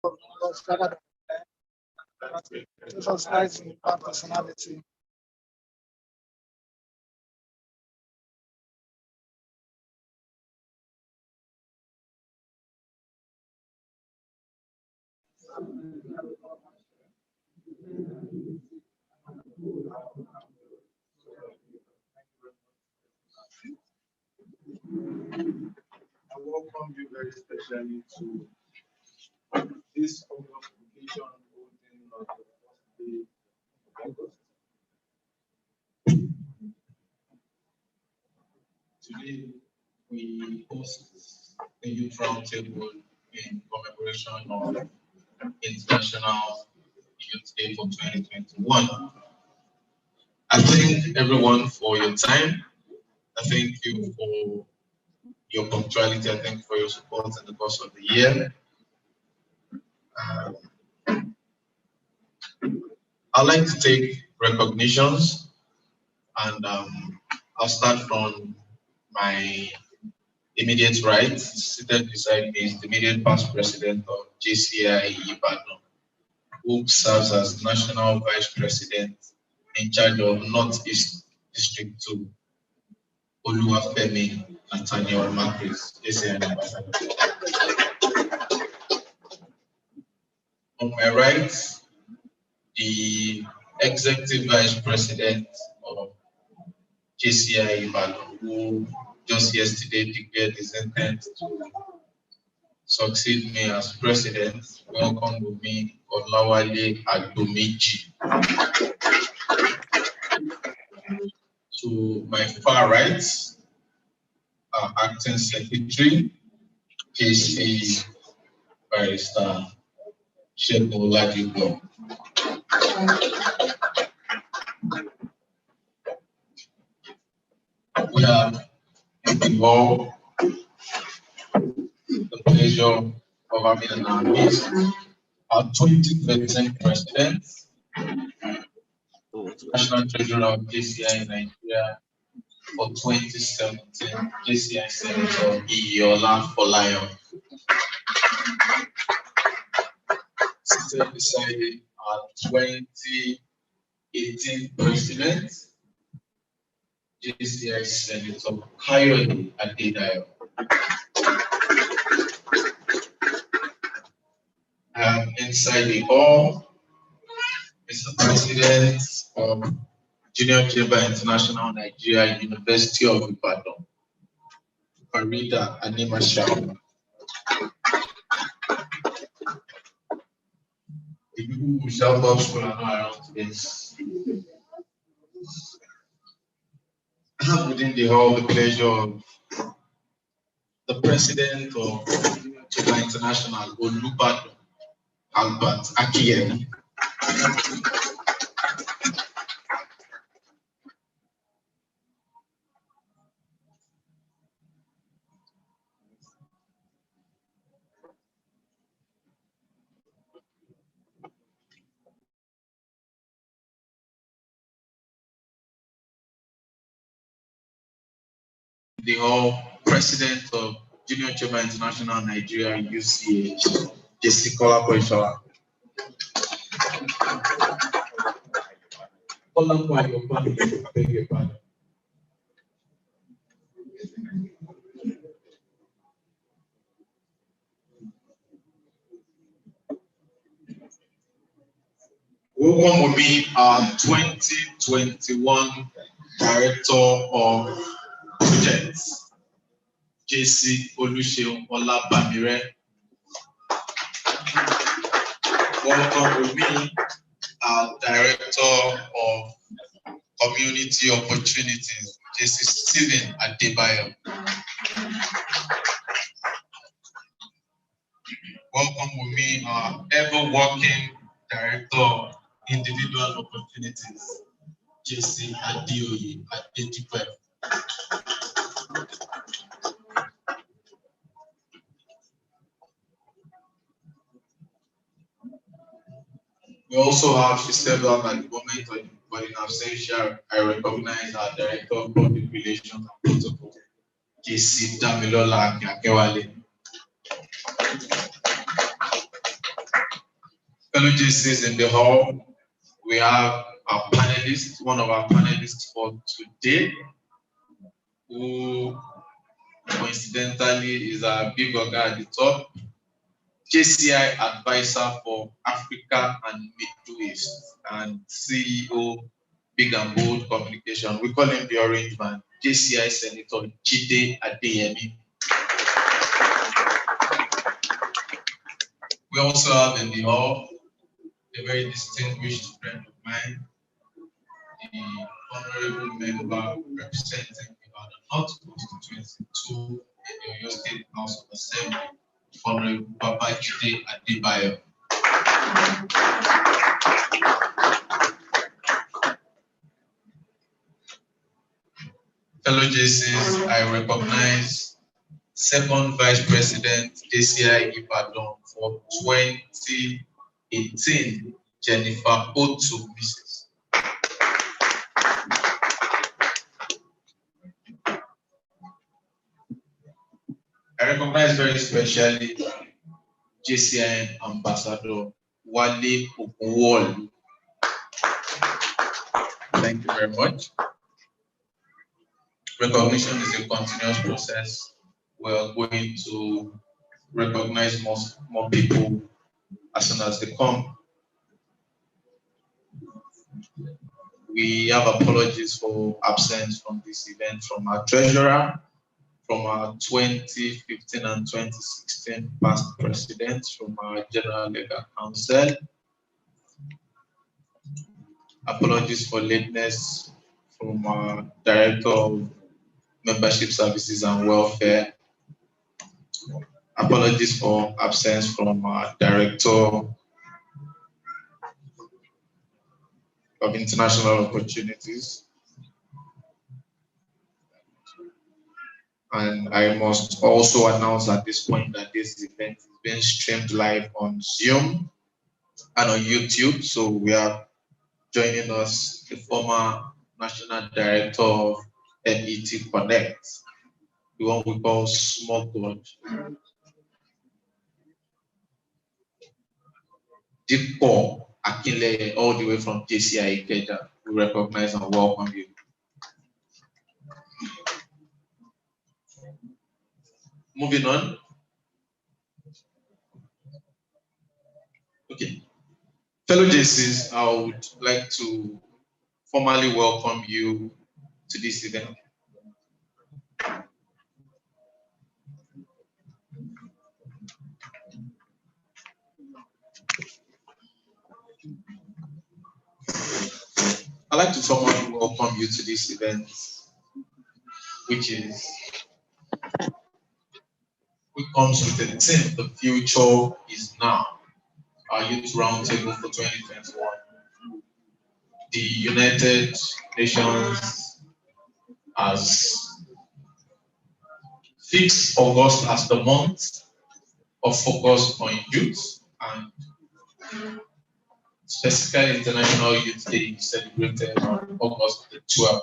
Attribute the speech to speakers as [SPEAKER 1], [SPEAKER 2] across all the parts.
[SPEAKER 1] of us rather than exercising our personality.
[SPEAKER 2] I welcome you very specially to this occasion holding on the first day of August. Today, we host a youth roundtable in commemoration of International Youth Day for 2021. I thank everyone for your time. I thank you for your punctuality. I thank you for your support in the course of the year. I'd like to take recognitions, and I'll start from my immediate right. Seated beside me is the immediate past president of JCI Ibadan, who serves as national vice president in charge of Northeast District 2, Oluwafemi Nathaniel Marquez, JCI Ibadan. On my right, the executive vice president of JCI Ibadan, who just yesterday declared his intent to succeed me as president. Welcome with me, Olawale Adomeji. To my far right, our acting secretary, JC Barrister Sheikh Oladipo. We have in all the pleasure of having in our midst our 2013 president, National Treasurer of JCI in Nigeria for 2017, JCI Senator Iyiola Folayan. Seated beside our 2018 president, JCI Senator Kayode Adedayo. Inside the hall is the president of Junior Chamber International Nigeria University of Ibadan, Farida Animashaw. The people who shout up school are not around today. I have within the hall the pleasure of the president of Chamber International, Olubadan Albert Akiyemi. The whole president of Junior Chamber International Nigeria UCH, Jessica Koishawa. Welcome will be our 2021 Director of Projects, JC Oluseun Olabamire. Welcome will be our Director of Community Opportunities, JC Stephen Adebayo. Welcome with me, our ever-working Director of Individual Opportunities, JC Adeoye Adedipe. We also have, she stepped out at the moment, but in absentia, I recognize our Director of Public Relations and Protocol, JC Damilola Akewale. Fellow JCs in the hall, we have our panelists, one of our panelists for today, who coincidentally is our big guy at the top, JCI advisor for Africa and Middle East and CEO Big and Bold Communication. We call him the Orange Man, JCI Senator Jide Adeyemi. We also have in the hall a very distinguished friend of mine, the honorable member representing the North constituency 2 in the Oyo State House of Assembly, Honorable Babajide Adebayo. Fellow JCs, I recognize Second Vice President JCI Ibadan for 2018, Jennifer Otu, Mrs. I recognize very specially JCI Ambassador Wale Ogunwolu. Thank you very much. Recognition is a continuous process. We're going to recognize more people as soon as they come. We have apologies for absence from this event from our treasurer, from our 2015 and 2016 past presidents, from our general legal counsel. Apologies for lateness from our director of membership services and welfare. Apologies for absence from our director of international opportunities. And I must also announce at this point that this event is being streamed live on Zoom and on YouTube. So we are joining us, the former National Director of NET Connect, the one we call Small God. Dikpo Akile, all the way from JCI Ikeja. We recognize and welcome you. Moving on. Okay. Fellow JCs, I would like to formally welcome you to this event. I'd like to formally welcome you to this event, which comes with the theme, the future is now. Our Youth Roundtable for 2021. The United Nations has fixed August as the month of focus on youth, and specifically International Youth Day is celebrated on August the 12th.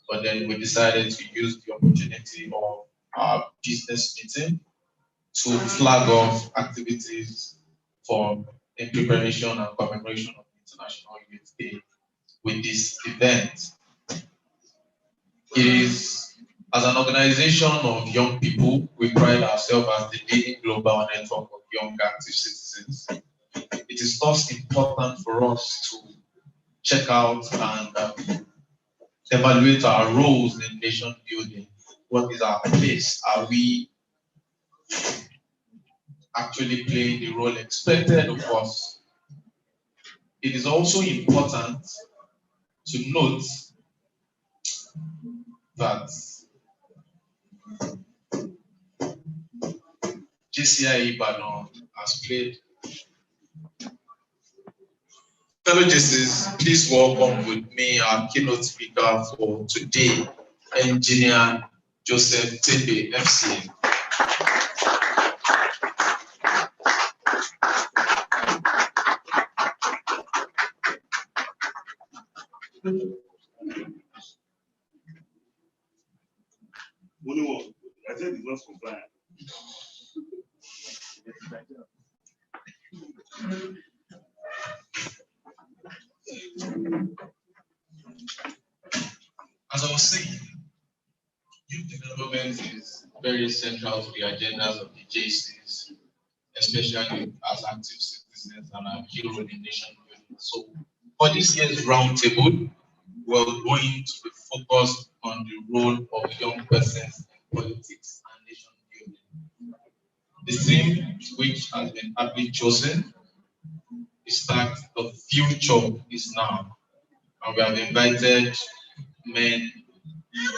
[SPEAKER 2] But then we decided to use the opportunity of our business meeting to flag off activities in preparation and commemoration of International Youth Day with this event. It is, as an organization of young people, we pride ourselves as the leading global network of young active citizens. It is thus important for us to check out and evaluate our roles in nation building. What is our place? Are we actually playing the role expected of us? It is also important to note that JCI Ibadan has played. Fellow JCs, please welcome with me our keynote speaker for today, Engineer Joseph Tebe, FCA.
[SPEAKER 3] Only one. I said it's not compliant.
[SPEAKER 2] As I was saying, youth development is very central to the agendas of the JCs, especially as active citizens and a key role in nation building. So, for this year's roundtable, we're going to be focused on the role of young persons in politics and nation building. The theme, which has been aptly chosen, is that the future is now. And we have invited men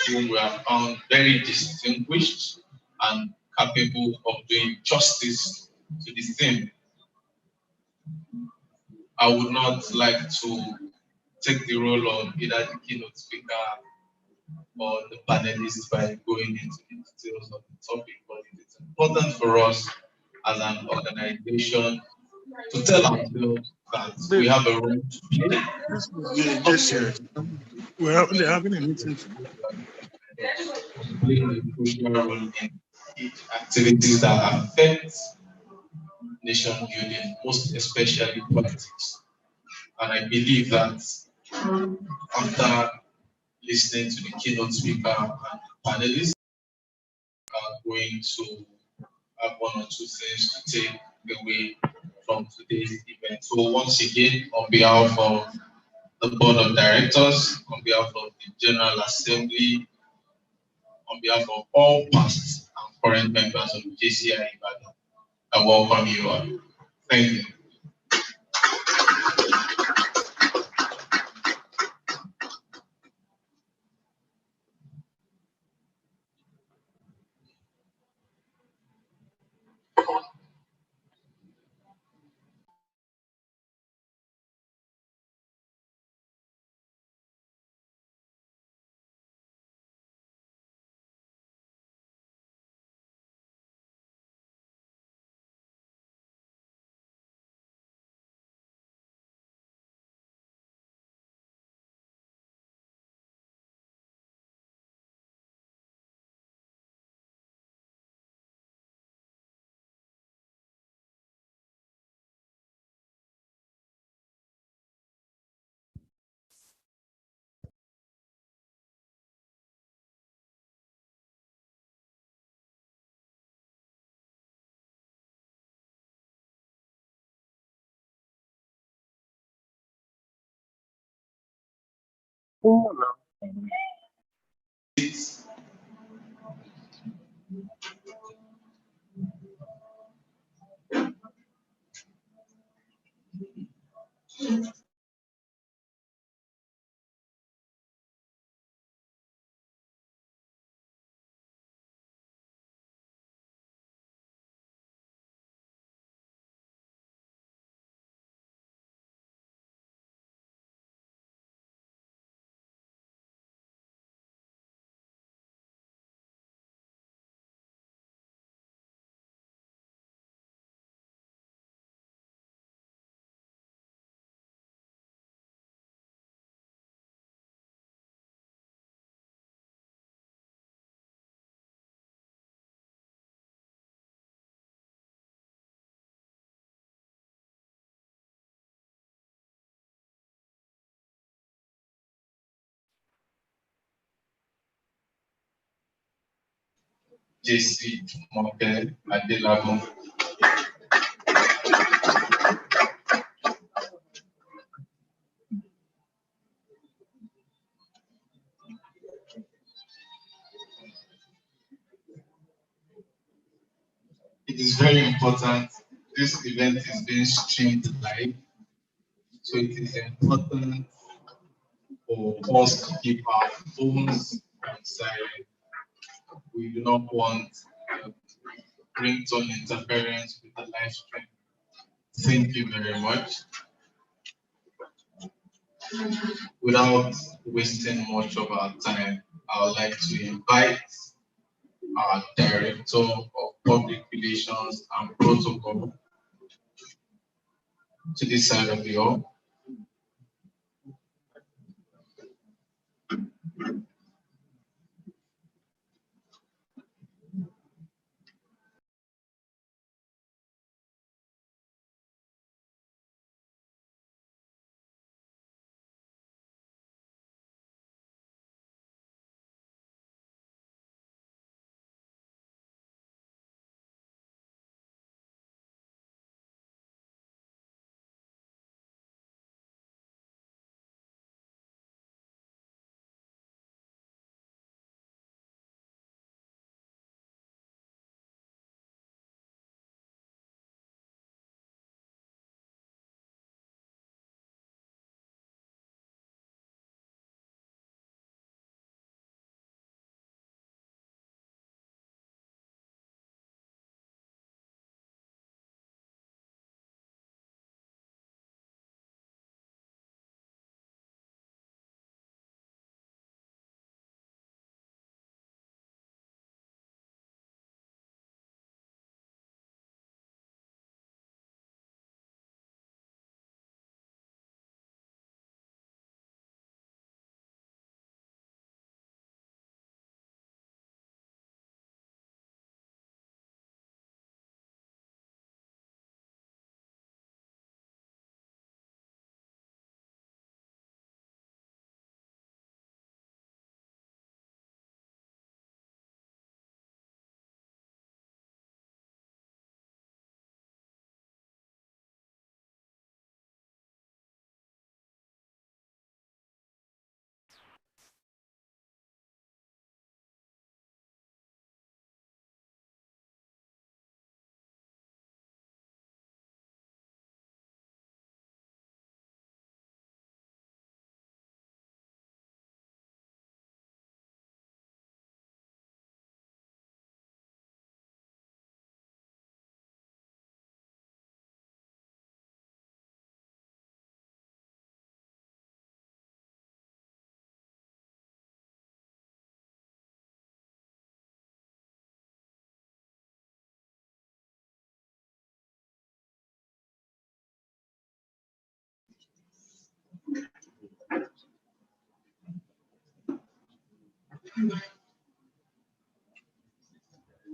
[SPEAKER 2] whom we have found very distinguished and capable of doing justice to the theme. I would not like to take the role of either the keynote speaker or the panelists by going into the details of the topic, but it is important for us as an organization to tell ourselves that we have a role to play.
[SPEAKER 1] This year, they're having a meeting.
[SPEAKER 2] Playing a crucial role in each activities that affect nation building, most especially politics. And I believe that after listening to the keynote speaker and panelists, are going to have one or two things to take away from today's event. So once again, on behalf of the board of directors, on behalf of the General Assembly, on behalf of all past and current members of JCI Ibadan, I welcome you all. Thank you. JC Jumoke Adelabu. It is very important. This event is being streamed live, so it is important for us to keep our phones on silent. We do not want ringtone interference with the live stream. Thank you very much. Without wasting much of our time, I would like to invite our Director of Public Relations and Protocol to this side of the hall.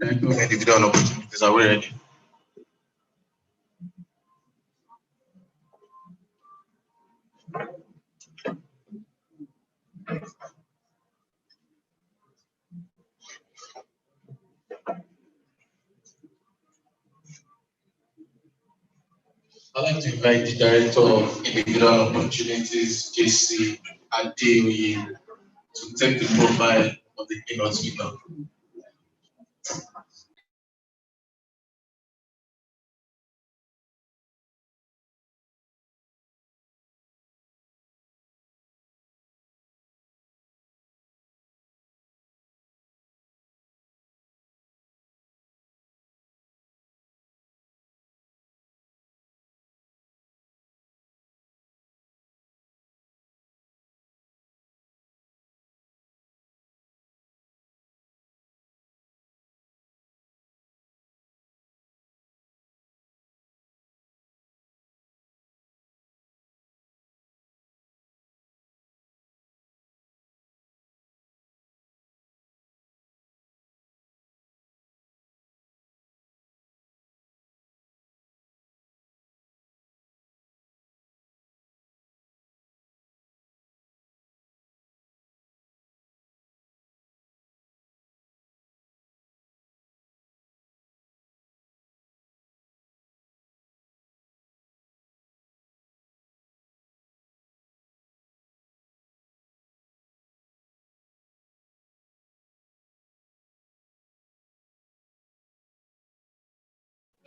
[SPEAKER 2] Individual opportunities, are we ready? I'd like to invite the Director of Individual Opportunities, JC Adeoye, to take the profile of the keynote speaker.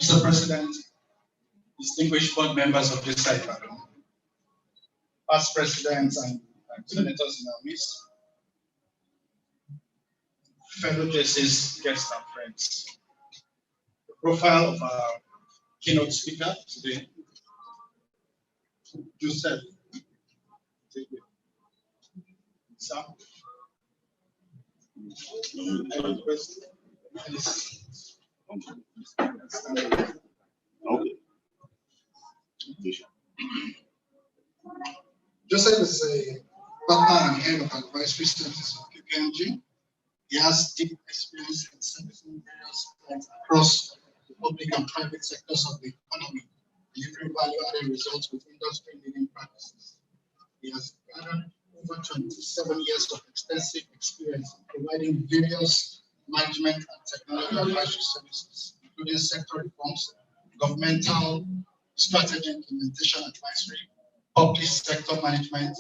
[SPEAKER 4] Mr. President, distinguished board members of this site, past presidents and senators in our midst, fellow justices, guests, and friends. The profile of our keynote speaker today, Joseph. Sam.
[SPEAKER 3] Okay.
[SPEAKER 4] Joseph is a partner and head of advisory services of KPMG. He has deep experience in servicing various clients across the public and private sectors of the economy, delivering value-added results with industry-leading practices. He has gathered over 27 years of extensive experience in providing various management and technology advisory services, including sector reforms, governmental strategy implementation advisory, public sector management,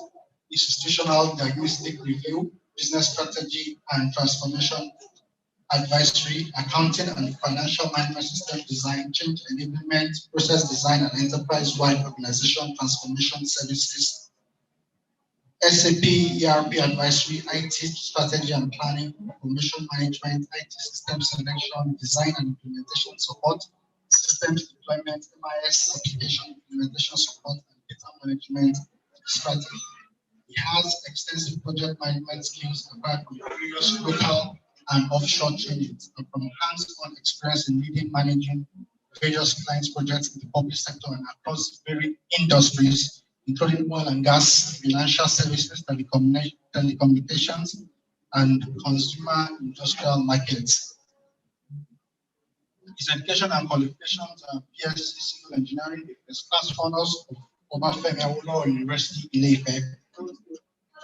[SPEAKER 4] institutional diagnostic review, business strategy and transformation advisory, accounting and financial management system design, change enablement, process design and enterprise-wide organization transformation services, SAP ERP advisory, IT strategy and planning, information management, IT system selection, design and implementation support, systems deployment, MIS application implementation support, and data management strategy. He has extensive project management skills acquired from various local and offshore trainings and from hands-on experience in leading managing various clients projects in the public sector and across various industries, including oil and gas, financial services, telecommunications, and consumer industrial markets. His education and qualifications are BSc Civil Engineering, his class honors of Obafemi Awolowo University, Ile-Ife.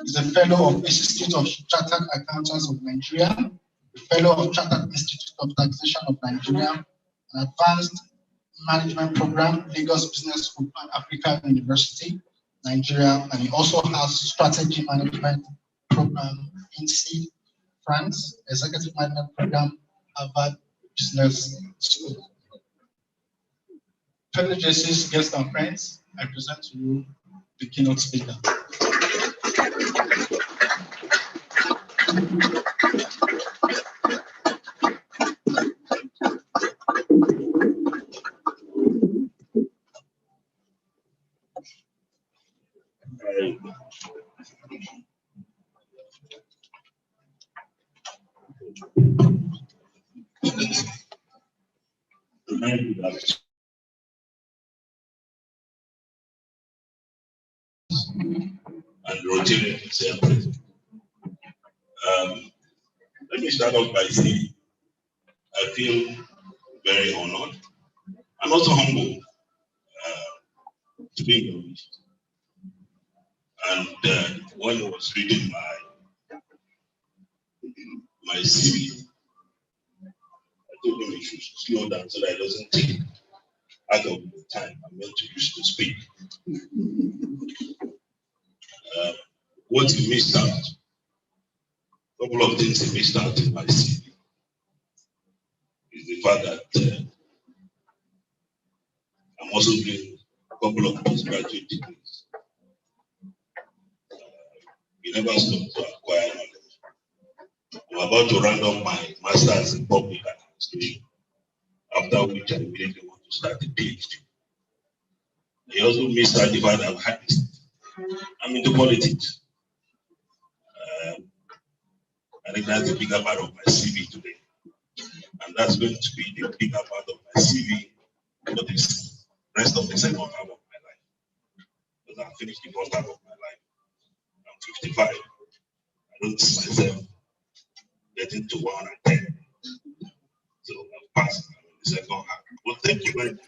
[SPEAKER 4] He's a fellow of Institute of Chartered Accountants of Nigeria, a fellow of Chartered Institute of Taxation of Nigeria, an advanced management program, Lagos Business School, Pan African University, Nigeria, and he also has strategy management program in France, executive management program, Harvard Business School. Fellow JCs, guests, and friends, I present to you the keynote speaker.
[SPEAKER 3] And rotating itself. finish that off by saying I feel very honored and also humble to be in your midst. And when I was reading my CV, I told him he should slow down so that it doesn't take out of the time I'm meant to use to speak. What he missed out, a couple of things he missed out in my CV is the fact that I'm also doing a couple of postgraduate degrees. We never stop to acquire knowledge. I'm about to round up my master's in public administration, after which I immediately want to start a PhD. He also missed out the fact that I've had this. I'm into politics. I think that's the bigger part of my CV today. And that's going to be the bigger part of my CV for this rest of the second half of my life. Because I've finished the first half of my life. I'm 55. I don't see myself getting to 110. So I've passed the second half. Well, thank you very much.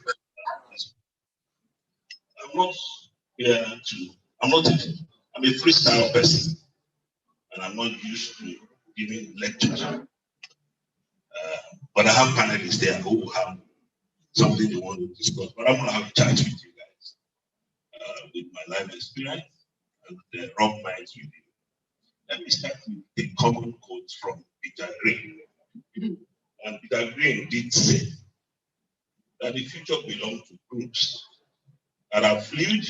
[SPEAKER 3] I'm not here to, I'm a freestyle person. And I'm not used to giving lectures. But I have panelists there who will have something they want to discuss. But I'm going to have a chat with you guys with my life experience and rub minds with you. Let me start with a common quote from Peter Green. And Peter Green did say that the future belongs to groups that are fluid,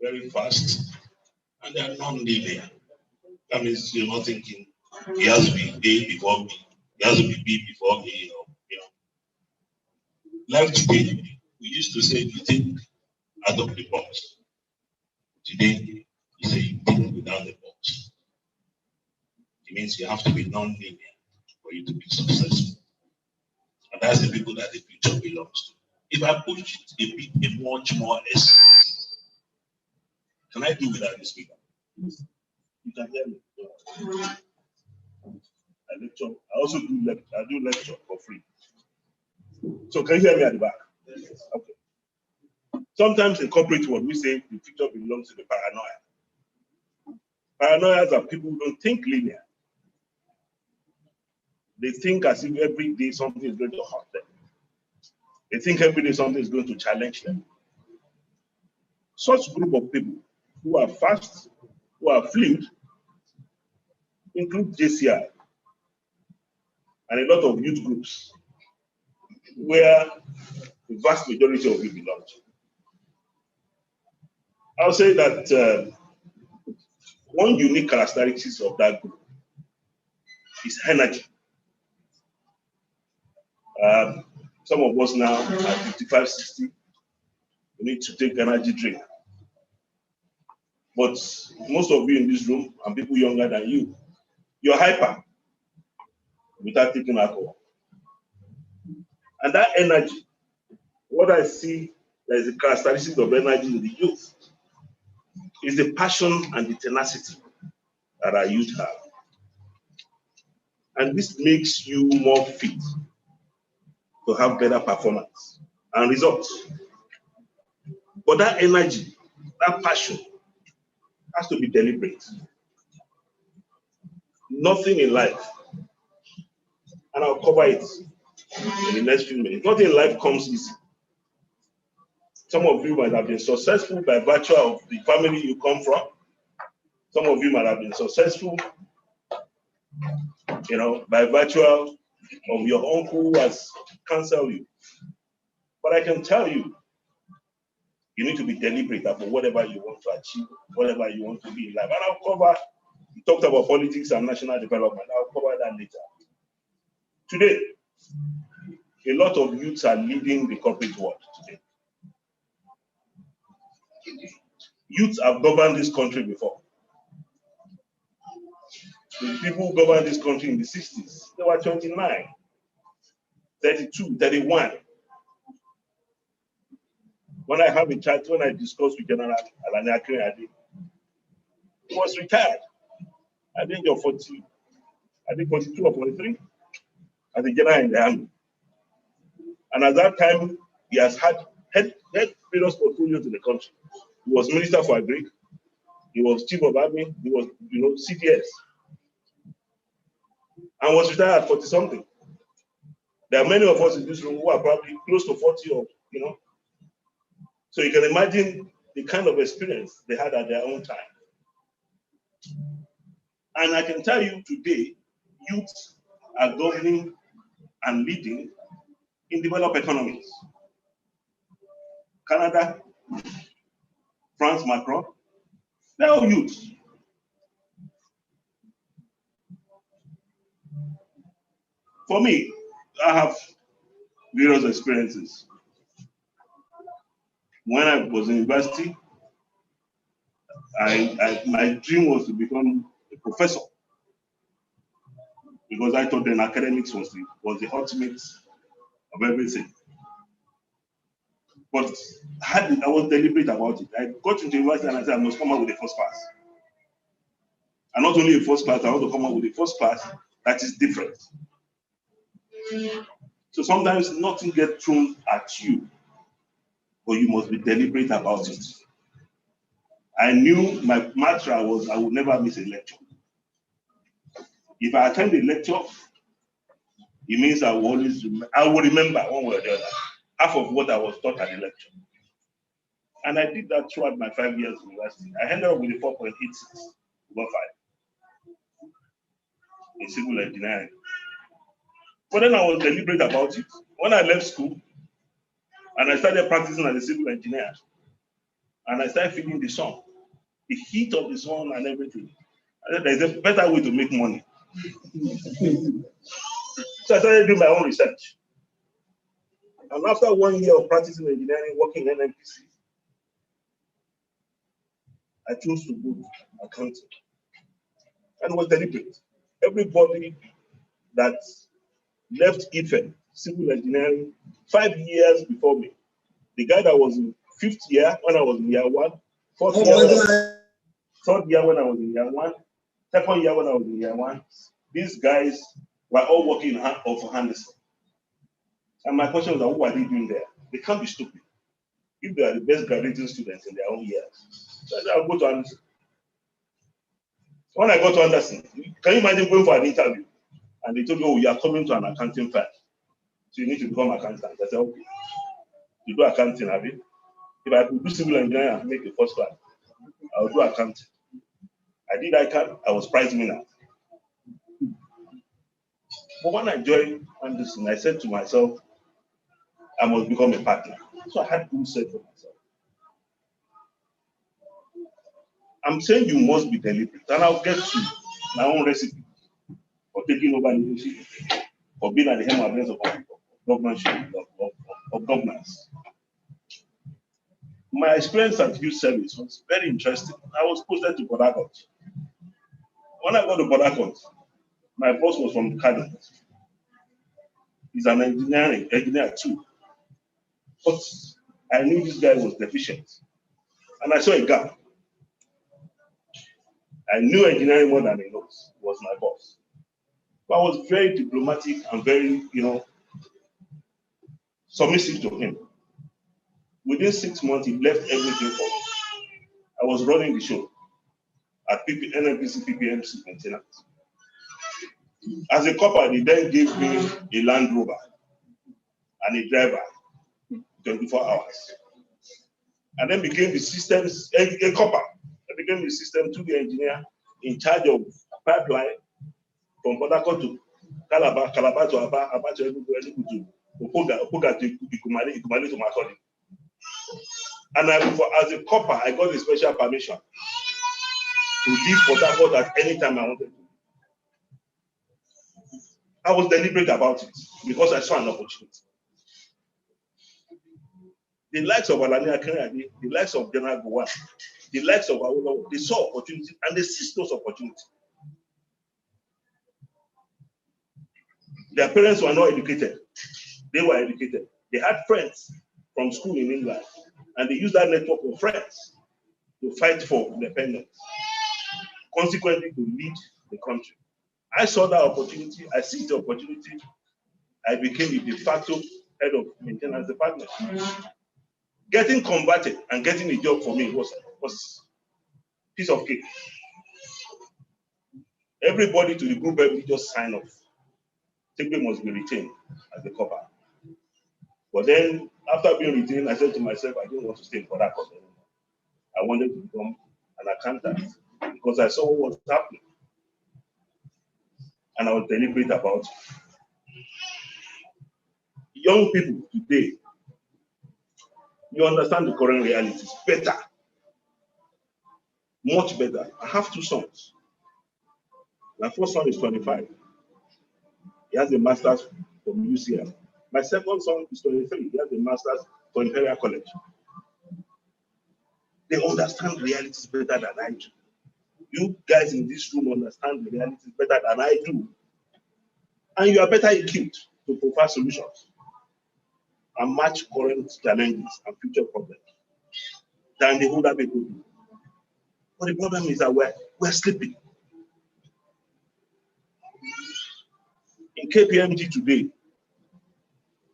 [SPEAKER 3] very fast, and they are non-linear. That means you're not thinking he has to be A before B, he has to be B before A, or, you know. Life today, we used to say you think out of the box. Today, you say you think without the box. It means you have to be non-linear for you to be successful. And that's the people that the future belongs to. If I push it a much more essence, can I do without the speaker? You can hear me. I lecture. I also do lecture. I do lecture for free. So can you hear me at the back? Okay. Sometimes in corporate world, we say the future belongs to the paranoia. Paranoias are people who don't think linear. They think as if every day something is going to hurt them. They think every day something is going to challenge them. Such group of people who are fast, who are fluid, include JCI and a lot of youth groups where the vast majority of you belong to. I'll say that one unique characteristic of that group is energy. Some of us now at 55, 60, we need to take energy drink. But most of you in this room and people younger than you, you're hyper without taking alcohol. And that energy, what I see as a characteristic of energy in the youth is the passion and the tenacity that our youth have. And this makes you more fit to have better performance and results. But that energy, that passion, has to be deliberate. Nothing in life, and I'll cover it in the next few minutes, nothing in life comes easy. Some of you might have been successful by virtue of the family you come from. Some of you might have been successful, by virtue of your uncle who has counseled you. But I can tell you, you need to be deliberate about whatever you want to achieve, whatever you want to be in life. And I'll cover, we talked about politics and national development. I'll cover that later. Today, a lot of youths are leading the corporate world today. Youths have governed this country before. The people who governed this country in the 60s, they were 29, 32, 31. When I have a chat, when I discuss with General Alani Akinrinade, he was retired at the age of 40. I think 42 or 43, as a general in the army. And at that time, he has had various portfolios in the country. He was Minister for Agri, he was Chief of Army, he was, CDS, and was retired at 40 something. There are many of us in this room who are probably close to 40 or, So you can imagine the kind of experience they had at their own time. And I can tell you today, youths are governing and leading in developed economies. Canada, France, Macron, they're all youths. For me, I have various experiences. When I was in university, my dream was to become a professor, because I thought then academics was the ultimate of everything. But I was deliberate about it. I got into university and I said I must come out with a first class. And not only a first class, I want to come out with a first class that is different. So sometimes nothing gets thrown at you, but you must be deliberate about it. I knew my mantra was I would never miss a lecture. If I attend a lecture, it means I will remember one way or the other half of what I was taught at the lecture. And I did that throughout my 5 years in university. I ended up with a 4.86 over 5 in civil engineering. But then I was deliberate about it. When I left school and I started practicing as a civil engineer, and I started feeling the sun, the heat of the sun and everything, I said there's a better way to make money. So I started doing my own research. And after 1 year of practicing engineering, working in NNPC, I chose to go to accounting. And it was deliberate. Everybody that left IFE, civil engineering, 5 years before me, the guy that was in 5th year when I was in year 1, 4th year, 3rd year when I was in year 1, 2nd year when I was in year 1, these guys were all working for Henderson. And my question was, what are they doing there? They can't be stupid. If they are the best graduating students in their own years, so I said, I'll go to Anderson. When I got to Anderson, can you imagine going for an interview? And they told me, oh, you are coming to an accounting firm, so you need to become an accountant. I said, okay. You do accounting, have you? If I could do civil engineering and make the first class, I would do accounting. I did ICANN, I was prize winner. But when I joined Anderson, I said to myself, I must become a partner. So I had to set for myself. I'm saying you must be deliberate, and I'll get to my own recipe for taking over leadership, for being at the helm of governance. My experience at youth service was very interesting. I was posted to Port Harcourt. When I got to Port Harcourt, my boss was from Canada. He's an engineer too. But I knew this guy was deficient. And I saw a gap. I knew engineering more than he knows, was my boss. But I was very diplomatic and very, submissive to him. Within 6 months, he left everything for me. I was running the show at NNPC PPMC maintenance. As a copper, they then gave me a Land Rover and a driver, 24 hours. And then became the systems, a copper. I became the system to the engineer in charge of pipeline from Port Harcourt to Calabar to Aba to Enugu to Opoga to Ikumali to Macaulay. And as a copper, I got a special permission to leave Port Harcourt at any time I wanted to. I was deliberate about it because I saw an opportunity. The likes of Alani Akinrade, the likes of General Gowon, the likes of Awolowo, they saw opportunity and they seized those opportunities. Their parents were not educated. They were educated. They had friends from school in England, and they used that network of friends to fight for independence, consequently to lead the country. I saw that opportunity, I seized the opportunity, I became the de facto head of maintenance department. Getting converted and getting a job for me was piece of cake. Everybody to the group just sign off. Tegbe must be retained as the cover. But then, after being retained, I said to myself, I didn't want to stay for that course anymore. I wanted to become an accountant because I saw what was happening. And I was deliberate about it. Young people today, you understand the current realities better, much better. I have two sons. My first son is 25. He has a master's from UCL. My second son is 23. He has a master's from Imperial College. They understand realities better than I do. You guys in this room understand the realities better than I do. And you are better equipped to provide solutions and match current challenges and future problems than the older people do. But the problem is that we're sleeping. In KPMG today,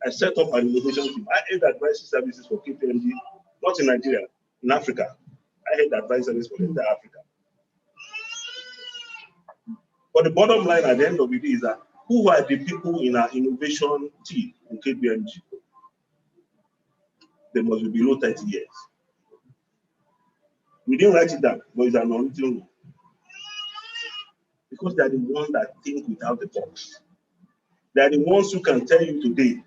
[SPEAKER 3] I set up an innovation team. I head advisory services for KPMG, not in Nigeria, in Africa. I head advisory services for entire Africa. But the bottom line at the end of it is that who are the people in our innovation team in KPMG? They must be below 30 years. We didn't write it down, but it's an unwritten rule. Because they are the ones that think without the box. They are the ones who can tell you today,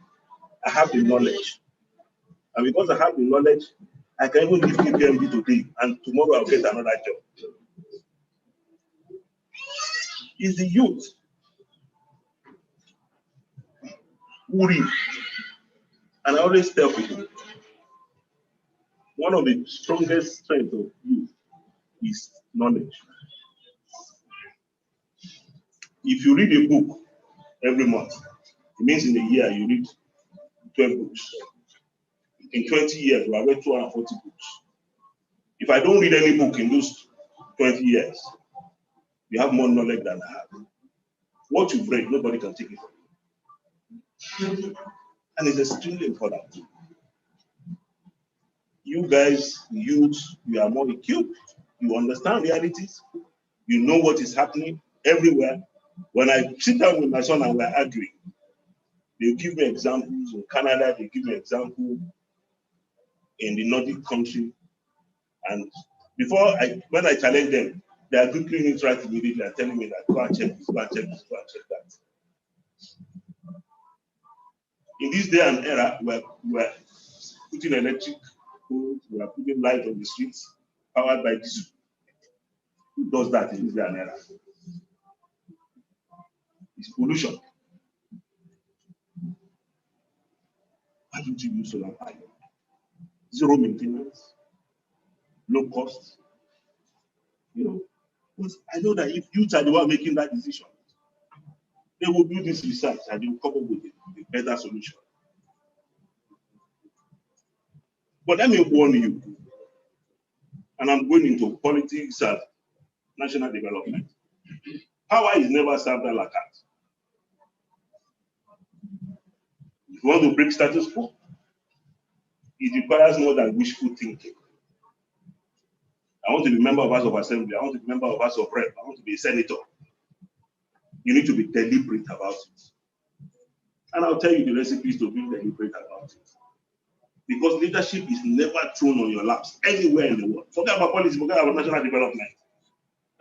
[SPEAKER 3] I have the knowledge. And because I have the knowledge, I can even leave KPMG today, and tomorrow I'll get another job. It's the youth who read. And I always tell people, one of the strongest strengths of youth is knowledge. If you read a book every month, it means in a year you read 12 books. In 20 years, we have read 240 books. If I don't read any book in those 20 years, you have more knowledge than I have. What you've read, nobody can take it from you. And it's extremely important. You guys, youth, you are more equipped. You understand realities. You know what is happening everywhere. When I sit down with my son and we're arguing, they give me examples. In Canada, they give me examples in the Nordic country. And when I challenge them, they are quickly it right immediately and telling me that go and check this, go and check this, go and check that. In this day and era, we're putting electric poles, we are putting light on the streets, powered by diesel. Who does that in this day and era? It's pollution. Why don't you use solar power? Zero maintenance, low cost. But I know that if youth are the one making that decision, they will do this research and they will come up with a better solution. But let me warn you, and I'm going into politics and national development. Power is never served a la carte. If you want to break status quo, it requires more than wishful thinking. I want to be a member of House of Assembly. I want to be a member of House of Rep. I want to be a senator. You need to be deliberate about it. And I'll tell you the recipes to be deliberate about it. Because leadership is never thrown on your laps anywhere in the world. Forget about policy, forget about national development.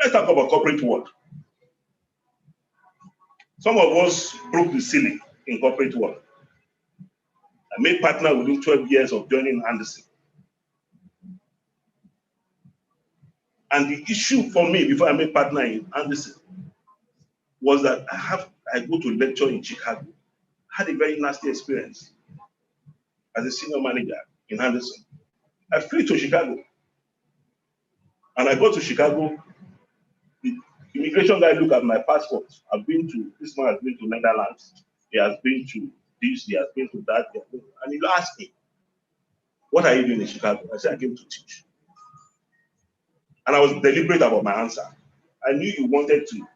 [SPEAKER 3] Let's talk about corporate world. Some of us broke the ceiling in corporate world. I made partner within 12 years of joining Anderson. And the issue for me before I made partner in Anderson was that I go to lecture in Chicago. I had a very nasty experience as a senior manager in Anderson. I flew to Chicago. And I go to Chicago. The immigration guy looked at my passport. This man has been to Netherlands. He has been to this, he has been to that. And he asked me, what are you doing in Chicago? I said, I came to teach. And I was deliberate about my answer. I knew you wanted to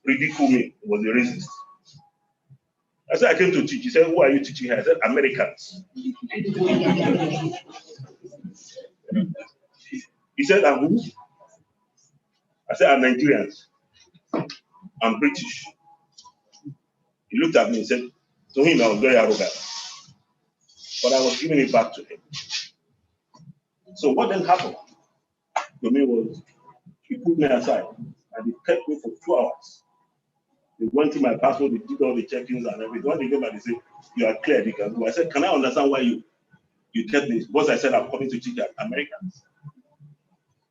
[SPEAKER 3] ridiculed me, was a racist. I said, I came to teach. He said, who are you teaching here? I said, Americans. He said, I'm who? I said, I'm Nigerians. I'm British. He looked at me and said, to him, I was very arrogant. But I was giving it back to him. So what then happened to me was, he put me aside and he kept me for 2 hours. They went through my passport, they did all the check-ins and everything. When they came back, they said, you are cleared, you can go. I said, can I understand why you kept me? Because I said, I'm coming to teach Americans.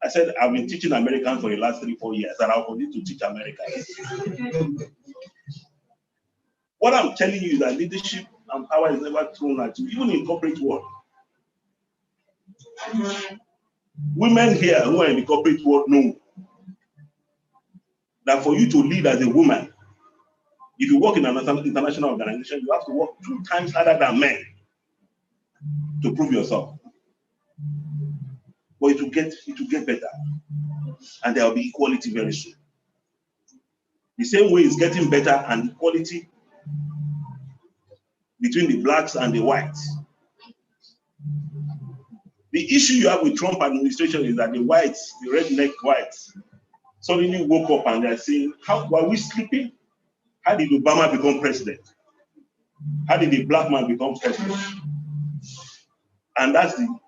[SPEAKER 3] I said, I've been teaching Americans for the last 3-4 years, and I'll continue to teach Americans. What I'm telling you is that leadership and power is never thrown at you, even in corporate world. Women here who are in the corporate world know that for you to lead as a woman, if you work in an international organization, you have to work 2 times harder than men to prove yourself. But it will get better, and there will be equality very soon. The same way it's getting better and equality between the blacks and the whites. The issue you have with Trump administration is that the whites, the redneck whites, suddenly woke up and they're saying, how were we sleeping? How did Obama become president? How did the black man become president? And that's the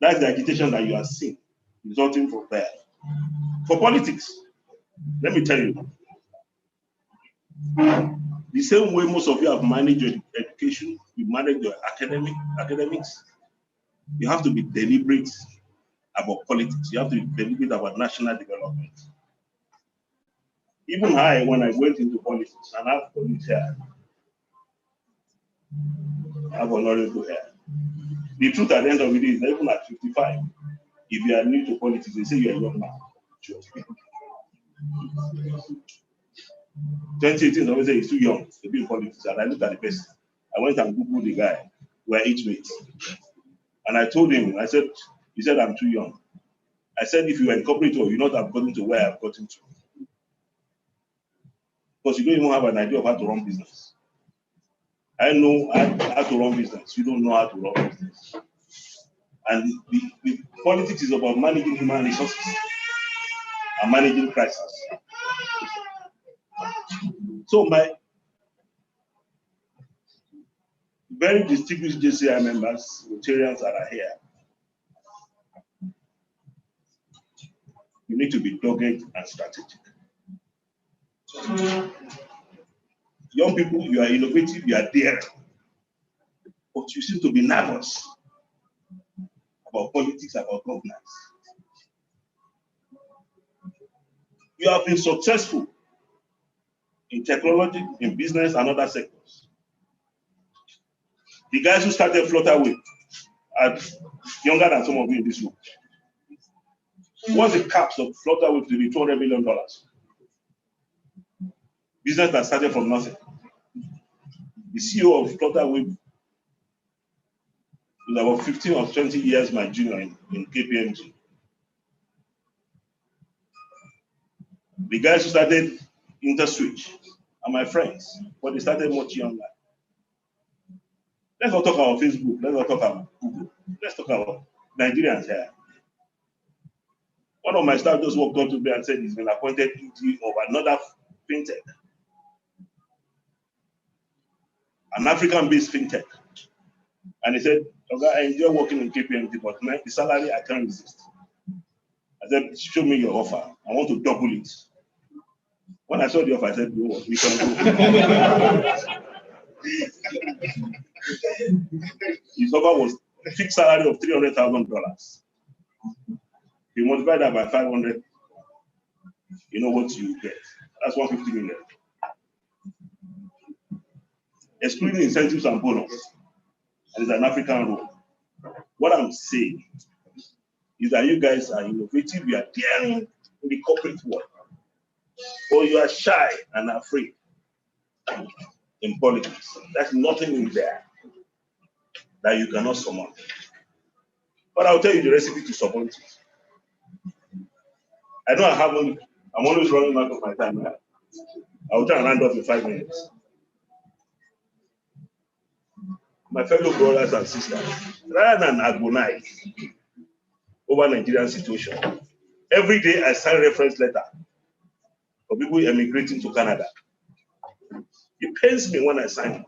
[SPEAKER 3] agitation that you are seeing resulting from there. For politics, let me tell you, the same way most of you have managed your education, you manage your academics, you have to be deliberate about politics. You have to be deliberate about national development. Even when I went into politics, and I have colleagues here, I have honorable here. The truth at the end of the day is that even at 55, if you are new to politics, they say you are a young man. Sure. 2018, they always say he's too young to be in politics. And I looked at the person. I went and Googled the guy. We're age mates. And I told him, he said, I'm too young. I said, if you were in corporate world, you would not have gotten to where I've gotten to. Because you don't even have an idea of how to run business. I know how to run business. You don't know how to run business. And the politics is about managing human resources and managing crisis. So my very distinguished JCI members, Rotarians that are here, you need to be dogged and strategic. Young people, you are innovative, you are daring, but you seem to be nervous about politics, about governance. You have been successful in technology, in business, and other sectors. The guys who started Flutterwave are younger than some of you in this room. What's the caps of Flutterwave to the $200 million? Business that started from nothing. The CEO of Flutterwave was about 15 or 20 years my junior in KPMG. The guys who started InterSwitch are my friends, but they started much younger. Let's not talk about Facebook, let's not talk about Google, let's talk about Nigerians here. One of my staff just walked up to me and said he's been appointed ED of another fintech, an African-based fintech. And he said, okay, I enjoy working in KPMG, but the salary I can't resist. I said, show me your offer. I want to double it. When I saw the offer, I said, no, we can go. His offer was a fixed salary of $300,000. You multiply that by 500, you know what you get. That's 150 million. Excluding incentives and bonus. And it's an African rule. What I'm saying is that you guys are innovative, you are daring in the corporate world, or you are shy and afraid in politics. There's nothing in there that you cannot summon. But I'll tell you the recipe to support it. I know I I'm always running out of my time. Right? I'll try and round up in 5 minutes. My fellow brothers and sisters, rather than agonize over Nigerian situation, every day I sign reference letter for people emigrating to Canada. It pains me when I sign it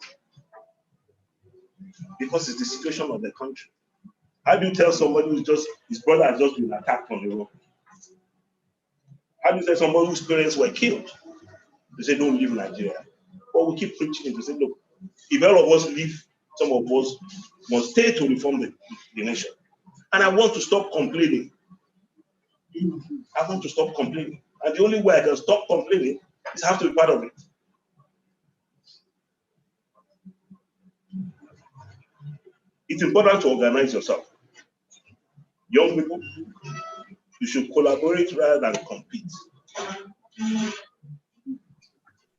[SPEAKER 3] because it's the situation of the country. How do you tell somebody who's just, his brother has just been attacked on the road? How do you tell somebody whose parents were killed? They say, don't leave Nigeria. But we keep preaching it to say, look, if all of us leave, some of us must stay to reform the nation. And I want to stop complaining. I want to stop complaining. And the only way I can stop complaining is I have to be part of it. It's important to organize yourself. Young people, you should collaborate rather than compete.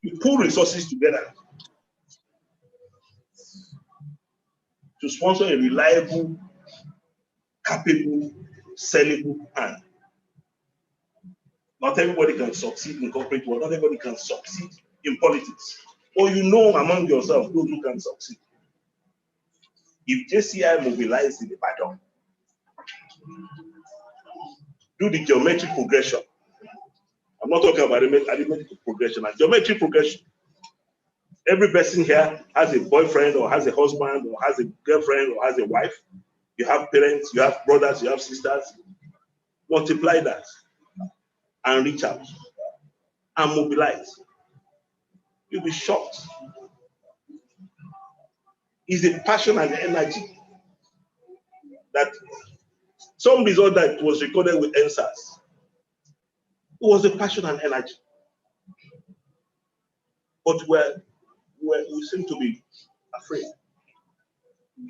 [SPEAKER 3] You pull resources together to sponsor a reliable, capable, sellable hand. Not everybody can succeed in corporate world. Not everybody can succeed in politics. Or you know among yourself those who can succeed. If JCI mobilized in the battle, do the geometric progression. I'm not talking about arithmetic progression, and geometric progression. Every person here has a boyfriend or has a husband or has a girlfriend or has a wife. You have parents, you have brothers, you have sisters. Multiply that and reach out and mobilize. You'll be shocked. It's the passion and the energy that some result that was recorded with NSAS. It was the passion and energy. But we seem to be afraid.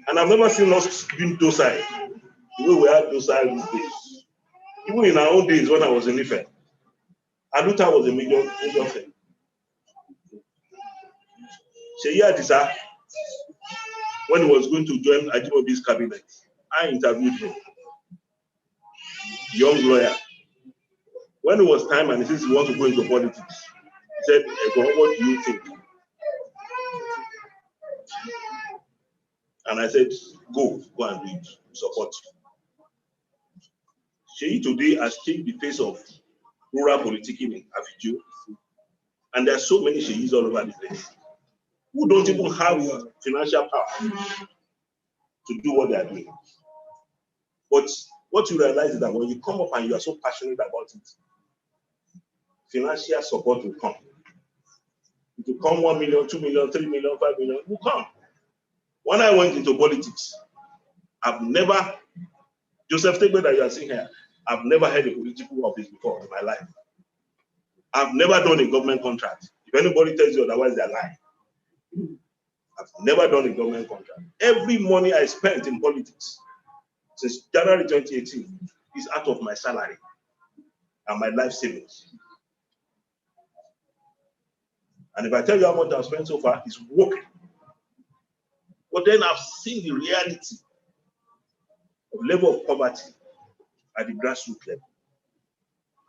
[SPEAKER 3] And I've never seen us being docile the way we are docile these days. Even in our own days when I was in Ife, Aluta was a major thing. Seyi Adisa, when he was going to join Ajimobi's cabinet, I interviewed him, young lawyer. When it was time and he says he wants to go into politics, he said, what do you think? And I said, go and do it, support you. Seyi today has changed the face of rural politicking in Afiju. And there are so many Seyis all over the place who don't even have financial power to do what they are doing. But what you realize is that when you come up and you are so passionate about it, financial support will come. It will come 1 million, 2 million, 3 million, 5 million, it will come. When I went into politics, I've never, Joseph Tegbe that you are seeing here, I've never had a political office before in my life. I've never done a government contract. If anybody tells you otherwise, they're lying. I've never done a government contract. Every money I spent in politics since January 2018 is out of my salary and my life savings. And if I tell you how much I've spent so far, it's working. But then I've seen the reality of level of poverty at the grassroots level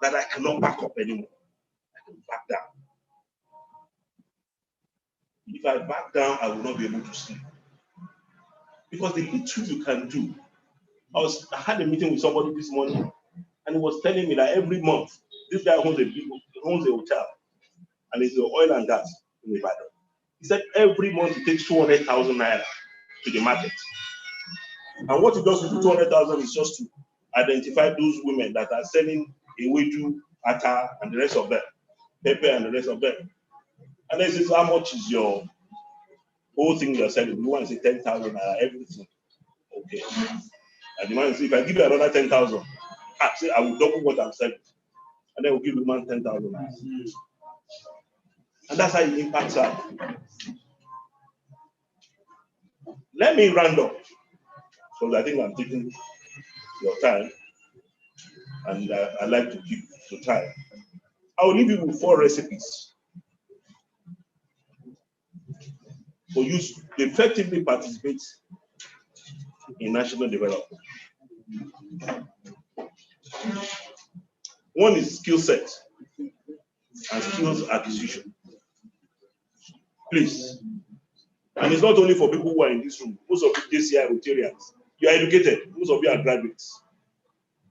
[SPEAKER 3] that I cannot back up anymore. I can back down. If I back down, I will not be able to sleep. Because the little you can do. I had a meeting with somebody this morning, and he was telling me that every month, this guy owns a hotel, and it's the oil and gas in Ibadan. He said every month he takes 200,000 naira to the market. And what he does with the 200,000 is just to identify those women that are selling ewedu, ata, and the rest of them, pepper and the rest of them. And then he says, how much is your whole thing you're selling? You want to say 10,000 naira, everything. Okay. And the man says, if I give you another 10,000, I will double what I'm selling. And then we'll give the man 10,000 naira. And that's how he impacts her. Let me round up, because I think I'm taking your time, and I like to keep the time. I will leave you with 4 recipes for you to effectively participate in national development. One is skill set.
[SPEAKER 5] and skills acquisition. Please. And it's not only for people who are in this room. Most of you JCI Rotarians, you are educated. Most of you are graduates.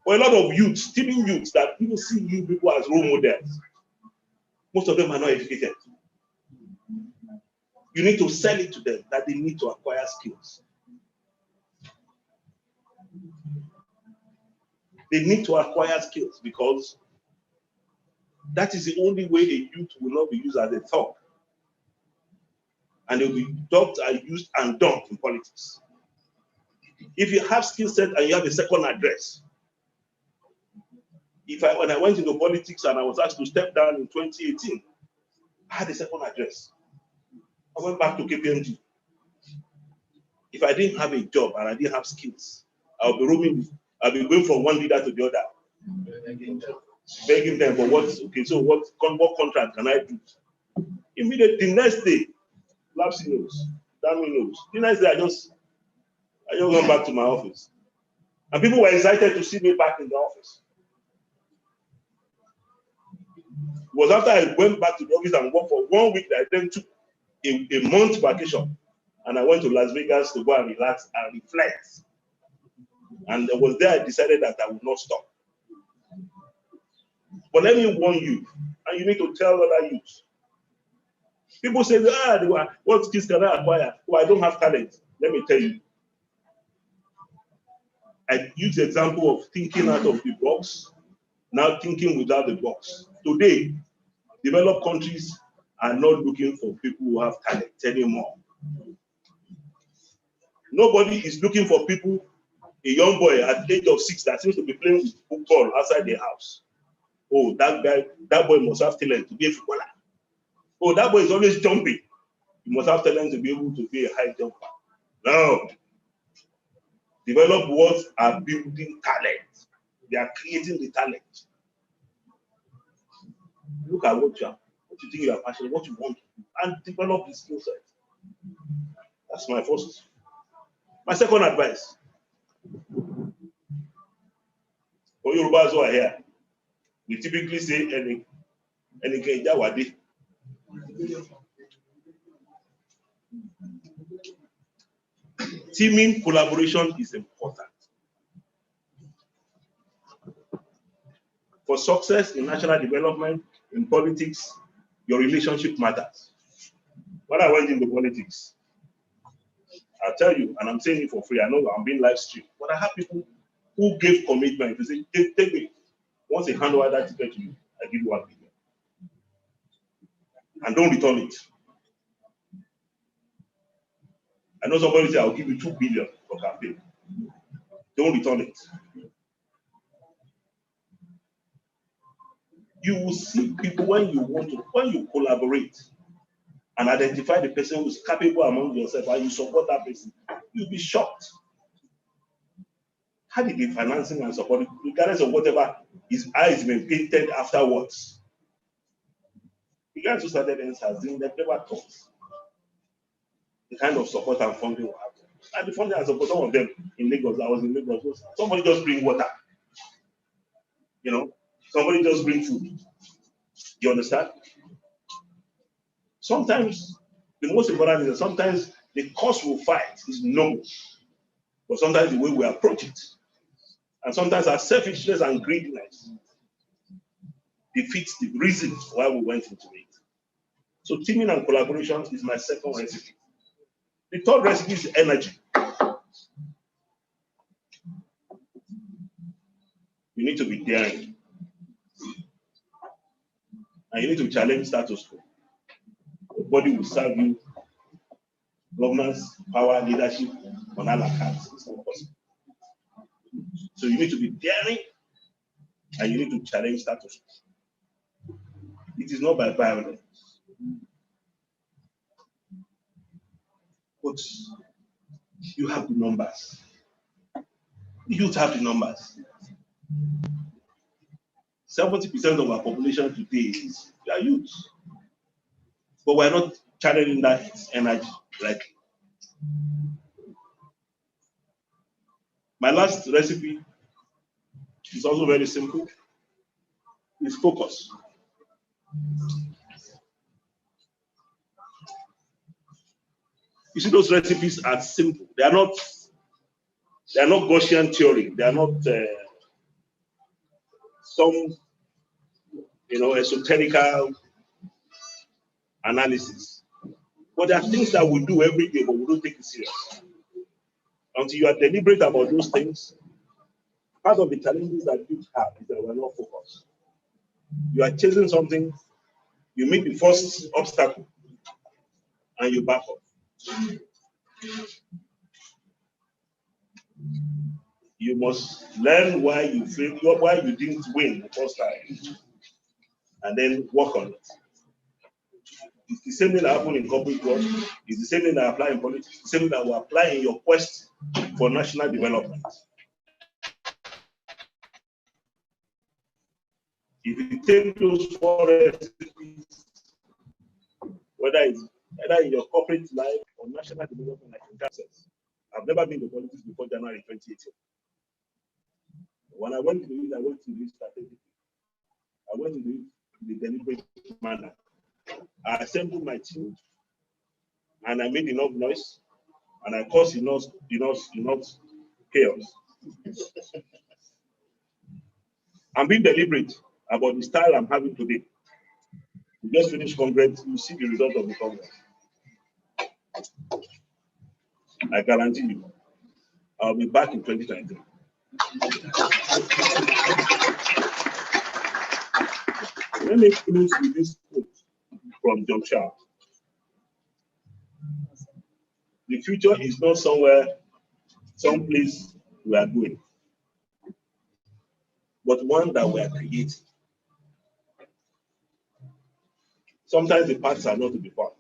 [SPEAKER 5] For a lot of youths, teaching youths that people see you people as role models, most of them are not educated. You need to sell it to them that they need to acquire skills. They need to acquire skills because that is the only way a youth will not be used as a thug. And they will be dumped and used and dumped in politics. If you have skill set and you have a second address, when I went into politics and I was asked to step down in 2018, I had a second address. I went back to KPMG. If I didn't have a job and I didn't have skills, I'll be roaming. I'll be going from one leader to the other, begging them for what. Okay, so what contract can I do? Immediately, the next day, Lapsy knows, Dami knows. The next day, I just went back to my office, and people were excited to see me back in the office. It was after I went back to the office and worked for 1 week that I then took a month vacation, and I went to Las Vegas to go and relax and reflect. And it was there I decided that I would not stop. But let me warn you, and you need to tell other youths. People say, what skills can I acquire? Oh, I don't have talent. Let me tell you. I use the example of thinking out of the box, now thinking without the box. Today, developed countries are not looking for people who have talent anymore. Nobody is looking for people, a young boy at the age of 6 that seems to be playing with football outside the house. Oh, that boy must have talent to be a footballer. Oh, that boy is always jumping. He must have talent to be able to be a high jumper. No. Developed worlds are building talent. They are creating the talent. Look at what you think you are passionate, what you want to do, and develop the skill set. That's my first. My second advice. For Yorubas who are here, we typically say any jawadi. Teaming collaboration is important. For success in national development, in politics, your relationship matters. When I went into politics, I'll tell you, and I'm saying it for free, I know I'm being live streamed, but I have people who gave commitment to say, take me. Once they hand over that ticket to you, I give you 1 billion. And don't return it. I know somebody say, I'll give you 2 billion for campaign. Don't return it. You will see people when you collaborate and identify the person who is capable among yourself and you support that person, you'll be shocked. How did the financing and support, regardless of whatever his eyes been painted afterwards? The guys who started NSAS, they never thought the kind of support and funding will happen. And the funding and support, some of them in Lagos, I was in Lagos, somebody just bring water. Somebody just bring food. You understand? Sometimes the most important is that sometimes the cause we fight is noble, but sometimes the way we approach it, and sometimes our selfishness and greediness defeats the reason why we went into it. So teaming and collaboration is my second recipe. The third recipe is energy. You need to be daring. And you need to challenge status quo. Nobody will serve you governance, power, leadership on all accounts. It's not possible. So you need to be daring and you need to challenge status quo. It is not by violence. But you have the numbers. The youth have the numbers. 70% of our population today is youth. But we're not channeling that energy rightly. My last recipe is also very simple. It's focus. You see, those recipes are simple. They are not Gaussian theory. They are not some, esoterical analysis. But there are things that we do every day, but we don't take it serious. Until you are deliberate about those things, part of the challenges that you have is that we're not focused. You are chasing something, you meet the first obstacle, and you back up. You must learn why you failed, why you didn't win the first time, and then work on it. It's the same thing that happened in corporate world. It's the same thing that apply in politics. It's the same thing that will apply in your quest for national development. If you take those 4 recipes, whether in your corporate life or national development, like in Kansas, I've never been to politics before January 2018. When I went to the I went to the strategic. I went to the deliberate manner. I assembled my team, and I made enough noise, and I caused enough chaos. I'm being deliberate about the style I'm having today. We just finished Congress, you see the result of the Congress. I guarantee you, I'll be back in 2023. Let me close with this quote from John Sharp. The future is not someplace we are going, but one that we are creating. Sometimes the paths are not to be found,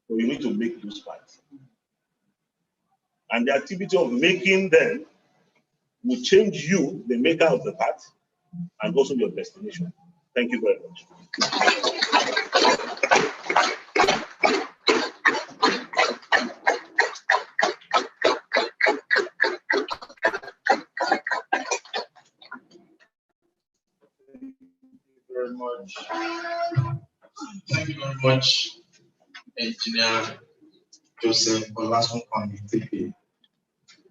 [SPEAKER 5] but you need to make those paths. And the activity of making them will change you, the maker of the path, and also your destination. Thank you very much.
[SPEAKER 2] Thank you very much, Engineer Joseph Olasunkanmi.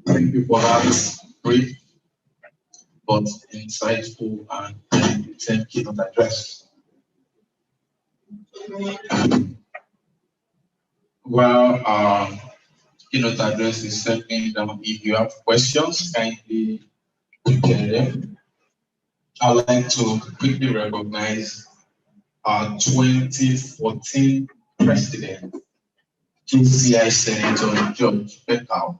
[SPEAKER 2] Thank you for that brief but insightful and keynote address. Well, keynote address is stepping down. If you have questions, kindly prepare them. I'd like to quickly recognize our 2014 president, TCI Senator George Beckau.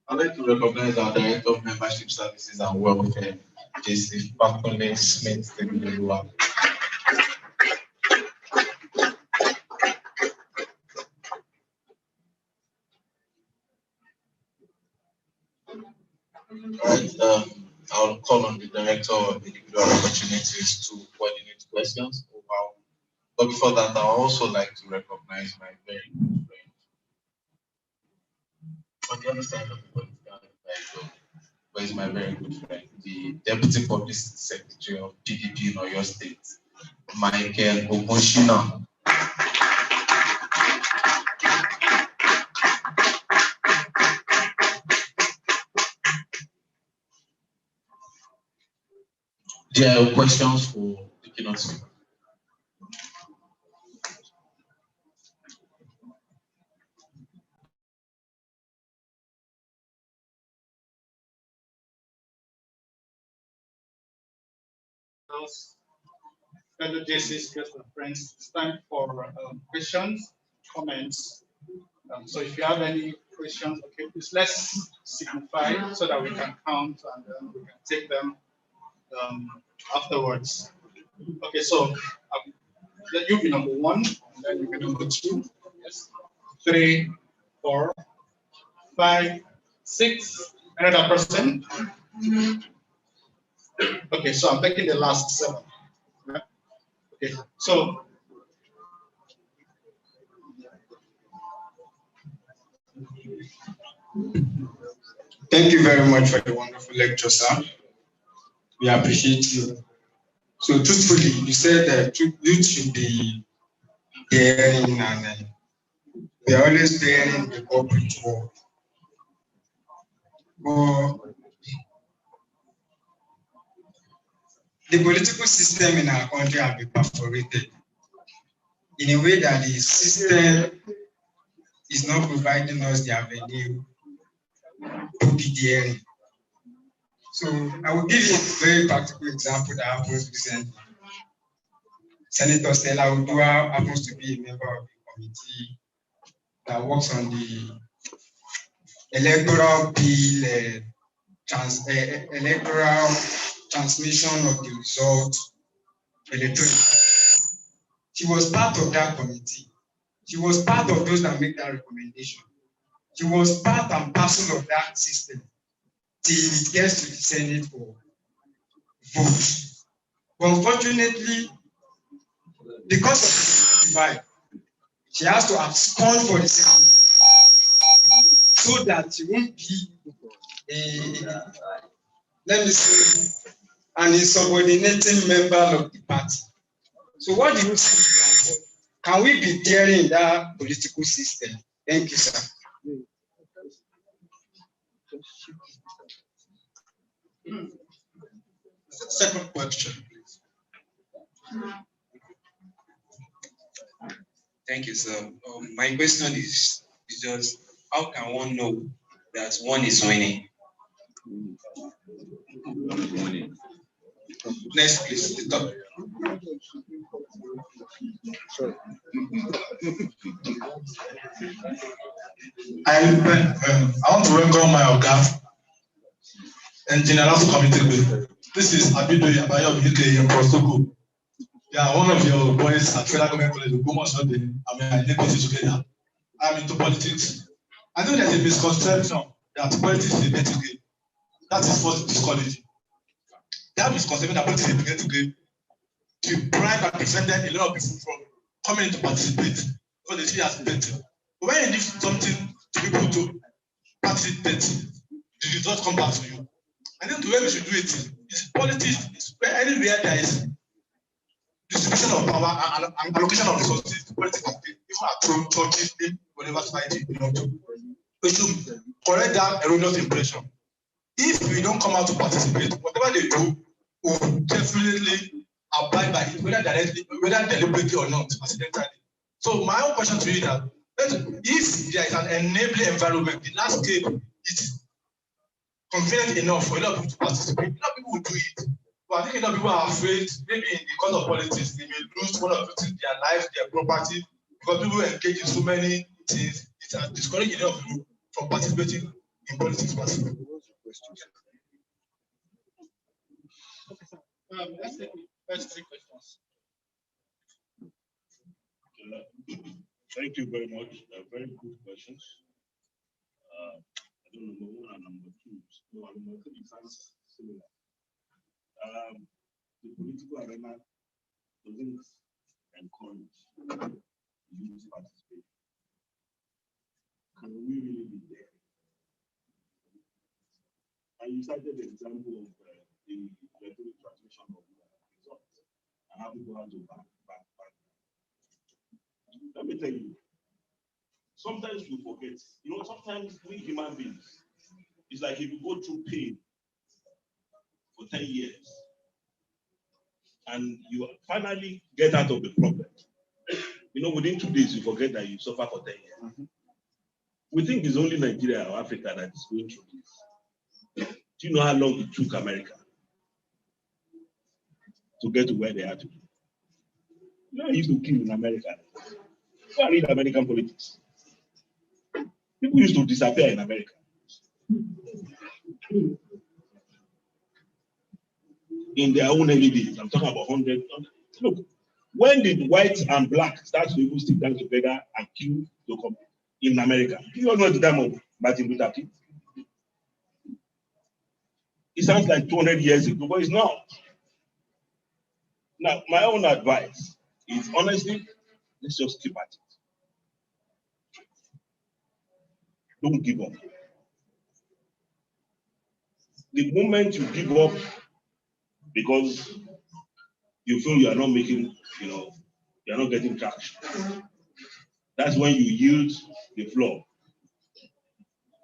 [SPEAKER 2] I'd like to recognize our Director of Membership Services and Welfare, J.C. Fakunle Smith. Right, I'll call on the Director of Individual Opportunities to coordinate questions. But before that, I'd also like to recognize my very good friend. On the other side of the political spectrum, where is my very good friend, the Deputy Publicity Secretary of PDP in Oyo State, Michael Ogunshina. There are questions for the keynote speaker.
[SPEAKER 4] Fellow JCs, guests and friends, it's time for questions, comments. So if you have any questions, okay, please let's signify so that we can count and we can take them afterwards. Okay, so let you be number 1, and then you be number 2, yes, 3, 4, 5, 6. Another person. Okay, so I'm taking the last 7. Okay, so
[SPEAKER 6] Thank you very much for the wonderful lecture, sir. We appreciate you. So truthfully, you said that youth should be daring and we are always daring the corporate world. But the political system in our country has been perforated in a way that the system is not providing us the avenue to be daring. So I will give you a very practical example that happened recently. Senator Stella Udua happens to be a member of the committee that works on the electoral bill, electoral transmission of the result electronically. She was part of that committee. She was part of those that make that recommendation. She was part and parcel of that system till it gets to the Senate for vote. But unfortunately, because of the divide, she has to abscond for the Senate so that she won't be let me say, an insubordinating member of the party. So what do you think? Can we be daring in that political system? Thank you, sir.
[SPEAKER 1] Second question, please.
[SPEAKER 7] Thank you, sir. My question is just how can one know that one is winning?
[SPEAKER 1] Next, please. The top.
[SPEAKER 8] I want to welcome my Oga, Engineer House Committee. This is Abidoye Abayo UK in Prosoko. Yeah, one of your boys at Federal Government College, I put it together. I'm into politics. I know there's a misconception that politics is a betting game. That is false discouraging. That misconception that politics is a betting game to bribe and prevented a lot of people from coming to participate because they see it as betting. But when you leave something to people to participate, the results come back to you. I think the way we should do it is politics is where anywhere there is distribution of power and allocation of resources, politics even at home, churches, in whatever society you belong to. We should correct that erroneous impression. If we don't come out to participate, whatever they do will definitely abide by it, whether directly, whether deliberately or not, accidentally. So my own question to you is that if there is an enabling environment, the landscape is convenient enough for a lot of people to participate, a lot of people will do it. But I think a lot of people are afraid, maybe in the course of politics, they may lose one of their life, their property, because people engage in so many things. It's discouraging enough people from participating in politics.
[SPEAKER 4] Let's take the first 3 questions.
[SPEAKER 5] Thank you very much. Very good questions. I don't know, number 1 and number 2. No, number 3 sounds similar. The political arena doesn't encourage youth participation. Can we really be there? And you cited the example of the electronic transmission of results and how people have to back. Let me tell you, sometimes we forget. You know, sometimes we human beings, it's like if you go through pain for 10 years and you finally get out of the problem. You know, within 2 days, you forget that you suffer for 10 years. Mm-hmm. We think it's only Nigeria or Africa that is going through this. Do you know how long it took America to get to where they are today? You know, I used to kill in America. Go and read American politics. People used to disappear in America. In their own early days, I'm talking about 100. Look, when did white and black start to even sit down together and kill the company in America? Do you all know the time of Martin Luther King? It sounds like 200 years ago, but it's not. Now, my own advice is honestly, let's just keep at it. Don't give up. The moment you give up because you feel you are not making, you are not getting traction, that's when you yield the floor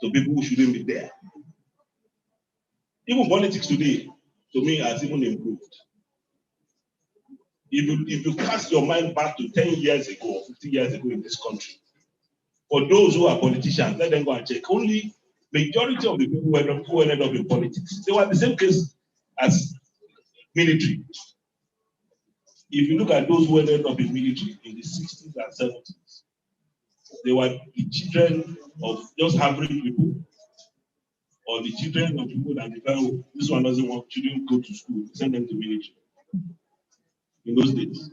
[SPEAKER 5] to people who shouldn't be there. Even politics today, to me, has even improved. If you cast your mind back to 10 years ago or 15 years ago in this country, for those who are politicians, let them go and check. Only majority of the people who ended up in politics, they were the same case as military. If you look at those who ended up in military in the 60s and 70s, they were the children of just average people, or the children of people that they felt this one doesn't want children to go to school, send them to military in those days.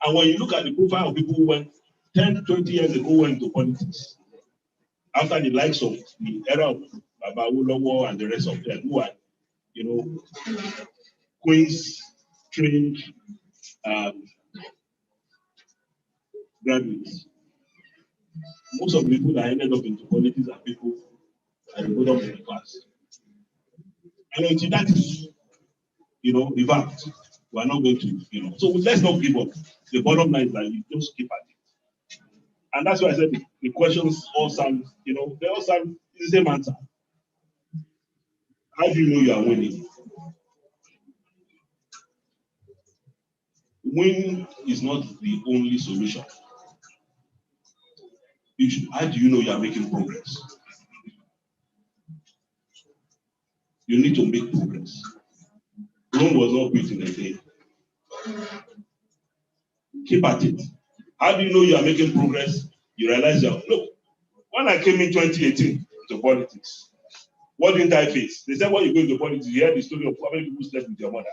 [SPEAKER 5] And when you look at the profile of people who went 10, 20 years ago went to politics, after the likes of the era of Baba Awolowo and the rest of them who are, Queens trained graduates. Most of the people that ended up into politics are people at the bottom of the class. And until that is, revamped, we are not going to, so let's not give up. The bottom line is that you just keep at it. And that's why I said the questions all sound, they all sound the same answer. How do you know you are winning? Winning is not the only solution. How do you know you are making progress? You need to make progress. Rome was not built in a day. Keep at it. How do you know you are making progress? You realize look, when I came in 2018 to politics, what didn't I face? They said, when you go into politics, you hear the story of how many people slept with your mother.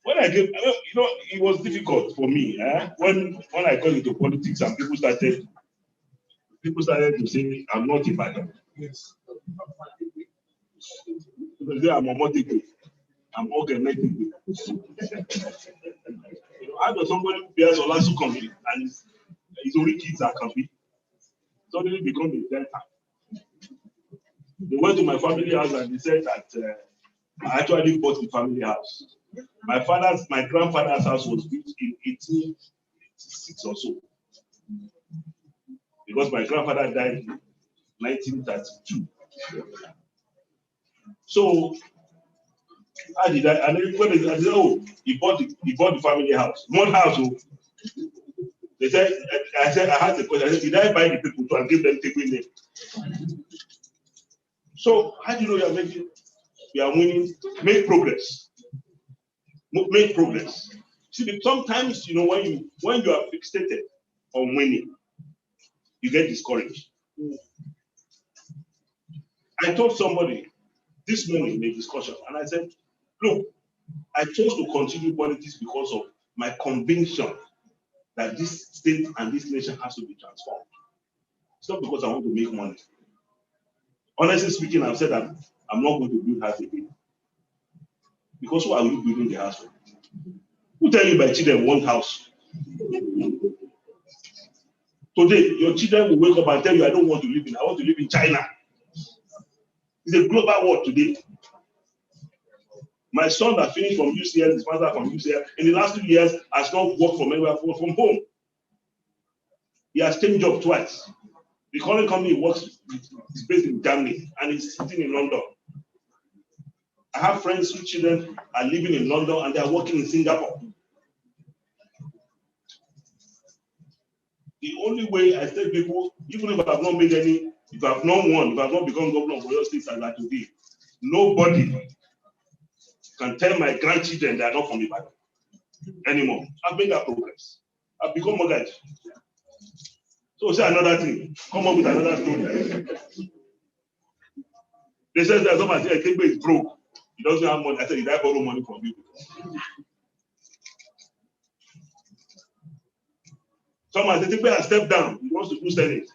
[SPEAKER 5] When I came, it was difficult for me. When I got into politics and people started to say, I'm not Ibadan. Yes. They say, I'm Omotiko. I'm Ogenetic. How does somebody who bears Olasu company and his only kids are company suddenly become a Delta? They went to my family house and they said that I actually bought the family house. My grandfather's house was built in 1886 or so. Because my grandfather died in 1932. So how did I? And everybody said, "Oh, he bought the family house, one house." They said, I had the question. I said, "Did I buy the people to and give them taking name?" So how do you know you are winning? Make progress. Make progress. See, sometimes when you are fixated on winning, you get discouraged. I told somebody this morning in a discussion, and I said, look, I chose to continue politics because of my conviction that this state and this nation has to be transformed. It's not because I want to make money. Honestly speaking, I've said that I'm not going to build house again. Because who are you building the house for? Who tell you my children want house? Today, your children will wake up and tell you, I don't want to live I want to live in China. It's a global world today. My son that finished from UCL, his father from UCL, in the last 2 years has not worked from anywhere, from home. He has changed job twice. The current company he works is based in Germany and he's sitting in London. I have friends whose children are living in London and they are working in Singapore. The only way I tell people, even if I have not made any, if I have not won, if I have not become governor of Oyo State as I today, nobody can tell my grandchildren they are not from Ibadan anymore. I've made that progress. I've become mortgage. So say another thing. Come up with another story. They said that somebody said Ekegbe is broke. He doesn't have money. I said, did I borrow money from you? Someone said, Ekegbe has stepped down. He wants to do Senate.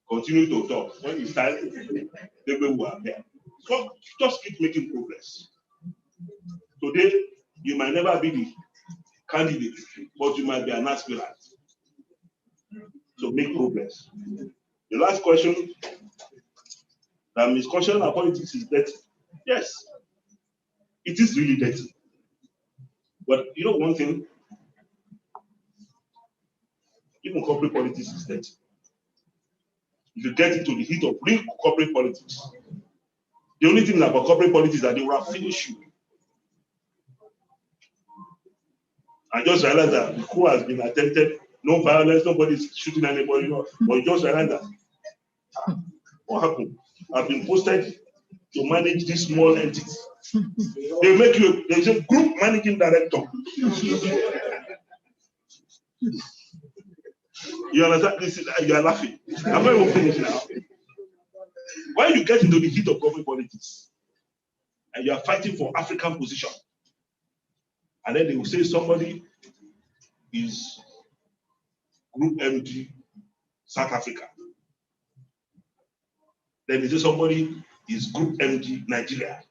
[SPEAKER 5] Continue to talk. When it's time, Ekegbe will appear. So just keep making progress. Today, you might never be the candidate, but you might be an aspirant. to make progress. The last question, that misconception of politics is dirty. Yes, it is really dirty. But you know one thing, even corporate politics is dirty. If you get into the heat of real corporate politics, the only thing about corporate politics is that they will have finished you. I just realized that the coup has been attempted, no violence, nobody's shooting anybody, but you just realized that. What happened? I've been posted to manage this small entity. They make you, there's a group managing director. You understand? This is, you are laughing. I'm not even finished now. When you get into the heat of corporate politics and you are fighting for African position, and then they will say somebody is Group MD South Africa. Then they say somebody is Group MD Nigeria.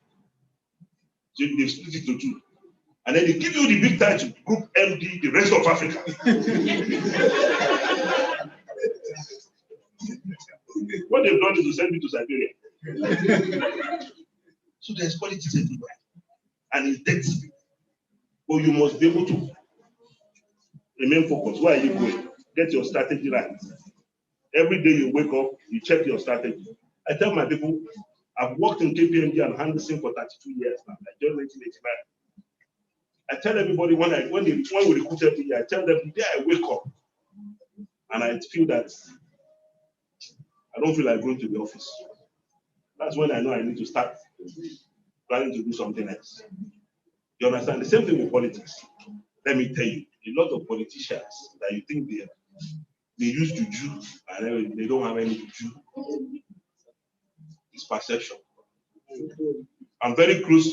[SPEAKER 5] So they split it to two. And then they give you the big title, Group MD, the rest of Africa. What they've done is to send me to Siberia. So there's politics everywhere. And it's dirty. But you must be able to remain focused. Where are you going? Get your strategy right. Every day you wake up, you check your strategy. I tell my people, I've worked in KPMG and Henderson for 32 years now. I joined 1989. I tell everybody when we recruit every year, I tell them the day I wake up and I feel that I don't feel like going to the office. That's when I know I need to start planning to do something else. You understand? The same thing with politics. Let me tell you, a lot of politicians that you think they use juju and they don't have any juju. It's perception. I'm very close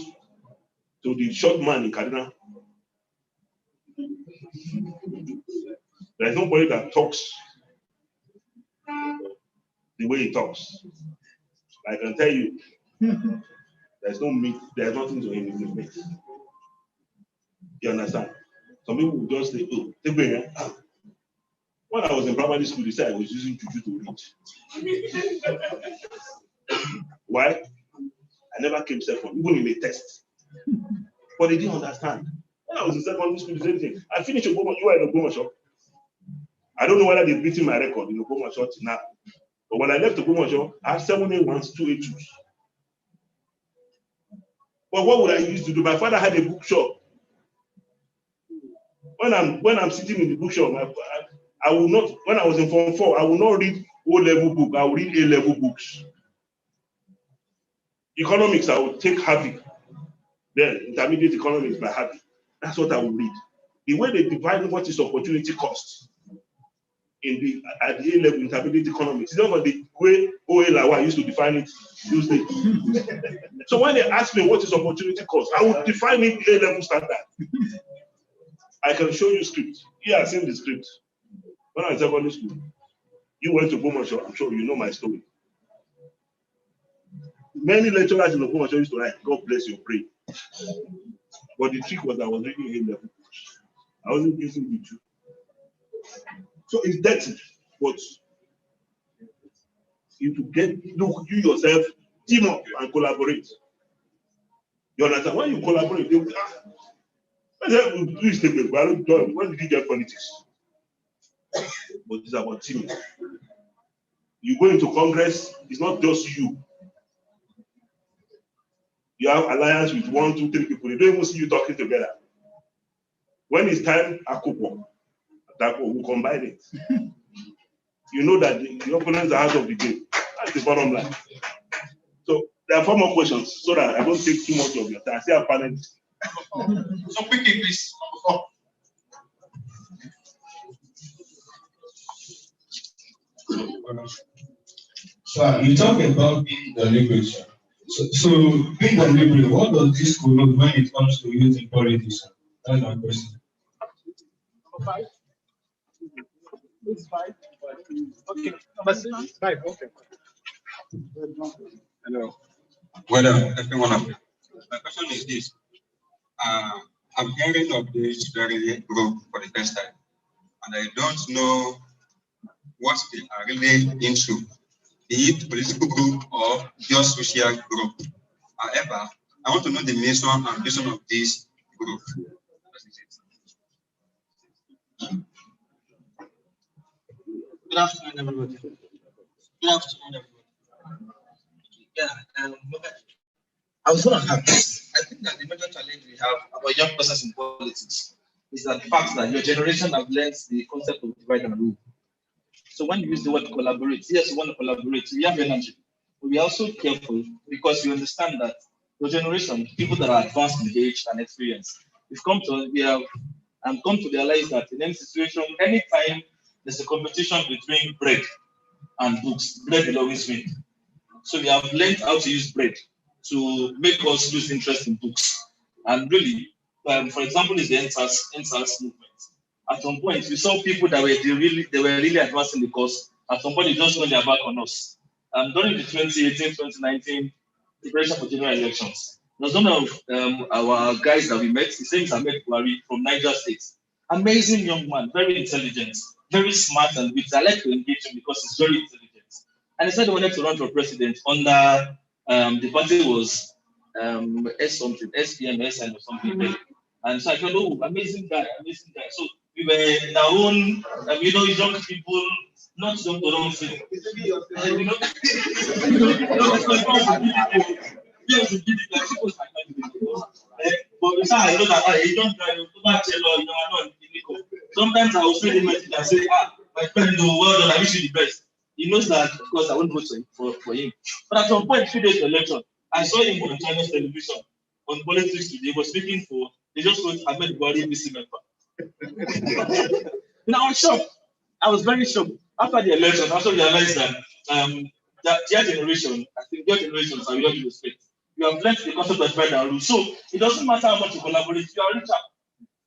[SPEAKER 5] to the short man in Kaduna. There's nobody that talks the way he talks. I can tell you, there's no meat, there's nothing to him in meat. You understand? Some people will just say, oh, when I was in primary school, they said I was using juju to read. Why? I never came second, even in a test. But they didn't understand. When I was in secondary school, the same thing. I finished Ogbomoso, you were in Ogbomoso. I don't know whether they've beaten my record in Ogbomoso now. But when I left Ogbomoso, I had 7 A1s, 2 A2s. But what would I use to do? My father had a bookshop. When I'm sitting in the bookshop, I will not, when I was in Form 4, I will not read O-level book, I will read A-level books. Economics, I will take heavy. Then intermediate economics by heavy. That's what I will read. The way they define what is opportunity cost at the A-level intermediate economics, it's not the way OLAY used to define it those days. So when they ask me what is opportunity cost, I will define it A-level standard. I can show you script. Here I've seen the script. When I was in secondary school, you went to Ogbomoso, I'm sure you know my story. Many lecturers in Ogbomoso used to write, God bless your brain. But the trick was I was reading A-level. I wasn't using the truth. So it's dirty, but you to you yourself, team up and collaborate. You understand? When you collaborate, they will when did you get politics? But it's about teaming. You go into Congress, it's not just you. You have alliance with 1, 2, 3 people. They don't even see you talking together. When it's time, Akupo will combine it. You know that the opponents are out of the game. That's the bottom line. So there are 4 more questions so that I don't take too much of your time. I see our panelists.
[SPEAKER 4] So quickly, please.
[SPEAKER 9] So you talk about being deliberate. So being deliberate, what does this connote when it comes to youth in politics? That's my question.
[SPEAKER 1] Number 5. It's 5. Okay. Number 6. 5. Okay.
[SPEAKER 7] Hello. Well, everyone. My question is this. I'm hearing of this very group for the first time, and I don't know
[SPEAKER 6] what they are really into, be it political group or just social group. However, I want to know the mission and vision of this group.
[SPEAKER 10] Good afternoon, everybody. Good afternoon, everybody. Yeah, I was going to have this. I think that the major challenge we have about young persons in politics is that the fact that your generation have learned the concept of divide and rule. So when you use the word collaborate, yes, you want to collaborate, we have energy. But we are also careful because you understand that your generation, people that are advanced in age and experience, we've come to realize that in any situation, anytime there's a competition between bread and books, bread will always win. So we have learned how to use bread to make us lose interest in books. And really, for example, is the NSAS movement. At some point, we saw people that were really advancing the course. At some point, they just turned their back on us. During the 2018-2019 preparation for general elections, there was one of our guys that we met. His name is Ahmed Buhari from Niger State. Amazing young man, very intelligent, very smart and witty. I like to engage him because he's very intelligent. And he said he wanted to run for president under the party was SPM, SN or something. And so I thought, oh, amazing guy. So we were in our own, young people, not young to wrong thing. Sometimes I will say the message and say, my friend, well done, I wish you the best. He knows that, of course, I won't vote for him. But at some point, 2 days to election, I saw him on China's television on politics today. He was speaking for, they just wrote Ahmed Buhari missing member. I was shocked. I was very shocked. After the election, I also realized that their generation, I think their generations are really respect. You have learned the concept of divide and rule. So it doesn't matter how much you collaborate, you are richer.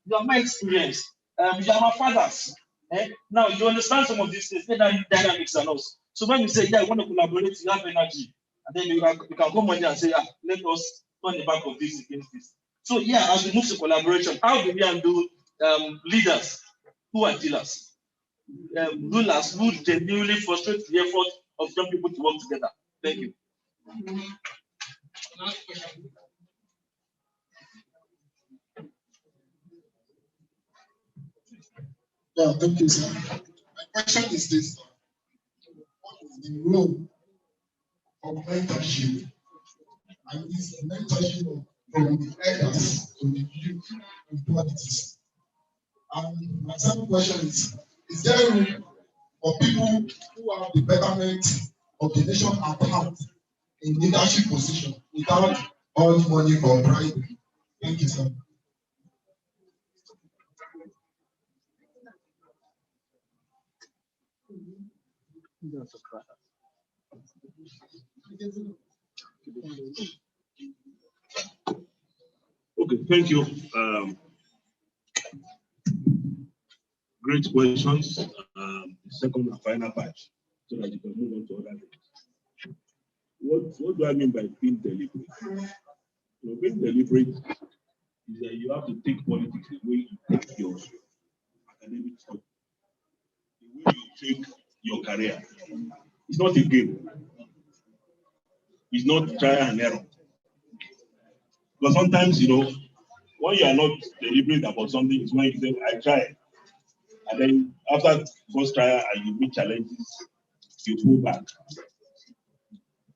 [SPEAKER 10] You are my experience. You are my fathers. Now you understand some of these things, they are dynamics than us. So when you say, yeah, I want to collaborate, you have energy. And then you can come on here and say, yeah, let us turn the back of this against this. So yeah, as we move to collaboration, how do we undo leaders who are dealers? Rulers who genuinely frustrate the effort of young people to work together. Thank you.
[SPEAKER 4] Yeah, thank you, sir. My question is this: what is the role of mentorship, and is mentorship from the elders to the youth in politics? And my second question is there room for people who have the betterment of the nation at heart in leadership position without all the money for bribery? Thank you, sir.
[SPEAKER 5] Okay, thank you. Great questions. Second and final part, so that you can move on to other things. What do I mean by being deliberate? Being deliberate is that you have to take politics the way you take your academic stuff, the way you take your career. It's not a game. It's not trial and error. Because sometimes, when you are not deliberate about something, it's when you say, I tried. And then after first trial and you meet challenges, you pull back.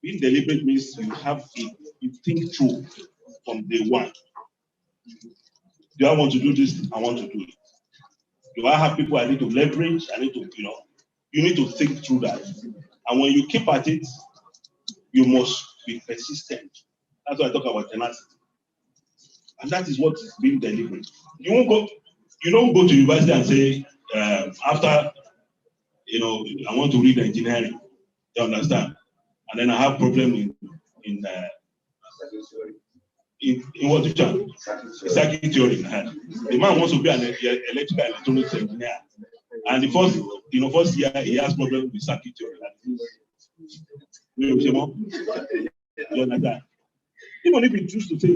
[SPEAKER 5] Being deliberate means you think through from day one. Do I want to do this? I want to do it. Do I have people I need to leverage? I need to, you need to think through that. And when you keep at it, you must be persistent. That's why I talk about tenacity. And that is what is being deliberate. You don't go to university and say, after, I want to read engineering. You understand? And then I have problem in what you call circuit theory. The man wants to be an electrical electronics engineer. And the first year he has problem with circuit theory. You understand? Even if he chooses to say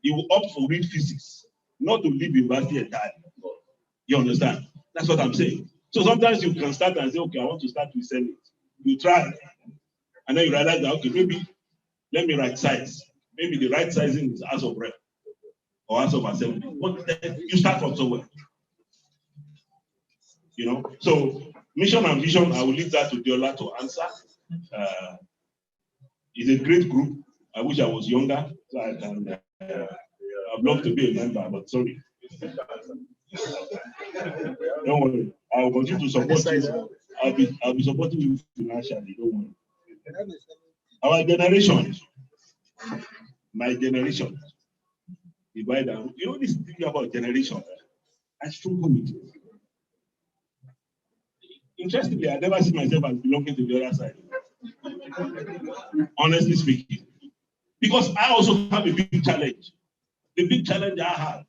[SPEAKER 5] he will opt for read physics, not to leave university entirely. You understand? That's what I'm saying. So sometimes you can start and say, okay, I want to start with Senate. You try, and then you realize that, okay, maybe let me right size. Maybe the right sizing is House of Rep or House of Assembly. But then you start from somewhere. You know, so mission and vision, I will leave that to Deola to answer. It's a great group. I wish I was younger, so I can. I'd love to be a member, but sorry. Don't worry. I will continue to support you. I'll be supporting you financially. Don't worry. Our generation, my generation, divide and you know this thing about generation. I struggle with it. Interestingly, I never see myself as belonging to the other side. Honestly speaking, because I also have a big challenge. The big challenge I have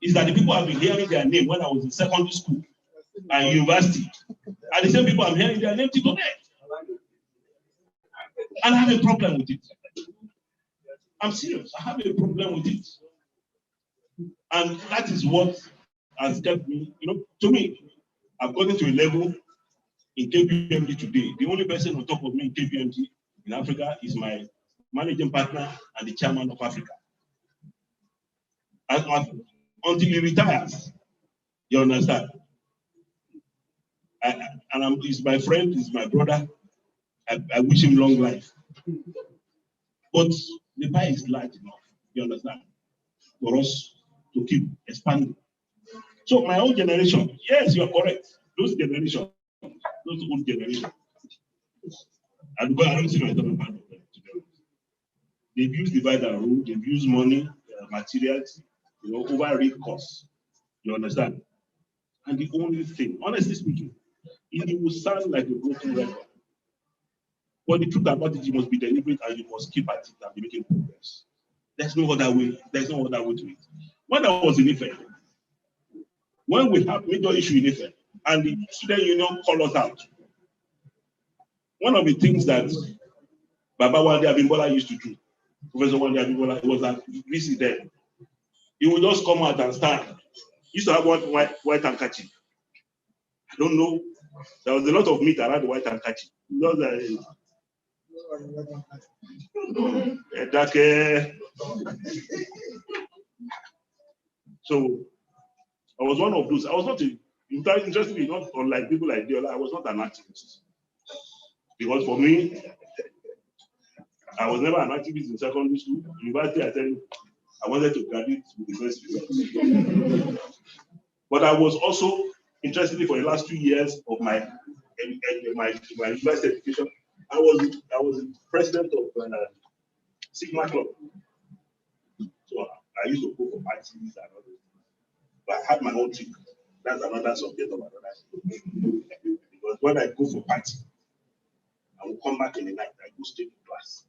[SPEAKER 5] is that the people have been hearing their name when I was in secondary school and university, and the same people I'm hearing their name today. And I have a problem with it. I'm serious. I have a problem with it. And that is what has kept me, you know, to me, I've gotten to a level in KPMG today. The only person on top of me in KPMG in Africa is my managing partner and the chairman of Africa. And until he retires, you understand? He's my friend, he's my brother. I wish him long life. But the pie is large enough, you understand, for us to keep expanding. So my own generation, yes, you are correct. Those generations, those old generations, I don't see myself as part of them. They've used divide and rule, they've used money, materials, you know, over real costs. You understand? And the only thing, honestly speaking, it will sound like a broken record. But the truth about it, you must be deliberate and you must keep at it and be making progress. There's no other way. There's no other way to it. When I was in Ife, when we have major issue in Ife, and the student union call us out, one of the things that Baba Wande Abimbola used to do, Professor Wande Abimbola, was that this is there. He would just come out and stand. He used to have one white handkerchief. I don't know. There was a lot of meat around the white handkerchief. So I was one of those. I was not interestingly, not unlike people like Deola, I was not an activist. Because for me, I was never an activist in secondary school. University, I tell you, I wanted to graduate with the best results. But I was also, interestingly, for the last 2 years of my university education, I was president of Sigma Club. So I used to go for parties and all those. But I had my own trick. That's another subject of another story. Because when I go for party, I will come back in the night. I go straight to class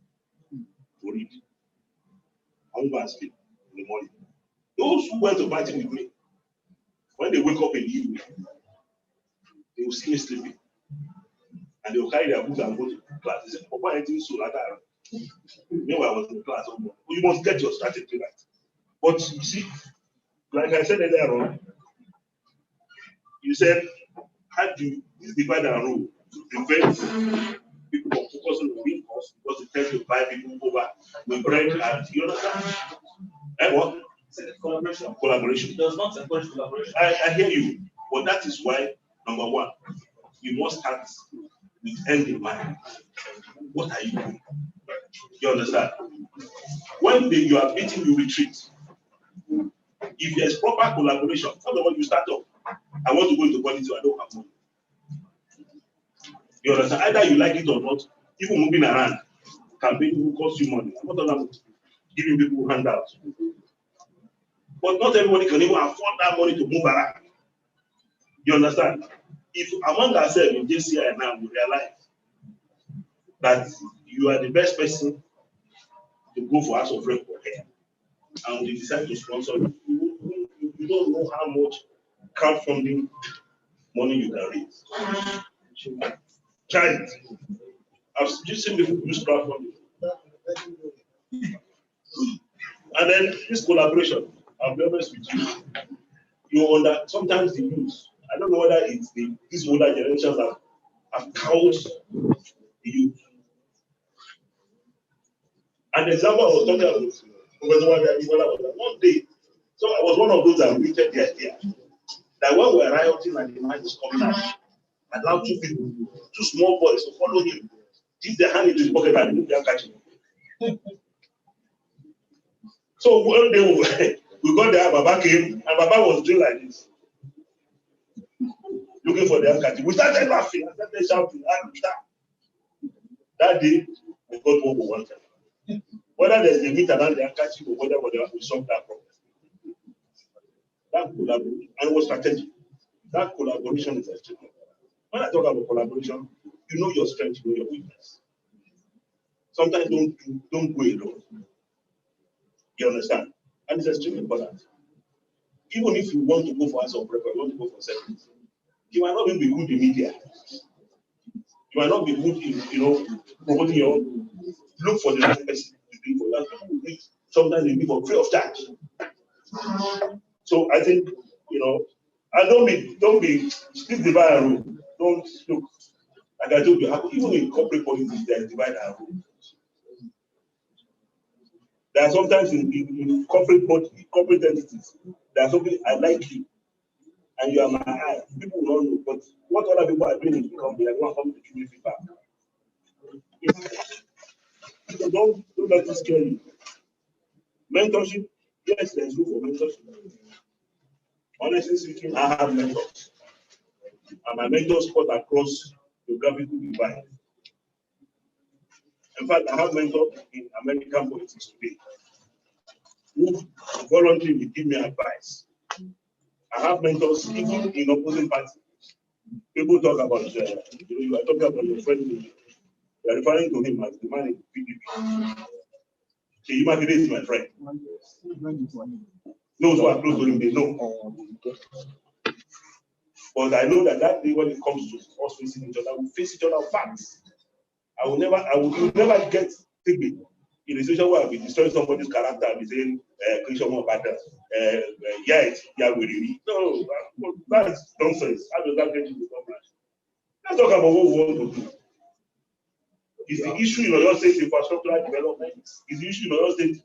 [SPEAKER 5] to read. I won't go and sleep in the morning. Those who went to party with me, when they wake up in the evening, they will see me sleeping. And they will carry their books and go to class. They say, "Papa, anything so like that." Meanwhile, I was in class. You must get your strategy right. But you see, like I said earlier on, you said, how do you divide and rule to prevent people from focusing on real costs because it tends to buy people over with bread and you understand? And what? Collaboration. Collaboration. It does not encourage collaboration. I hear you, but that is why, number one, you must start with end in mind. What are you doing? You understand? When you are meeting, you retreat. If there's proper collaboration, first of all, you start off. I want to go into politics, I don't have money. You understand? Either you like it or not, even moving around, campaign will cost you money. I'm not talking about giving people handouts. But not everybody can even afford that money to move around. You understand? If among ourselves in JCI now we realize that you are the best person to go for House of Rep for here, and we decide to sponsor you don't know how much crowdfunding money you can raise. Try it. I've just seen people use crowdfunding. And then this collaboration, I'll be honest with you, sometimes the news I don't know whether it's these older generations have cowed the youth. An example I was talking about one day, so I was one of those that reached the idea that when we were rioting and the man is coming out, allow two people, two small boys to follow him, dip their hand into his pocket and look their catching. So one day we got there, Baba came, and Baba was doing like this, looking for the handkerchief. We started laughing, and started shouting, and that day we got what we wanted. Whether there's a meet around the handkerchief or whether we solve that problem. That collaboration, and it was strategic. That collaboration is extremely important. When I talk about collaboration, you know your strength, you know your weakness. Sometimes don't go alone. You understand? And it's extremely important. Even if you want to go for answer prep, you want to go for service, you might not be good in media. You might not be good in promoting your own. Look for the right person to do for that. Sometimes they be for free of charge. So I think and don't be this divide and rule. Don't look like I told you. Even in corporate politics, there is divide and rule. There are sometimes in corporate entities, there are something I like you, and you are my eye. People will not know, but what other people are doing in the company, they don't come to give you feedback. So don't let it scare you. Mentorship, yes, there's room for mentorship. Honestly speaking, I have mentors, and my mentors cut across geographical divide. In fact, I have mentors in American politics today who voluntarily give me advice. I have mentors even in opposing parties. People talk about, you are talking about your friend, you are referring to him as the man in PDP. Seyi Makinde is my friend. Those who are close to him, they know. But I know that day when it comes to us facing each other, we face each other facts. I will never get taken in a situation where I'll be destroying somebody's character and be saying, Christian more better. No, that's nonsense. How does that get you to come? Let's talk about what we want to do. Is the issue in Oyo State infrastructural development? Is the issue in Oyo State?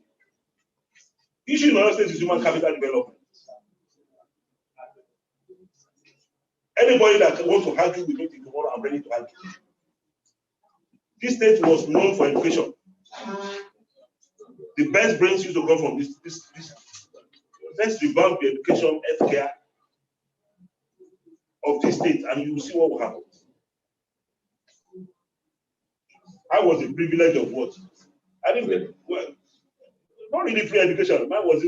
[SPEAKER 5] The issue in Oyo State is human capital development. Anybody that wants to argue with me tomorrow, I'm ready to argue. This state was known for education. The best brains used to come from this. Let's revamp the education, healthcare of this state, and you will see what will happen. I was the privilege of what? I didn't get, well, not really free education. Mine was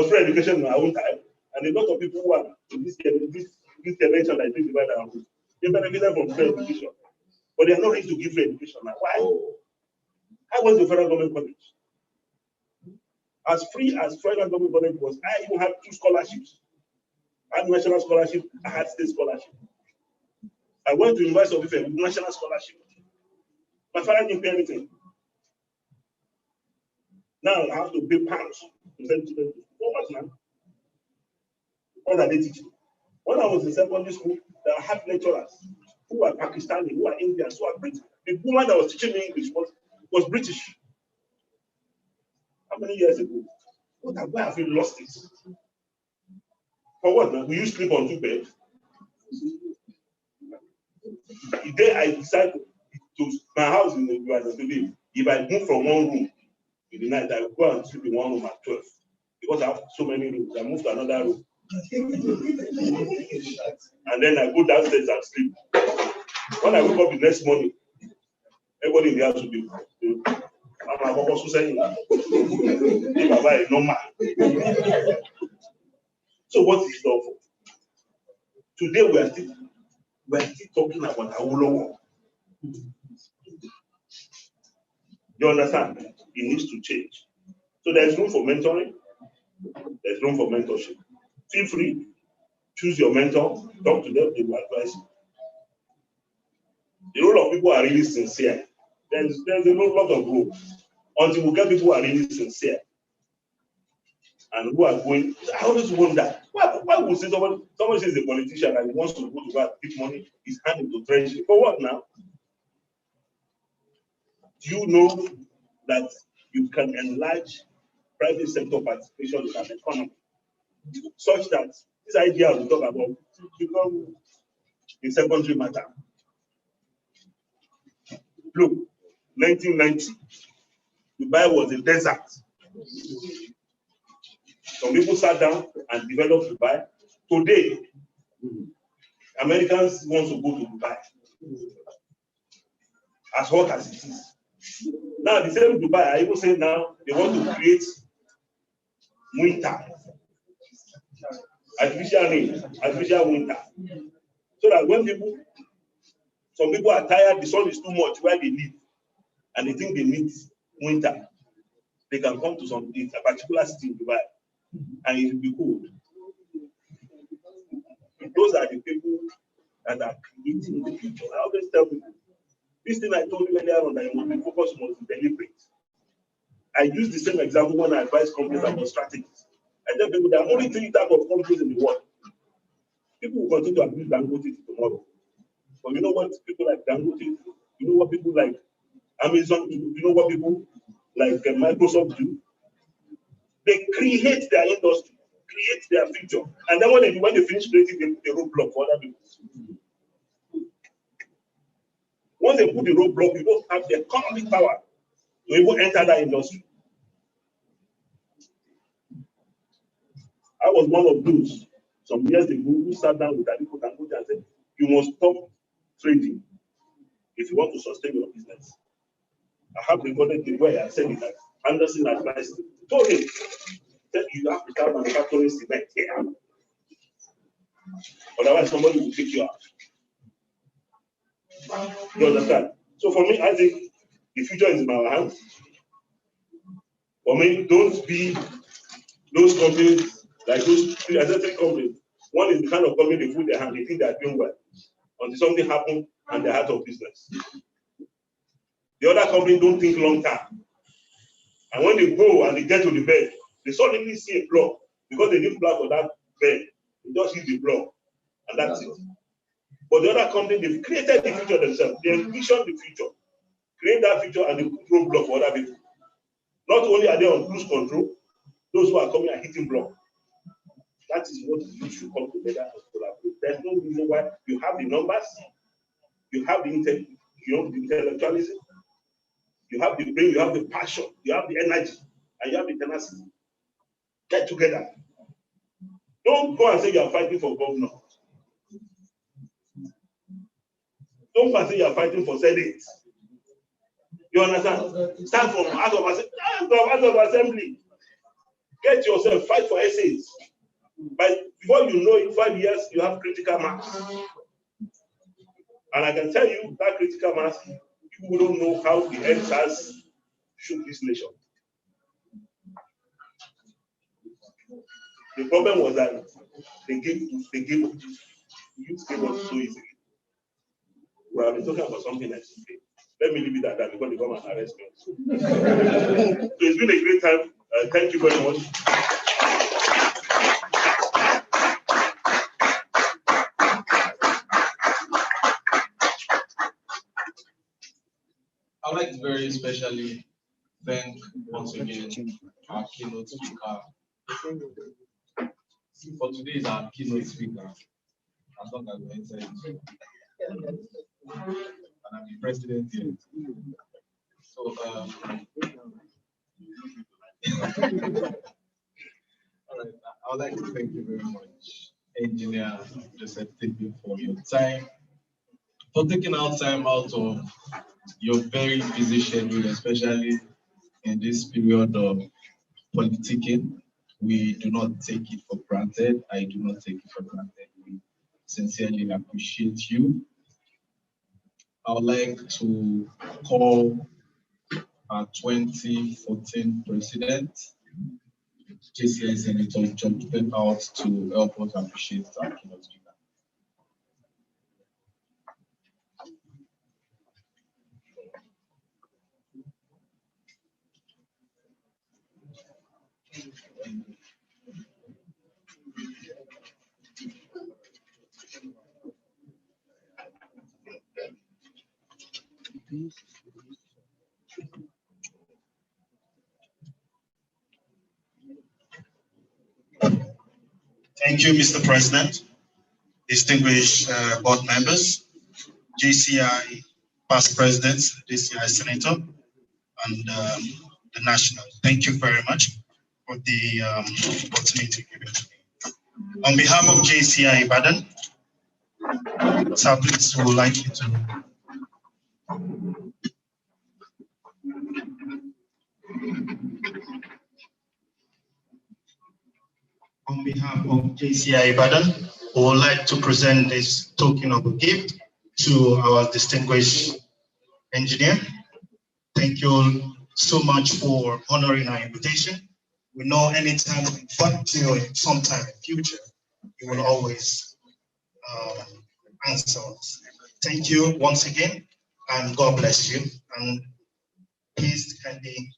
[SPEAKER 5] free education in my own time, and a lot of people who are in this intervention that is divided and rule, they benefited from free education, but they are not ready to give free education now. Why? I went to federal government college. As free as federal government college was, I even had 2 scholarships. I had national scholarship, I had state scholarship. I went to University of Ife with national scholarship. My father didn't pay anything. Now I have to pay pounds to send to them. What now? What are they teaching? When I was in secondary school, there had lecturers who were Pakistani, who were Indians, who were British. The woman that was teaching me English was British. How many years ago? Why have you lost it? For what? Will you sleep on 2 beds? The day I decided to my house in the US today, if I move from one room in the night, I will go and sleep in one room at 12 because I have so many rooms. I move to another room, and then I go downstairs and sleep. When I wake up the next morning, everybody in the house will be. I'm also saying, normal. So what is it all for? Today we are still talking about Awolowo. You understand? It needs to change. So there's room for mentoring. There's room for mentorship. Feel free. Choose your mentor. Talk to them. They will advise you. The role of people are really sincere. There's a lot of room until we get people who are really sincere. and who are going. I always wonder why would say someone says a politician and he wants to go to work, give money, he's handing to treasury for what now? Do you know that you can enlarge private sector participation in an economy such that this idea we talk about become a secondary matter? Look, 1990, Dubai was a desert. Some people sat down and developed Dubai. Today, Americans want to go to Dubai, as hot as it is. Now, the same Dubai, I even say now, they want to create winter, artificial rain, artificial winter. So that when some people are tired, the sun is too much where they live, and they think they need winter, they can come to a particular city in Dubai, and it will be cold. Those are the people that are creating the future. I always tell people, this thing I told you earlier on, that you must be focused, must be deliberate. I use the same example when I advise companies about strategies. I tell people there are only 3 types of companies in the world. People will continue to abuse Dangote tomorrow. But you know what people like Dangote, you know what people like Amazon do, you know what people like Microsoft do? They create their industry, create their future. And then when they finish creating the roadblock for other people. Once they put the roadblock, you don't have the economic power to even enter that industry. I was one of those some years ago who sat down with Aliko Dangote and said, you must stop trading if you want to sustain your business. I have recorded the way I said it that Anderson advised told him that you have to start manufacturing cement here. Otherwise, somebody will pick you out. You understand? So for me, I think the future is in our hands. For me, don't be those companies like those 3 companies. One is the kind of company they put their hand, they think they are doing well until something happens and they're out of business. The other company don't think long term. And when they go and they get to the bed, they suddenly see a block because they didn't plan for that bed. They just hit the block and that's it. But the other company, they've created the future themselves. They envision the future, create that future, and they put roadblock for other people. Not only are they on cruise control, those who are coming are hitting block. That is what you should come together and collaborate. There's no reason why you have the numbers, you have the intellectualism, you have the brain, you have the passion, you have the energy, and you have the tenacity. Get together. Don't go and say you are fighting for governor. Don't go and say you are fighting for Senate. You understand? Start from House of Assembly. Get yourself, fight for essays. But before you know, in 5 years, you have critical mass. And I can tell you that critical mass, people don't know how the EndSARS shook this nation. The problem was that they gave youth gave us so easily. We have been talking about something else today. Let me leave it at that before they come and arrest me. So it's been a great time. Thank you very much.
[SPEAKER 2] I'd like to very especially thank once again our keynote speaker. For today is our keynote speaker. As long as we're inside, and I'm the president here. So all right, I would like to thank you very much, Engineer Joseph Tippy, for your time, for taking out time out of your very busy schedule, especially in this period of politicking. We do not take it for granted. I do not take it for granted. We sincerely appreciate you. I would like to call our 2014 president, JCI Senator John Tupen, out to help us appreciate our keynote speaker.
[SPEAKER 11] Thank you, Mr. President, distinguished board members, GCI past presidents, GCI senator, and the national. Thank you very much for the opportunity given to me. On behalf of JCI Ibadan, Sablitz would like you to. On behalf of JCI Ibadan, we would like to present this token of a gift to our distinguished engineer. Thank you so much for honoring our invitation. We know anytime we invite you sometime in the future, you will always answer us. Thank you once again, and God bless you. And please kindly.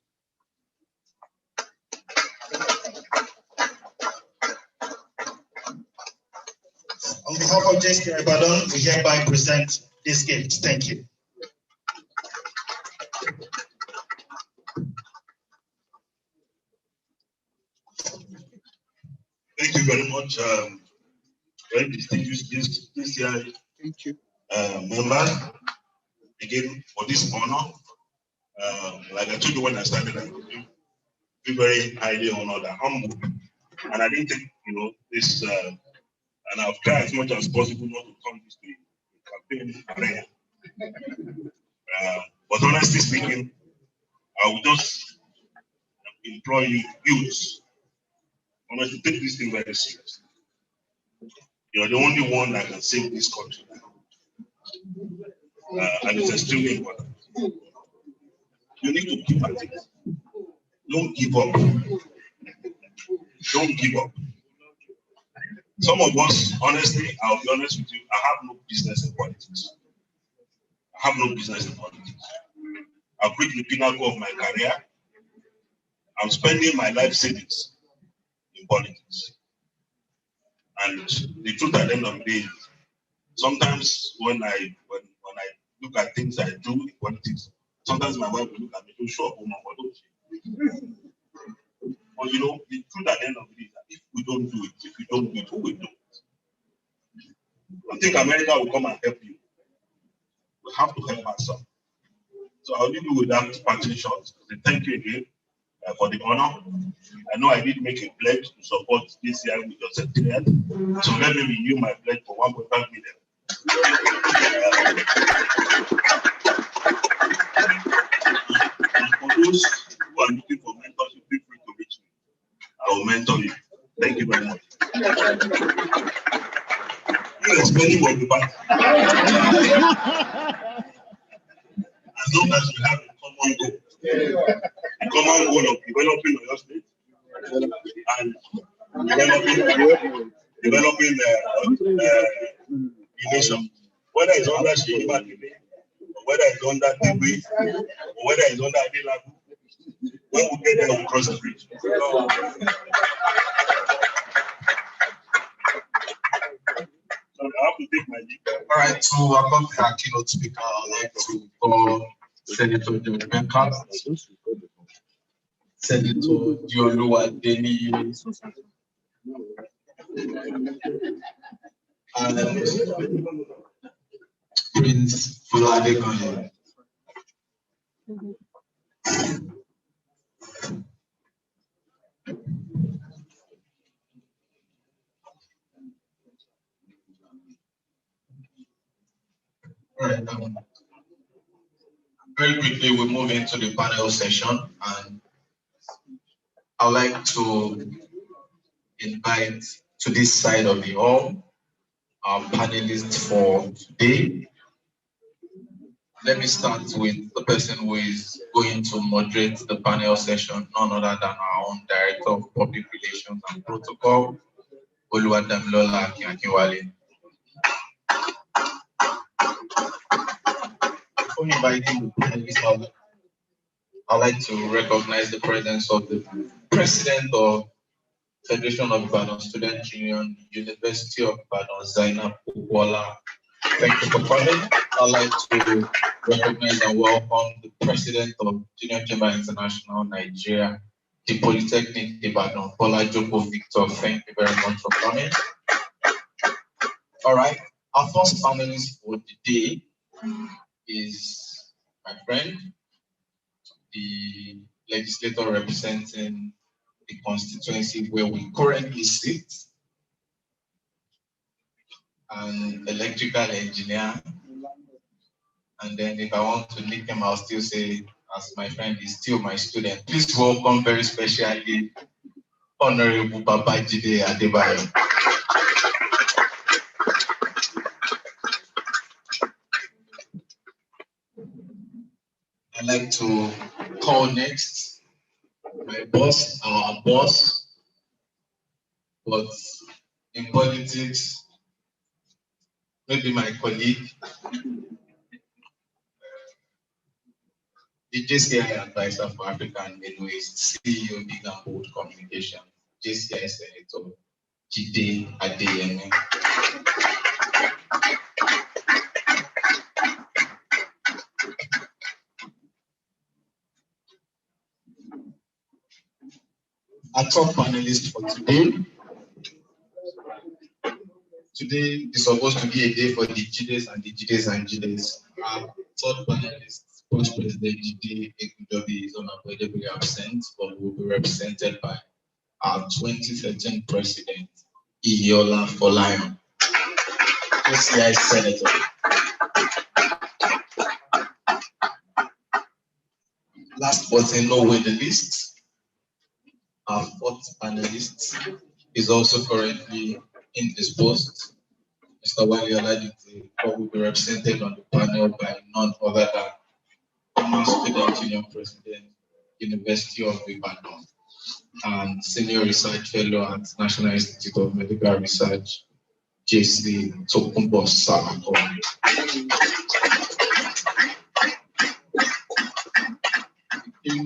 [SPEAKER 11] On behalf of JCI Ibadan, we hereby present this gift. Thank you.
[SPEAKER 3] Thank you very much. Very distinguished JCI member, again, for this honor. Like I told you when I started, I feel very highly honored and humble. And I didn't think, this, and I've tried as much as possible not to come this to a campaign arena. But honestly speaking, I would just implore you, youths, honestly, take this thing very seriously. You're the only one that can save this country now. And it's extremely important. You need to keep at it. Don't give up. Don't give up. Some of us, honestly, I'll be honest with you, I have no business in politics. I have no business in politics. I've reached the pinnacle of my career. I'm spending my life savings in politics. And the truth at the end of the day, sometimes when I look at things I do in politics, sometimes my wife will look at me to show up on my photo. But the truth at the end of the day is that if we don't do it, who will do it? I don't think America will come and help you. We have to help ourselves. So I'll leave you with that parting shot. Thank you again for the honor. I know I did make a pledge to support this year with your secretariat. So let me renew my pledge for 1.5 million. And for those who are looking for mentorship, feel free to reach me. I will mentor you. Thank you very much. You're spending what you buy. As long as you have a common goal. The common goal of developing your state and developing the nation. Whether it's under Shima today, or whether it's under Dewey, or whether it's under Adilabu, when we get there, we'll cross the bridge. So I have to take my leave.
[SPEAKER 12] All right, to accompany our keynote speaker, I'd like to call Senator John Menka, Senator Dioluwa Deni, and Prince Fulade Ganye. All right, very quickly, we move into the panel session, and I'd like to invite to this side of the hall our panelists for today. Let me start with the person who is going to moderate the panel session, none other than our own Director of Public Relations and Protocol, Oluwadamilola Akinwale. Before inviting the panelists, I'd like to recognize the presence of the President of Federation of Ibadan Student Union, University of Ibadan, Zainab Uwola,
[SPEAKER 2] Thank you for coming. I'd like to recognize and welcome the President of Junior Chamber International Nigeria, the Polytechnic Ibadan, Bola Joko Victor. Thank you very much for coming. All right, our first panelist for the day is my friend, the legislator representing the constituency where we currently sit, an electrical engineer. And then if I want to nick him, I'll still say, as my friend is still my student. Please welcome very specially Honorable Babajide Adebayo. I'd like to call next my boss, our boss, but in politics, maybe my colleague, the JCI advisor for Africa and Middle East, CEO Big and Bold Communication, JCI Senator Jide Adeyemi. Our top panelist for today. Today is supposed to be a day for the Jides and the Jides and Jides. Our third panelist, First President Jide Egunjobi, is unavoidably absent, but will be represented by our 2013 President, Iyiola Folayan, OCI Senator. Last but no way the least, our fourth panelist is also currently indisposed. Mr. Wale Oladite, who will be represented on the panel by none other than former Student Union President, University of Ibadan, and Senior Research Fellow at National Institute of Medical Research, JC Tokunbo Salako.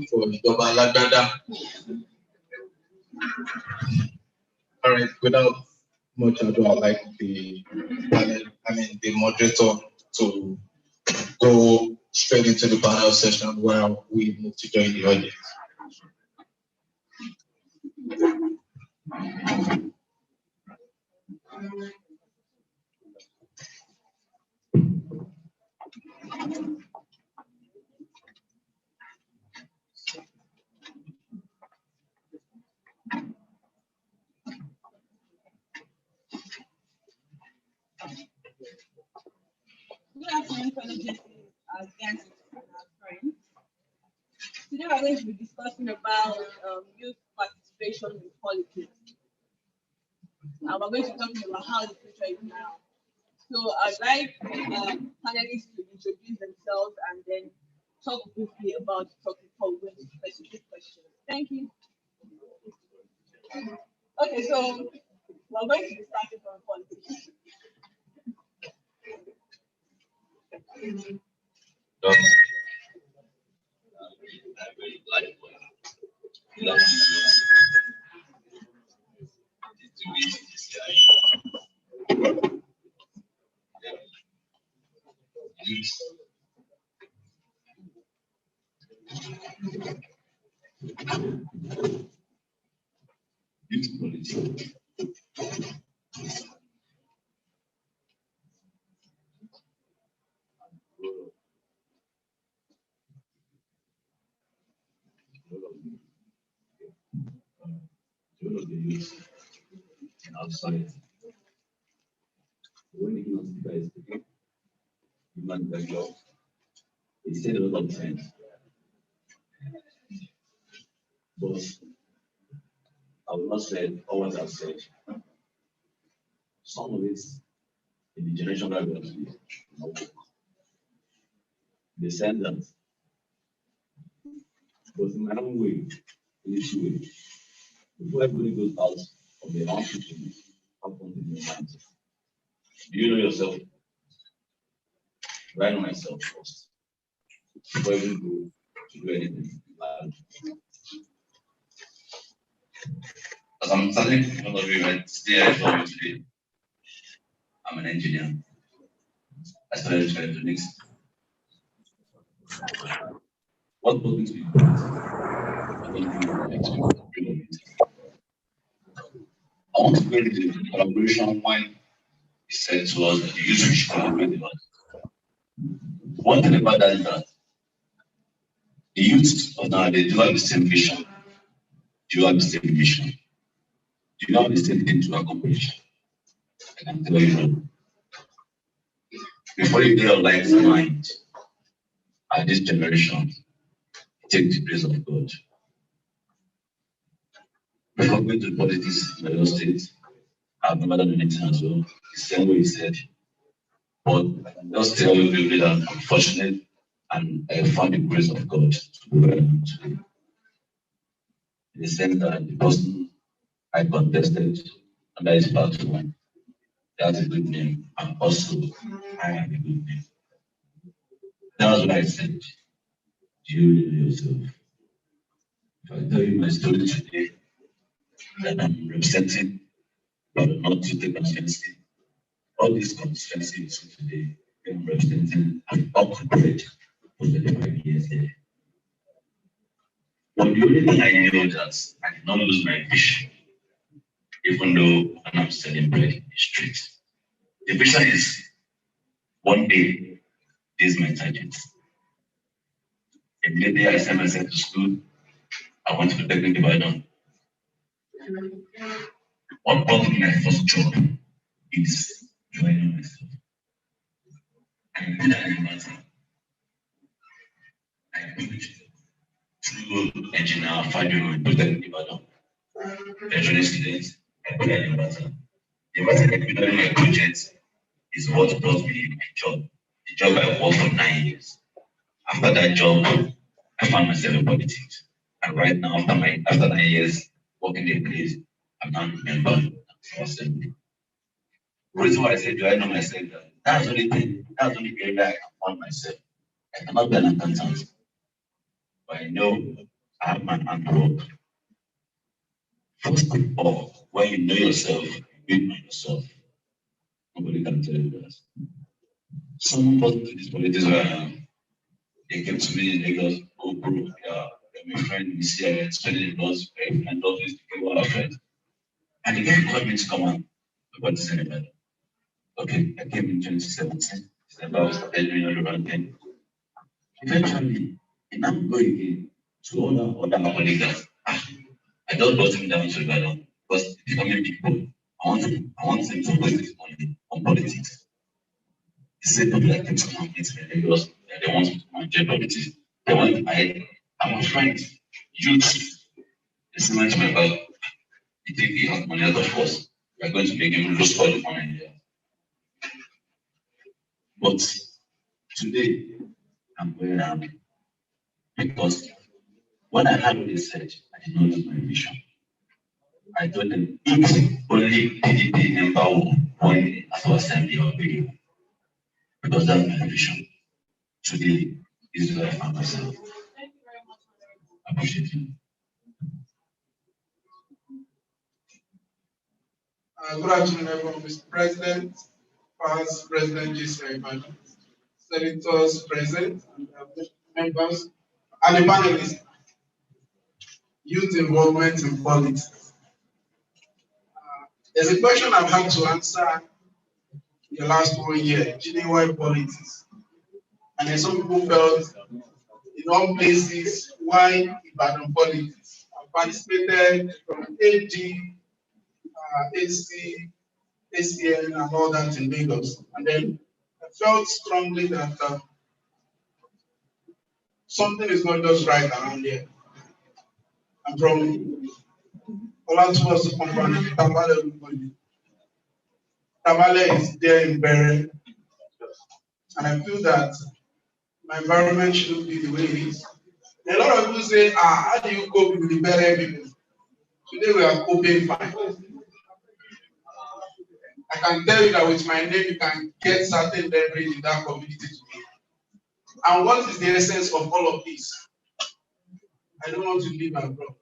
[SPEAKER 2] For Ijoba Alagbada. All right, without much ado, I'd like the moderator to go straight into the panel session where we move to join the audience.
[SPEAKER 13] Good afternoon, fellow guests and our friends. Today we're going to be discussing about youth participation in politics. And we're going to be talking about how the future is now. So I'd like panelists to introduce themselves and then talk briefly about the topic before we go into specific questions. Thank you. Okay, so we're going to be starting from politics.
[SPEAKER 14] Outside. When the keynote speaker is speaking, you man the job. He said a lot of things. But I will not say all what I've said. Some of it in the generation that we are they said that. But in my own way, in this way, before everybody goes out of their own kitchen, have something in your mind. Do you know yourself? Do I know myself first? Before I even go to do anything. As I'm telling one of you right today, I told you today, I'm an engineer. I started electronics. What brought me to I want to bring the collaboration when he said to us that the youth should collaborate with us. One thing about that is that the youth of now they do have the same vision, do have the same mission, do have the same thing to accomplish. I can tell you that. Before you get your life's mind at this generation, take the grace of God. Before going to politics in Oyo State, I've never done anything as well. The same way he said. But I can just tell you that I'm fortunate and I found the grace of God to be where I am today. In the sense that the person I contested under his platform, that's a good name, and also I have a good name. That's what I said. Do you know yourself? If I tell you my story today, that I'm representing, but not to take consistency, all these constituencies today, I'm representing, I'm occupied for 25 years there. But the only thing I know is that I did not lose my vision, even though when I'm selling bread in the street. The vision is one day, this is my target. Immediately I sent myself to school, I went to the technical Ibadan. What brought me my first job is joining myself. I did that in matter. I finished through engineer Fabio in Ibadan. Engineering students, I put that in matter. The matter I put in my project is what brought me my job. The job I worked for 9 years. After that job, I found myself in politics. And right now, after 9 years working in a place, I'm now a member of the assembly. The reason why I said, do I know myself? That's the only thing, that's the only area I can find myself. I cannot be an accountant. But I know I have my hand up. First of all, when you know yourself, you know yourself. Nobody can tell you that. Someone brought to this politics where they came to me in Lagos, oh bro, yeah, my friend is here, spending lots, and all this to get what I friend. And the guy called me to come on. What is anybody? Okay, I came in 2017. December, I was doing all around then. Eventually, and I'm going again to other colleagues. I just brought him down to Ibadan because the family people, I want him to waste his money on politics. He said, people like him to come meet me in Lagos, they want to manage politics. They want I'm a friend, youth. They say to me about, you think he has money out of us, we're going to make him lose all the money here. But today, I'm very happy because when I had what they said, I did not lose my vision. I told them, if only PDP member one at our assembly or video, because that's my vision. Today is where I found myself. I appreciate you.
[SPEAKER 15] Good afternoon, everyone. Mr. President, past President J.C. Ibadan, senators present, and members, and the panelists. Youth involvement in politics. There's a question I've had to answer in the last 1 year, Geneva politics. And then some people felt in all places why Ibadan politics. I participated from AG, AC, ACN, and all that in Lagos. And then I felt strongly that something is not just right around here. I'm from Olatubos company, Tamale. Tamale is there in Beren. And I feel that my environment shouldn't be the way it is. A lot of people say, how do you cope with the Beren people? Today we are coping fine. I can tell you that with my name, you can get certain leverage in that community today. And what is the essence of all of this? I don't want to live abroad.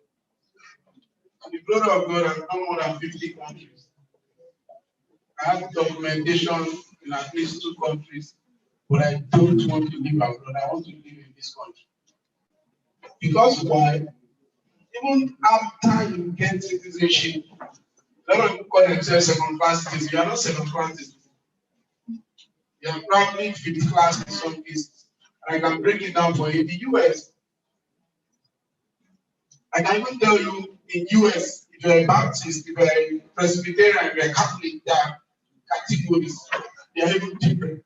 [SPEAKER 15] To the glory of God, I've done more than 50 countries. I have documentation in at least 2 countries, but I don't want to live abroad. I want to live in this country. Because why? Even after you get citizenship, a lot of people call themselves second-class citizens. You are not second-class citizens. You are probably 5th class in some cases. And I can break it down for you. In the US, I can even tell you in US, if you're a Baptist, if you're a Presbyterian, if you're a Catholic, there are categories. They are even different.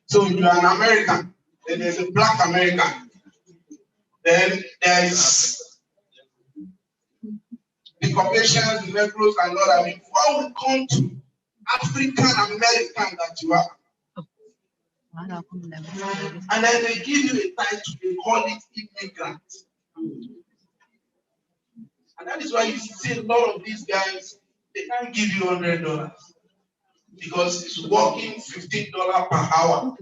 [SPEAKER 15] So if you're an American, then there's a Black American. Then there's the Caucasians, the Negroes, and all that. Before we come to African American that you are. And then they give you a title, they call it immigrant. And that is why you see a lot of these guys, they can't give you $100 because it's working $15 per hour.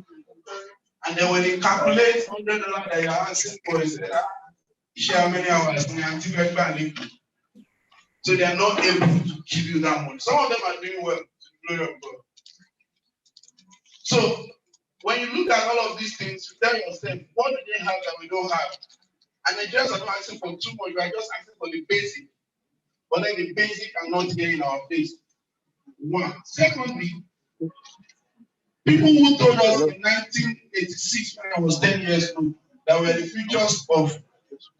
[SPEAKER 15] And then when they calculate $100 that you're asking for, is how many hours? So they are not able to give you that money. Some of them are doing well, to the glory of God. So when you look at all of these things, you tell yourself, what do they have that we don't have? And Nigerians are not asking for too much, you are just asking for the basic. But then the basic are not here in our face. One. Secondly, people who told us in 1986, when I was 10 years old, that we are the futures of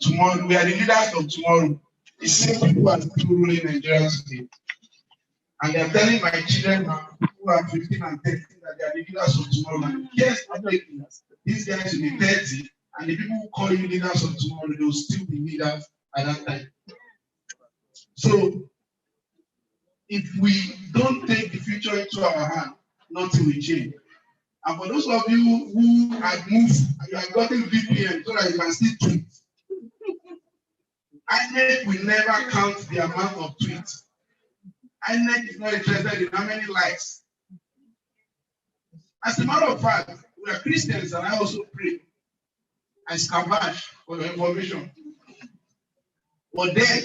[SPEAKER 15] tomorrow, we are the leaders of tomorrow. The same people are still ruling Nigeria today. And they are telling my children now, who are 15 and 13, that they are the leaders of tomorrow. And yes, these guys will be 30, and the people who call you leaders of tomorrow, they will still be leaders at that time. So, if we don't take the future into our hand, nothing will change. And for those of you who have moved, you have gotten VPN so that you can still tweet. INEC will never count the amount of tweets. INEC is not interested in how many likes. As a matter of fact, we are Christians and I also pray. I scavenge for the information. But then,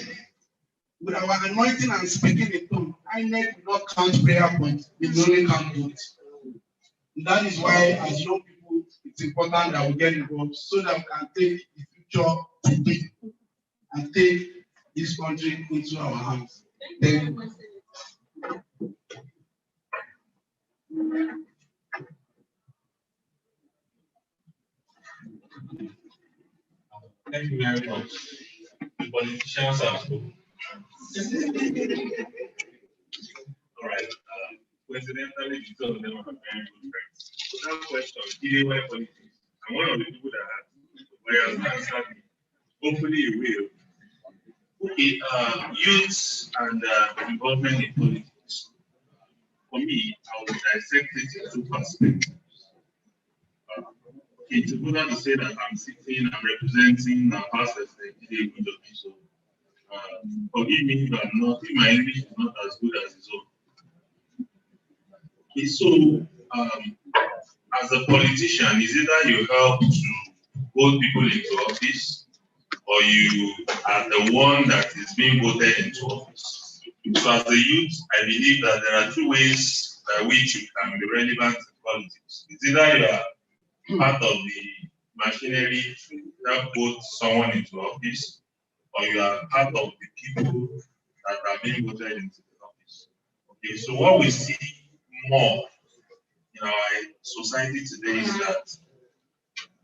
[SPEAKER 15] with our anointing and speaking in tongues, INEC will not count prayer points, it will only count votes. That is why, as young people, it's important that we get involved so that we can take the future today and take this country into our hands. Thank you.
[SPEAKER 5] Thank you very much. The politicians have spoken. All right. Coincidentally, two of them are very good friends. So that question, did they wear politics? And one of the people that has answered me, hopefully you will. Okay, youth and involvement in politics. For me, I would dissect it in 2 perspectives. It's important to say that I'm representing pastors like Jide Ogunjobi. So forgive me if my English is not as good as his own. Okay, so as a politician, is either you help to vote people into office or you are the one that is being voted into office. So as a youth, I believe that there are 2 ways by which you can be relevant in politics. It's either you are part of the machinery to help vote someone into office, or you are part of the people that are being voted into the office. Okay, so what we see more in our society today is that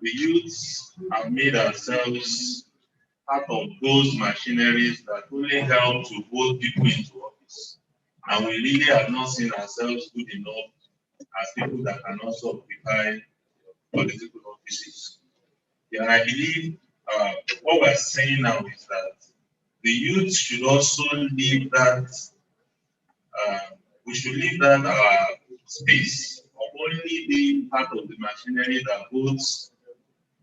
[SPEAKER 5] the youths have made ourselves part of those machineries that only help to vote people into office. And we really have not seen ourselves good enough as people that can also occupy political offices. Yeah, I believe what we're saying now is that the youth should also leave that, we should leave that space of only being part of the machinery that votes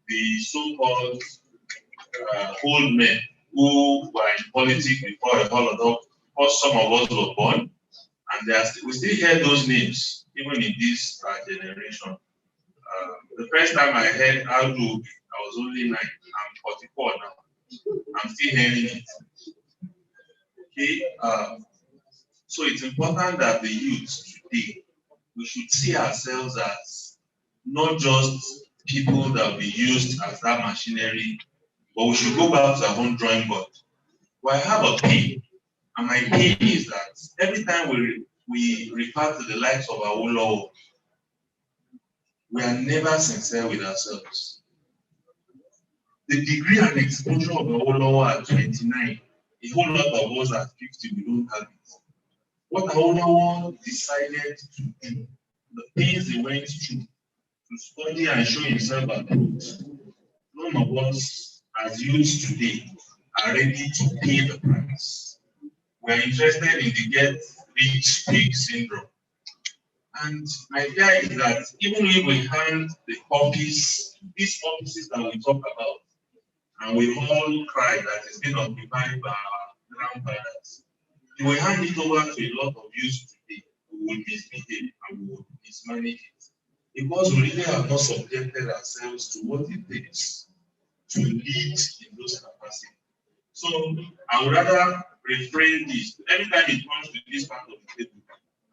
[SPEAKER 5] the so-called old men who were in politics before a whole lot of, or some of us were born, and we still hear those names, even in this generation. The first time I heard Aldo, I was only 9. I'm 44 now. I'm still hearing it. Okay, so it's important that the youth today
[SPEAKER 3] we should see ourselves as not just people that will be used as that machinery, but we should go back to our own drawing board. Well, I have a pain, and my pain is that every time we refer to the likes of our own law, we are never sincere with ourselves. The degree and exposure of our own law at 29, a whole lot of us at 50, we don't have it. What our own decided to do, the things they went through to study and show himself approved, none of us as youths today are ready to pay the price. We're interested in the get rich quick syndrome. And my idea is that even if we hand the office, these offices that we talk about, and we all cry that it's been occupied by our grandfathers, if we hand it over to a lot of youth today, we will misbehave and we will mismanage it. Because we really have not subjected ourselves to what it takes to lead in those capacities. So I would rather refrain this. Anytime it comes to this part of the table,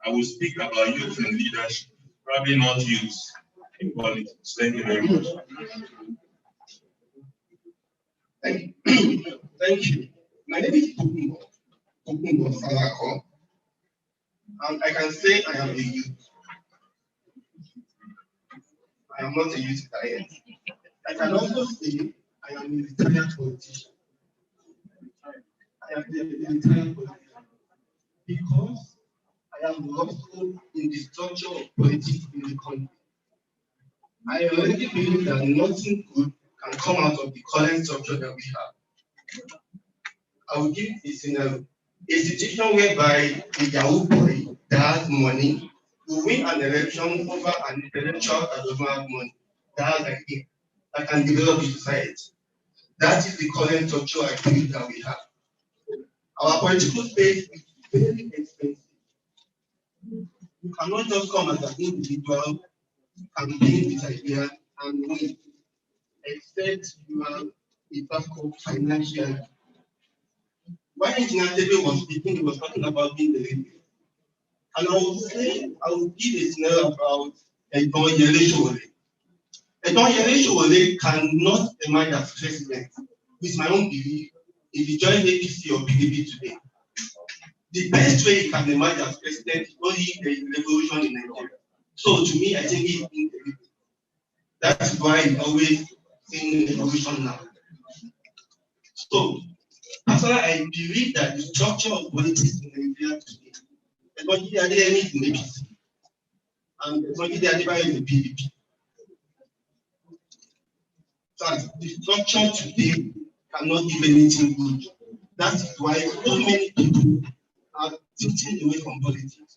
[SPEAKER 3] I will speak about youth and leadership, probably not youth in politics. Thank you very much.
[SPEAKER 16] Thank you. Thank you. My name is Tokunbo Salako, and I can say I am a youth. I am not a youth retired. I can also say I am a retired politician. I am a retired politician because I am also in the structure of politics in the country. I already believe that nothing good can come out of the current structure that we have. I will give a scenario. A situation whereby a Yahoo boy that has money will win an election over an intellectual that does not have money, that has idea, that can develop the society. That is the current structure I believe that we have. Our political space is very expensive. You cannot just come as an individual, campaign with ideas and win, except you have a backup financially. When Engineer Tebe was speaking, he was talking about being the leader. And I would give a scenario about Edon Yele Sowore. Edon Yele Sowore cannot emerge as president, with my own belief, if he joined APC or PDP today. The best way he can emerge as president is only a revolution in Nigeria. So to me, I think he's being the leader. That's why he's always saying revolution now. So, personally, I believe that the structure of politics in Nigeria today, Ebonyi Adeyemi is in APC, and Ebonyi Adebayo is in PDP. So the structure today cannot give anything good. That is why so many people are tilting away from politics.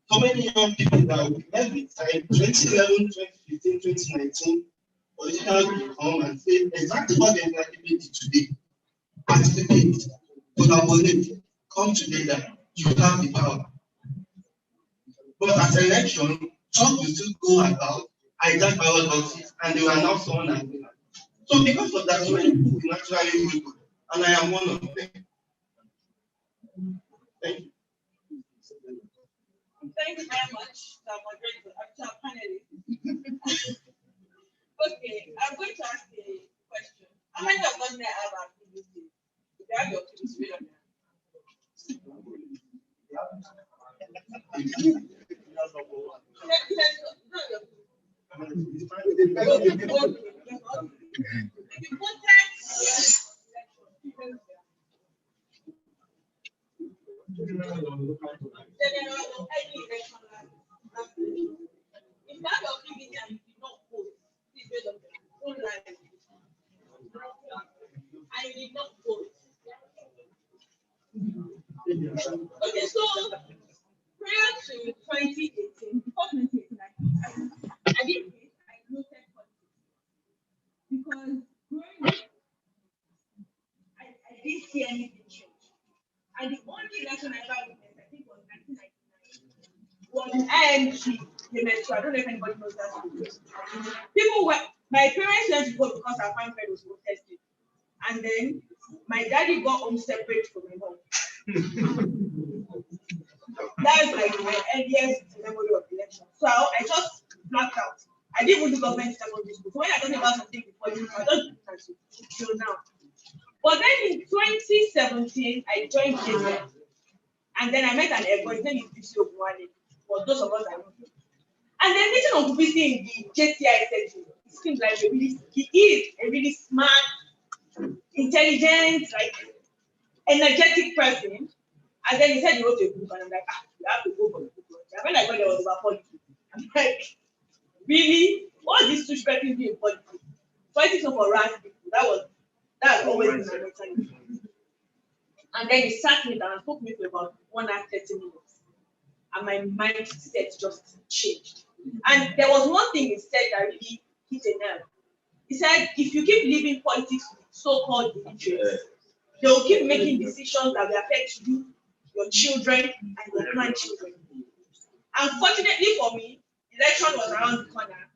[SPEAKER 16] So many young people that every time 2011, 2015, 2019, politicians will come and say exactly what they did today. Participate, collaborate, come together, you have the power. But at election, some will still go about, hijack ballot boxes, and they will announce someone as winner. So because of that, so many people will naturally win, and I am one of them. Thank you.
[SPEAKER 13] Thank you very much, our panelists. Okay, I'm going to ask a question. How many of us may have activities? If you have your activities, wait on if not your activity and you did not vote, please wait on don't lie. I did not vote. Okay, so prior to 2018, before 2018, I did this, I noted politics. Because growing up, I didn't see anything change. And the only election I ever witnessed, I think, was 1999, was IMG. I don't know if anybody knows that. People were, my parents went to vote because our friend was protesting. And then my daddy got home separate from my mom. That's like my earliest memory of election. So I just blacked out. I didn't even do government secondary school. So when I talking about something before you, I don't do that till now. But then in 2017, I joined JCI. And then I met an boy, his name is Bisi Ogunwale, for those of us that know him. And then meeting on Bisi in the JCI setting, it seems like he is a really smart, intelligent, like energetic person. And then he said he wrote a book, and I'm like, you have to go for the book. And when I got there was about politics. I'm like, really? What is this two in politics? Politics not for random people. That's always been my mentality. And then he sat me down and spoke to me for about 1 hour 30 minutes. And my mindset just changed. And there was one thing he said that really hit a nerve. He said, if you keep leaving politics with so-called illiterates, they will keep making decisions that will affect you, your children, and your grandchildren. Unfortunately for me, election was around the corner.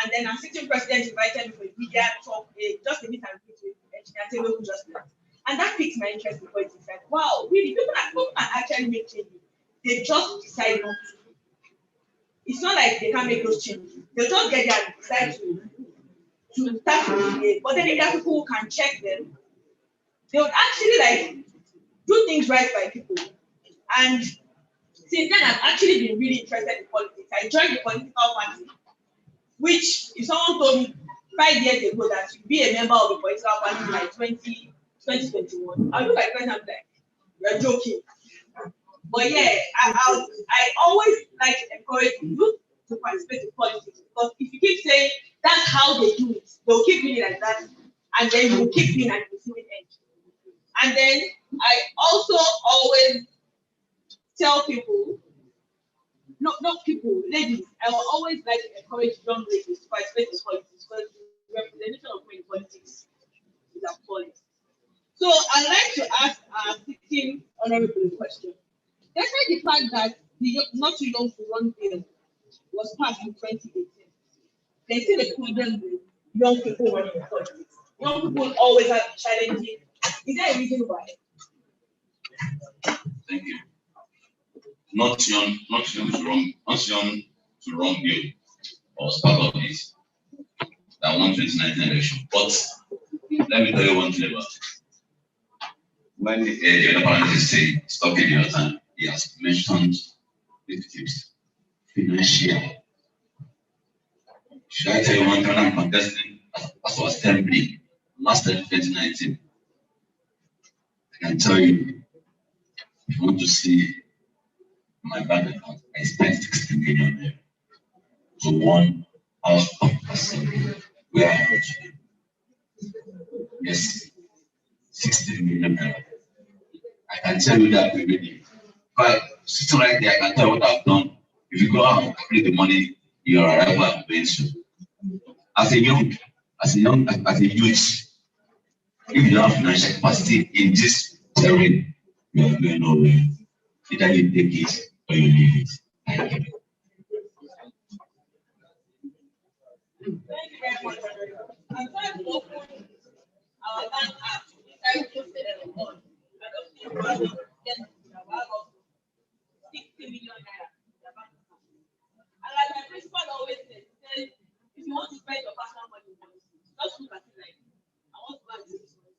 [SPEAKER 13] And then our sitting president invited me for a media talk, just a meet and greet with Engineer Taylor, who just left. And that piqued my interest in politics. Like, wow, really, people can actually make changes. They just decide not to. It's not like they can't make those changes. They'll just get there and decide to start to behave. But then if there are people who can check them, they would actually like do things right by people. And since then, I've actually been really interested in politics. I joined the political party, which if someone told me 5 years ago that you'd be a member of the political party by 2021, I'll look like I'm like, you're joking. But yeah, I always like to encourage youth to participate in politics, because if you keep saying that's how they do it, they'll keep doing it like that, and then you'll keep being at the receiving end. And then I also always tell people, not people, ladies, I will always like to encourage young ladies to participate in politics, because the representation of women in politics is appalling. So I'd like to ask our sitting honorable a question. Despite the fact that the Not Too Young to Run bill was passed in 2018, there's still a problem with young people running in politics. Young people always have challenges. Is there a reason why?
[SPEAKER 14] Thank you. Not young to run bill was part of this that won 2019 election. But let me tell you one thing about it. When the other panelists say stop it your time, he has mentioned these tips. Financial. Should I tell you one thing? I'm contesting as for assembly last year 2019. I can tell you, if you want to see my bank account, I spent 60 million there to one house of assembly where I am today. Yes, 60 million naira. I can tell you that already. But sitting right there, I can tell you what I've done. If you go out and calculate the money, your arrival at pension. As a youth, if you have financial capacity in this terrain, you are going nowhere. Either you take it or you leave it. Thank you.
[SPEAKER 13] Thank you very much. I'm trying to open our bank app. I posted it on. I don't think get 60 million naira. And like my principal always says, he says, if you want to spend your personal money, just look at it like, I want to buy this money.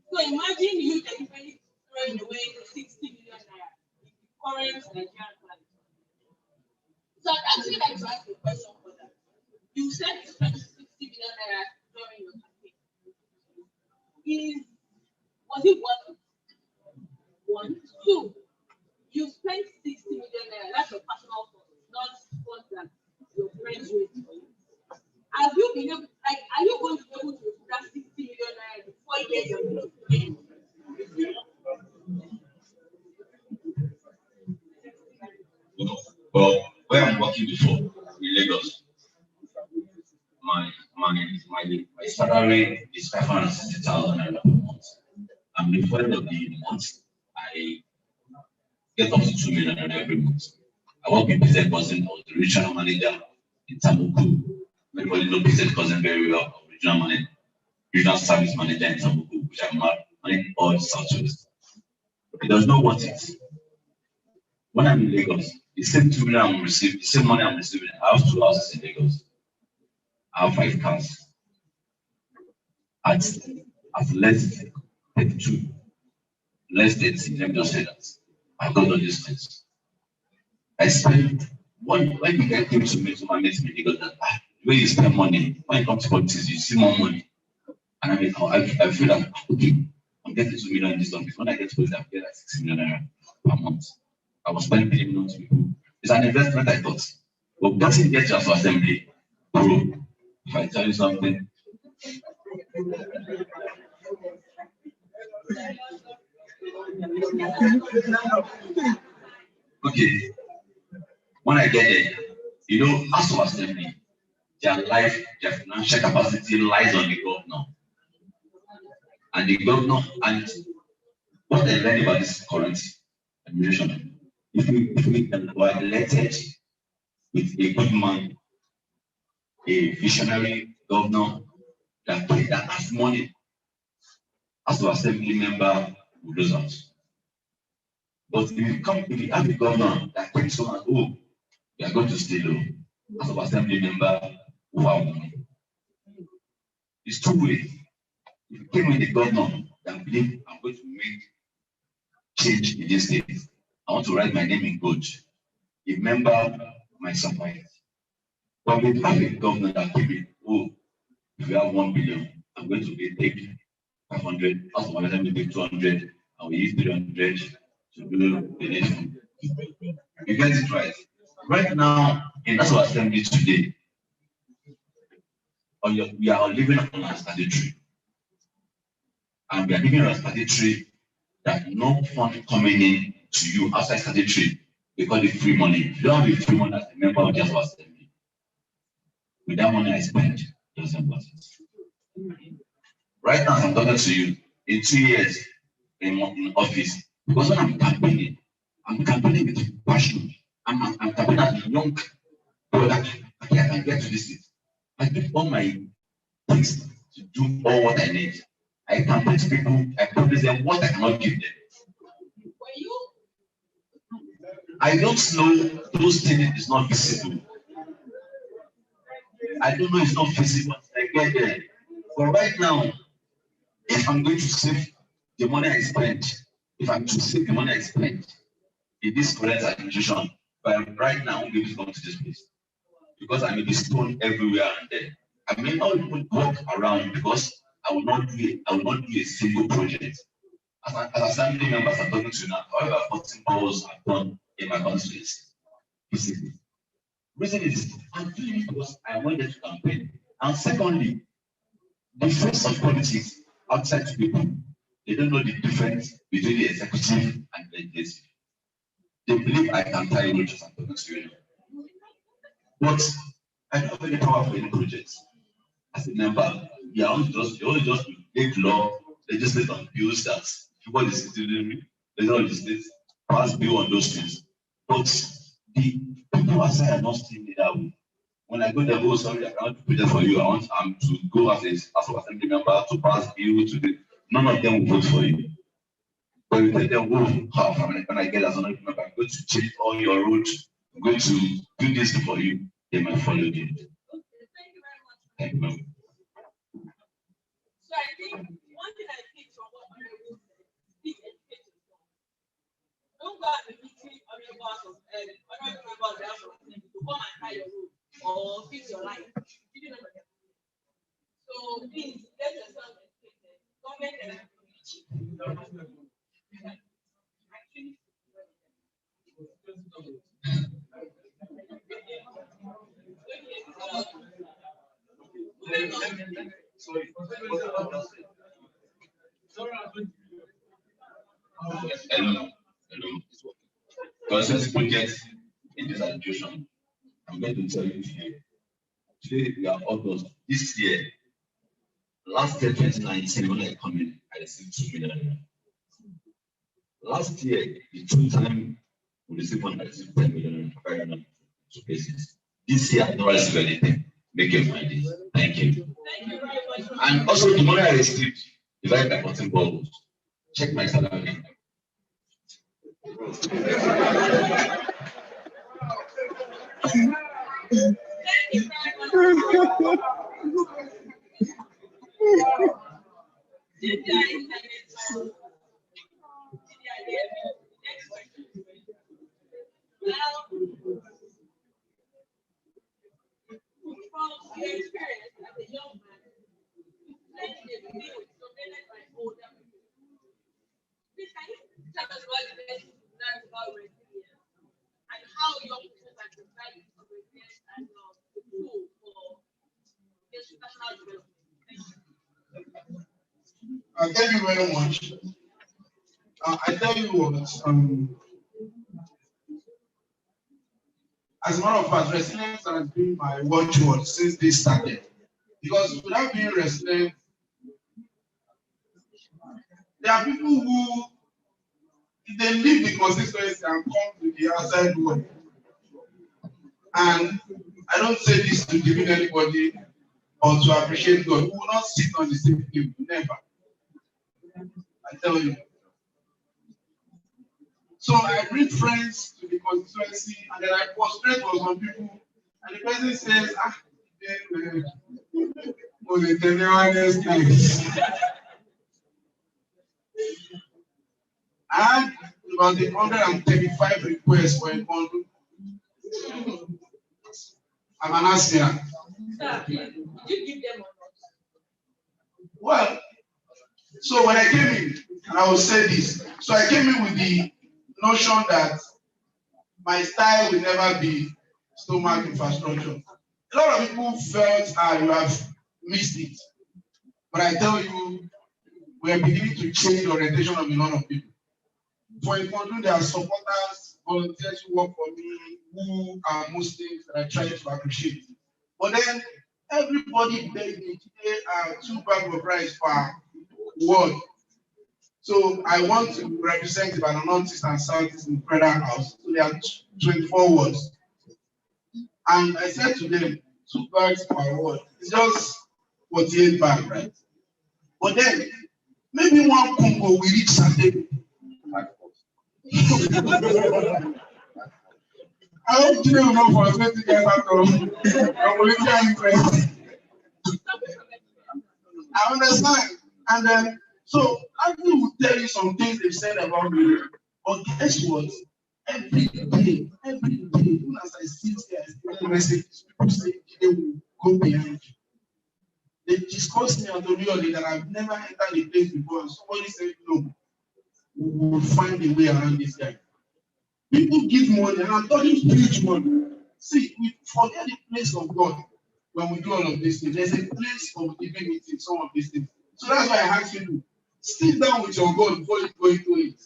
[SPEAKER 13] So imagine you technically throwing away 60 million naira in the current Nigerian climate. So I'd actually like to ask a question for that. You said you spent 60 million naira during your campaign. Was it worth it? 1, 2. You spent 60 million naira. That's your personal cost, not what that your friends raised for you. Have you been able, like, are you going to be able to put that 60 million naira before you get your money?
[SPEAKER 14] Well, where I'm working before in Lagos, my salary is 560,000 naira per month. And before the end of the month, I get up to 2 million naira every month. I work with PZ Cousin. I was the regional manager in Tambuku. Everybody knows PZ Cousin very well. Regional service manager in Tambuku, which I'm managing all the Southwest. It does not want it. When I'm in Lagos, the same 2 million I'm receiving, the same money I'm receiving, I have 2 houses in Lagos. I have 5 cars. At less 32, less 30, let me just say that. I've got all these things. I spend, when the guy came to me, to my mate, he goes, where you spend money, when it comes to politics, you see more money. And I feel like, okay, I'm getting 2 million in this office. When I get to it, I get like 6 million per month. I was spending 3 million to people. It's an investment, I thought. But doesn't get just for assembly. Bro, if I tell you something, okay, when I get there, you know, as for assembly, their life, their financial capacity lies on the governor. And the governor, and what I learned about this current administration, if we were elected with a good man, a visionary governor that has money, as to assembly member will lose out. But if you have a governor that thinks so much, oh, we are going to stay low, as of assembly member who have money. It's two ways. If you came with the governor that believe I'm going to make change in this state, I want to write my name in gold. A member might survive. But we have a governor that came in, oh, if you have 1 billion, I'm going to take 500, as of assembly take 200, and we use 300 to do the nation. You get it right. Right now, in National Assembly today, we are living on a statutory. And we are living on a statutory that no fund coming in to you outside statutory, they call it free money. If you don't have a free money as a member of the National Assembly, with that money I spend, it doesn't work. Right now, I'm talking to you, in 2 years in office, because when I'm campaigning with passion. I'm campaigning as a young boy that I can get to this state. I give all my things to do all what I need. I campaign to people, I promise them what I cannot give them. I don't know those things is not visible. I don't know it's not visible. I get there. But right now, if I'm going to save the money I spend, if I'm to save the money I spend in this current administration, but right now I won't be able to come to this place because I may be stoned everywhere and there. I may not even walk around because I will not do a single project. As assembly members, I'm talking to you now. However, 14 hours I've done in my constituency. Basically. Reason is I'm doing it because I wanted to campaign. And secondly, the face of politics outside to people, they don't know the difference between the executive and the legislative. They believe I can tie roads and talking to you. But I don't have any power for any projects. As a member, you only just make law, legislate on bills that people is citizenry, they don't legislate, pass bill on those things. But the people outside are not seeing it that way. When I go there, oh sorry, I cannot do project for you. I want to go as an assembly member to pass bill to do. None of them will vote for you. But you tell them, oh, when I get as an assembly member, I'm going to change all your roads. I'm going to do this for you. They might follow you. Thank you very much.
[SPEAKER 13] So I think one thing I think from what Honorable said is education. Don't go out the meeting of your boss of honorable member of the House of Assembly to come and tie your road or fix your life. You know what I mean? So please get yourself educated. Government and
[SPEAKER 14] Hello. Concerning projects in this administration, I'm going to tell you here. Today we are August. This year, last year 2019, when I come in, I received 2 million. Last year, the 2 times we received one, I received 10 million to places. This year, I don't receive anything. Make your mind this. Thank you.
[SPEAKER 13] Thank you very much.
[SPEAKER 14] And also, the money I received, divided by 14 balls. Check my salary.
[SPEAKER 15] Thank you very much. I tell you what, as a matter of fact, resilience has been my watchword since this started. Because without being resilient, there are people who, if they leave the consistency and come to the outside world, and I don't say this to demean anybody or to appreciate God, we will not sit on the same table, never. I tell you. So I bring friends to the constituency, and then I prostrate for some people, and the person says, I had about 135 requests for a bundle. I'm an aspirant.
[SPEAKER 13] Did you give them or not?
[SPEAKER 15] Well, so when I came in, and I will say this, so I came in with the notion that my style will never be stomach infrastructure. A lot of people felt, you have missed it. But I tell you, we are beginning to change the orientation of a lot of people. For example, there are supporters, volunteers who work for me, who are Muslims that I try to appreciate. But then everybody begged me today 2 bags of rice per ward. So I want to represent Ibadan Northeast and Southeast in Prayer House. So there are 24 wards. And I said to them, 2 bags per ward. It's just 48 bags, right? But then maybe one Congo will reach Saturday. I hope you don't know for 20 years after political interest. I understand. And then, so I will tell you some things they've said about me. But guess what? Every day, even as I sit here, I still message people say they will go behind you. They discussed me on the real that I've never entered a place before, and somebody said, no, we will find a way around this guy. People give money, and I'm talking huge money. See, we forget the place of God when we do all of these things. There's a place of divinity in some of these things. So that's why I ask you to sit down with your God before you go into it.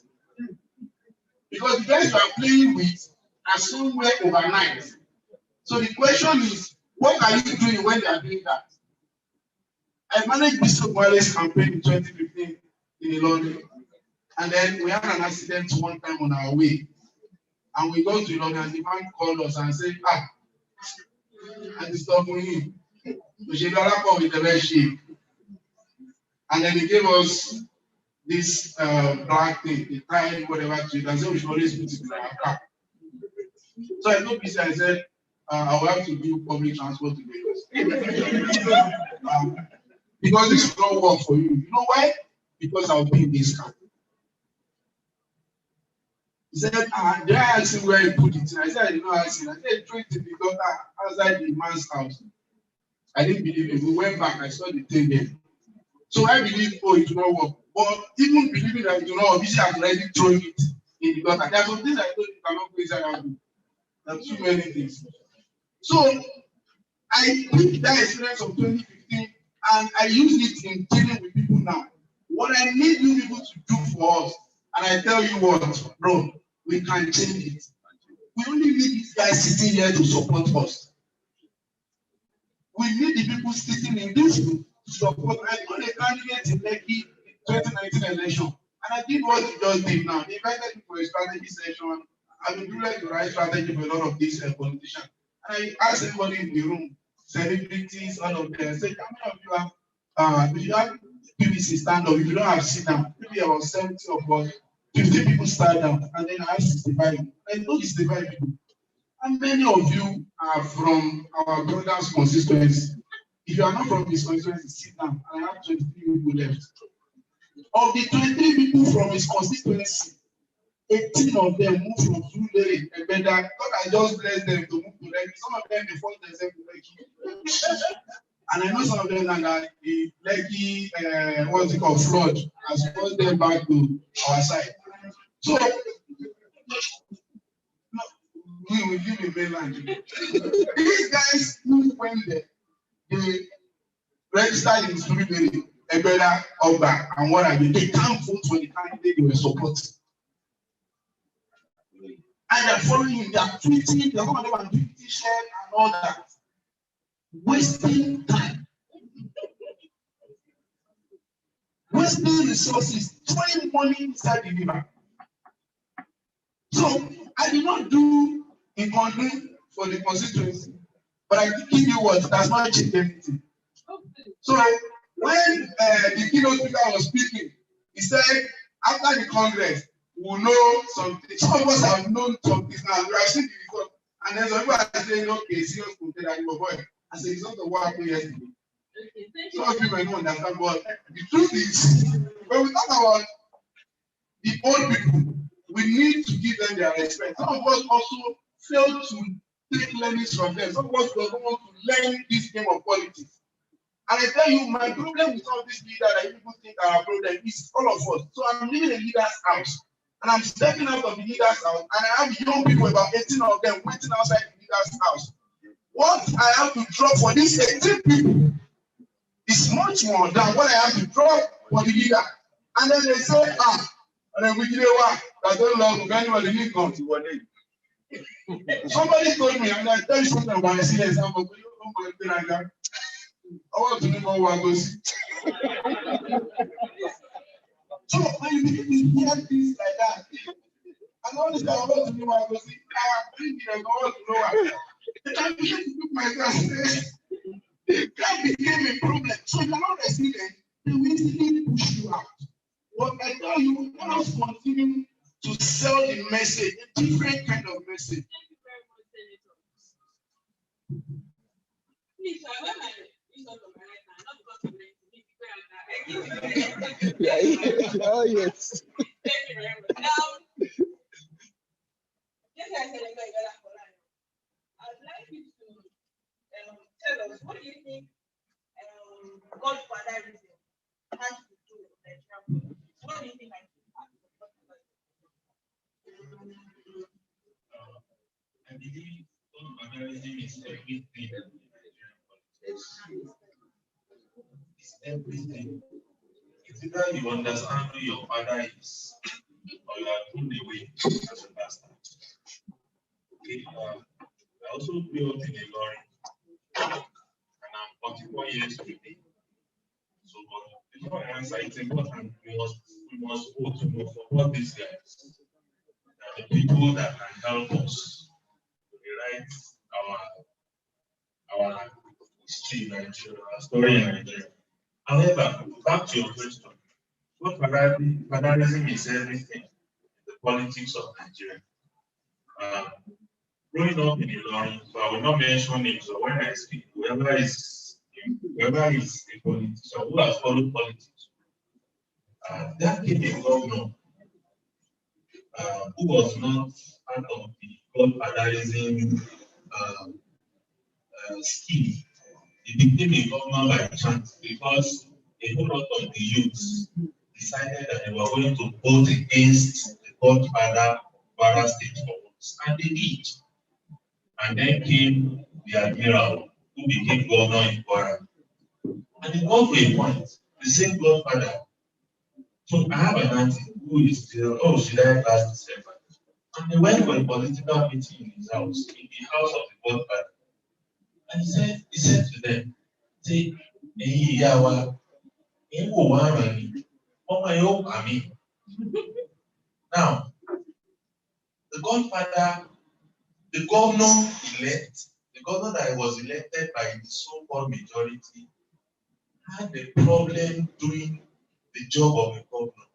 [SPEAKER 15] Because the guys you are playing with are somewhere overnight. So the question is, what are you doing when they are doing that? I managed Bishop Wale's campaign in 2015 in London. And then we had an accident one time on our way. And we go to London and the man called us and said, and he's talking him. We should not with the best shape. And then he gave us this black thing, the tie, whatever to it, and said we should always put it in our car. So I told Bishop, I said, I will have to do public transport to Lagos. Because this will not work for you. You know why? Because I'll be in this car. He said, did I ask him where he put it? I said, I did not ask him. I said, threw it in the gutter outside the man's house. I didn't believe him. We went back, I saw the thing there. So I believe, it will not work. But even believing that it will not work, he has already thrown it in the gutter. There are some things I told you cannot go inside and do. There are too many things. So I picked that experience of 2015 and I use it in dealing with people now. What I need you people to do for us, and I tell you what, bro, we can change it. We only need these guys sitting here to support us. We need the people sitting in this room to support. I got a candidate in Lekki 2019 election, and I did what you just did now. They invited me for a strategy session. I've been doing the right strategy for a lot of these politicians. And I asked everybody in the room, celebrities, all of them, I said, how many of you have, if you have PVC stand up, if you don't have sit down, maybe about 70 of us 50 people sat down, and then I have 65. I know 65 people. And many of you are from our brother's constituency. If you are not from his constituency, sit down. And I have 23 people left. Of the 23 people from his constituency, 18 of them moved from Zulere, Ebeda. God, I just blessed them to move to Lekki. Some of them, they forced themselves to Lekki. And I know some of them that the Lekki, what's it called, flood, has forced them back to our side. So, we will give a mainland. These guys who went there, they registered in Zulere, Ebeda, Oba, and what have you. They can't vote for the candidate they were supporting. And they're following him, they're tweeting, they're going to do t-shirt and all that. Wasting time. Wasting resources, throwing money inside the river. So I did not do a country for the constituency, but I did give you what does not change anything. So when the keynote speaker was speaking, he said, after the Congress, we will know something. Some of us have known something now. We have seen the result. And then some people are saying, okay, serious content and your boy. I said, it's not the what happened yesterday. Some of you may not understand, but the truth is, when we talk about the old people, we need to give them their respect. Some of us also fail to take learnings from them. Some of us don't want to learn this game of politics. And I tell you, my problem with all these leaders that people think are a problem is all of us. So I'm living in a leader's house. And I'm stepping out of the leader's house, and I have young people, about 18 of them, waiting outside the leader's house. What I have to drop for these 18 people is much more than what I have to drop for the leader. And then they say, and then we did I don't know if anybody needs come to one day. Somebody told me, and I tell you something about the CS, I'm going to do like that. I want to know more Wagos. So when you hear things like that, I know this guy wants to know Wagos. I want to know why. I begin to look myself that became a problem. So if you're not resilient, they will easily push you out. But I tell you, let us continue to sell the message, a different kind of message.
[SPEAKER 13] Please, I want my result of my right now, not because of
[SPEAKER 1] Yeah, oh yes.
[SPEAKER 13] Thank you very much. Now, just as I said, I'd like you to tell us what do you think Godfatherism has to do with Nigerian? What do you think
[SPEAKER 2] I believe Godfatherism is everything in Nigerian politics. It's everything. It's either you understand who your father is, or you are thrown away as a bastard. Okay, I also grew up in a lorry, and I'm 44 years today. So, but before I answer, it's important we must vote to know for what these guys, the people that can help us to rewrite our history in Nigeria, our story in Nigeria. However, back to your question, what fatherism is everything in the politics of Nigeria. Growing up in Ilorin, so I will not mention names, so when I speak, whoever is a politician who has followed politics, that came a governor who was not part of the Godfatherism scheme. He became a governor by chance because a whole lot of the youths decided that they were going to vote against the Godfather Kwara State for once, and they did. And then came the Admiral, who became governor in Kwara. And it got to a point, the same Godfather. So I have an auntie who is still, she died last December. And they went for a political meeting in his house, in the house of the Godfather. And he said to them, say, now, the Godfather, the governor that was elected by the so-called majority, had a problem doing the job of a governor.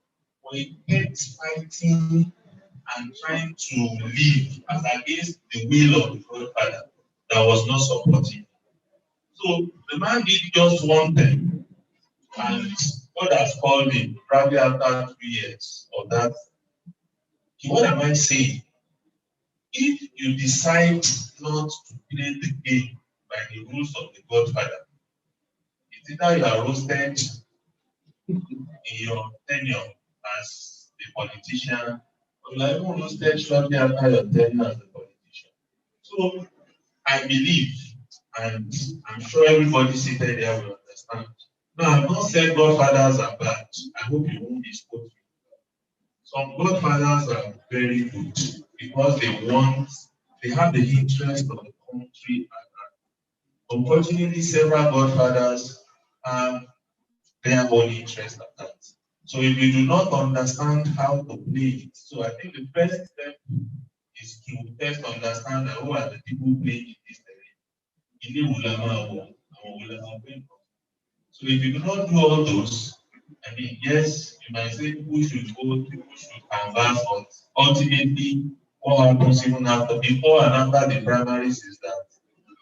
[SPEAKER 3] we kept fighting and trying to live as against the will of the godfather that was not supporting. So the man did just one thing, and God has called him probably after 3 years of that. What am I saying? If you decide not to play the game by the rules of the godfather, it's either you are roasted in your tenure as a politician, or you are even roasted shortly after your tenure as a politician. So I believe, and I'm sure everybody seated there will understand. Now, I've not said godfathers are bad. I hope you won't misquote me. Some godfathers are very good because they have the interest of the country at heart. Unfortunately, several godfathers have their own interest at heart. So if you do not understand how to play it, so I think the first step is to first understand that who are the people playing in this terrain. So if you do not do all those, I mean, yes, you might say people should vote, people should converse, but ultimately, what happens even after, before and after the primaries is that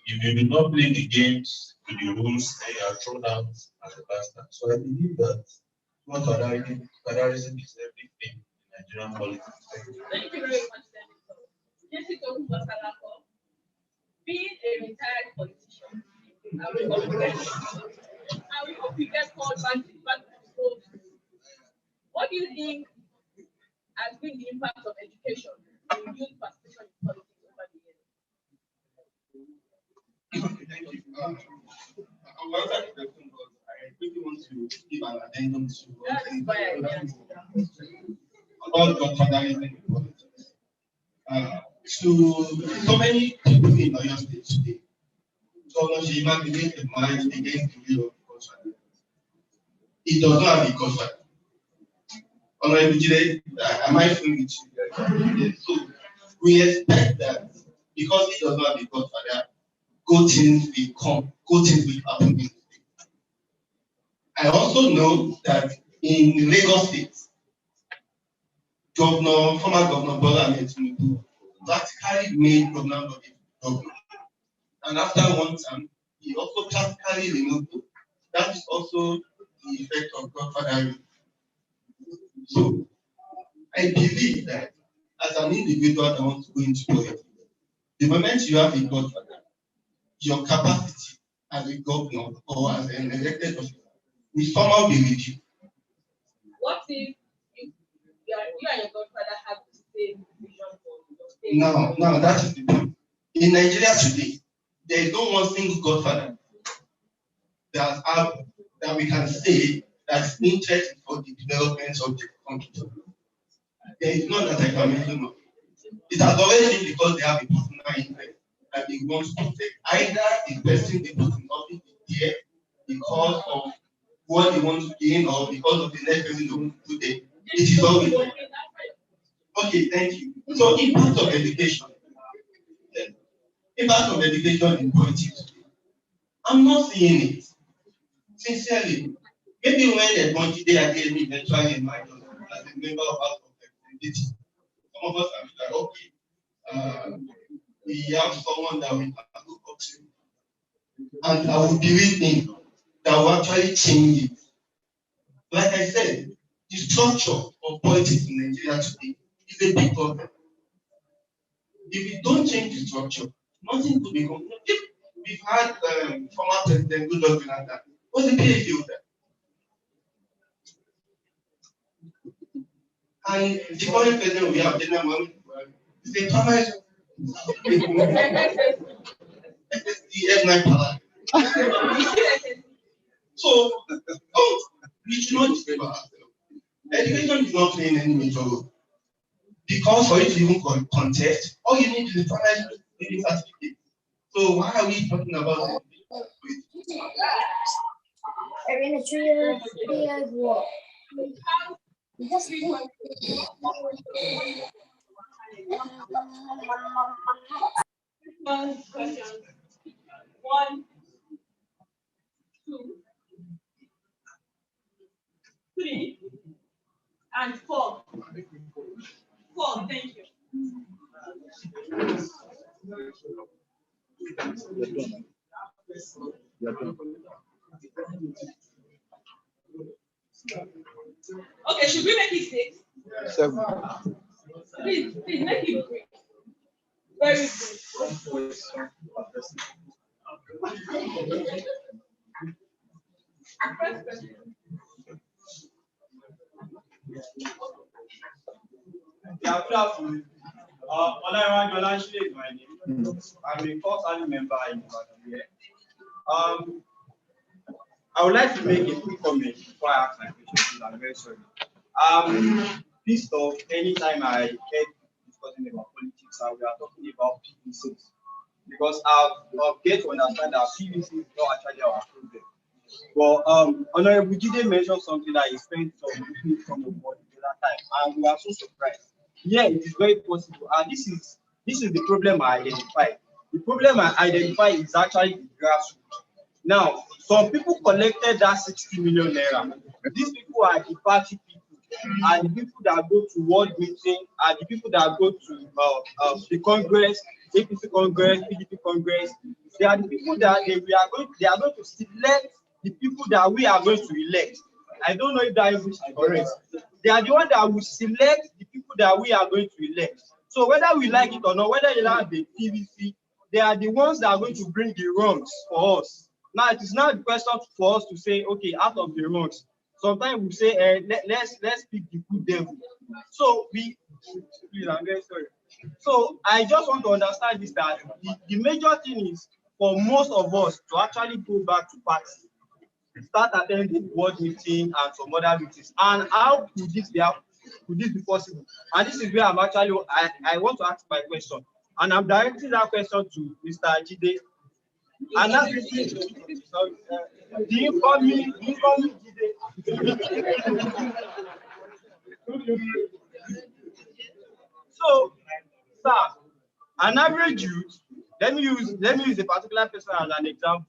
[SPEAKER 3] if you do not play the games to the rules, then you are thrown out as a bastard. So I believe that what federalism is everything in Nigerian politics.
[SPEAKER 13] Thank you very much, Senator. Jessica Salako, being a retired politician, I will hope you get called back to school. What do you think has been the impact of education in youth participation in politics over the years?
[SPEAKER 16] Thank you. I will answer the question, but I really want to give an addendum to about godfatherism in politics. So many people in Oyo State today, Governor Shima made a mind against the will of the godfather. It does not have a godfather. Am I free with you? So we expect that because it does not have a godfather, good things will come, good things will happen in the state. I also know that in Lagos State, former Governor Bola Ahmed Tinubu practically made Governor Bode governor. And after one time, he also practically removed him. That is also the effect of godfathering. So I believe that as an individual that wants to go into politics, the moment you have a godfather, your capacity as a governor or as an elected officer will somehow be reduced.
[SPEAKER 13] What if you and your godfather have the same vision for your state?
[SPEAKER 16] Now that is the point. In Nigeria today, there is no one single godfather that we can say that is interested for the development of the country. There is none that I can mention. It has always been because they have a personal interest that they want to protect. Either the person they put in office is there because of what they want to gain or because of the next person they want to put there. It is always there. Okay, thank you. So impact of education. Impact of education in politics. I'm not seeing it. Sincerely. Maybe when the country they are getting eventually in my as a member of House of Representatives, some of us are like, okay, we have someone that we can look up to. And I will believe in that will actually change it. Like I said, the structure of politics in Nigeria today is a big problem. If you don't change the structure, nothing could be complete. We've had former President Goodluck Jonathan. What's the PhD holder? And the current president we have, General Mohammed Buhari, is a primary F9 power. So, we should not disturb ourselves. Education is not playing any major role. Because for you to even contest, all you need is a primary reading certificate. So why are we talking about it?
[SPEAKER 17] Are in a 3-year walk. Just
[SPEAKER 13] questions. 1, 2, 3. And 4. 4, thank you. Okay, should we make it 6?
[SPEAKER 1] 7.
[SPEAKER 13] Please make it quick. Very quick.
[SPEAKER 18] Yeah, good afternoon. Olaiwan Jolanshile is my name. I'm a first-time member in here. I would like to make a quick comment before I ask my question. I'm very sorry. Pissed off anytime I hear discussing about politics and we are talking about PVCs. Because I've get to understand that PVC is not actually our problem. But Honorable Jide mentioned something that he spent some people from the board the other time, and we are so surprised. Yeah, it is very possible, and this is the problem I identified. The problem I identified is actually the grassroots. Now, some people collected that 60 million naira. These people are the party people, and the people that go to world meeting, and the people that go to the Congress, APC Congress, PDP Congress. They are the people that they are going to select the people that we are going to elect. I don't know if that is correct. They are the ones that will select the people that we are going to elect. So whether we like it or not, whether you like the PVC, they are the ones that are going to bring the wrongs for us. Now it is not the question for us to say, okay, out of the wrongs. Sometimes we say, let's pick the good devil. So please, I'm very sorry. So I just want to understand this, that the major thing is for most of us to actually go back to party, start attending board meeting and some other meetings. And how could this be possible? And this is where I'm actually I want to ask my question. And I'm directing that question to Mr. Jide. And that is do you call me Jide? So, sir, an average youth, let me use a particular person as an example.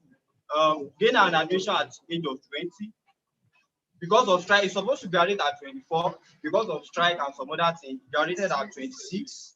[SPEAKER 18] Gain an admission at the age of 20. Because of strike, it's supposed to graduate at 24. Because of strike and some other things, graduated at 26.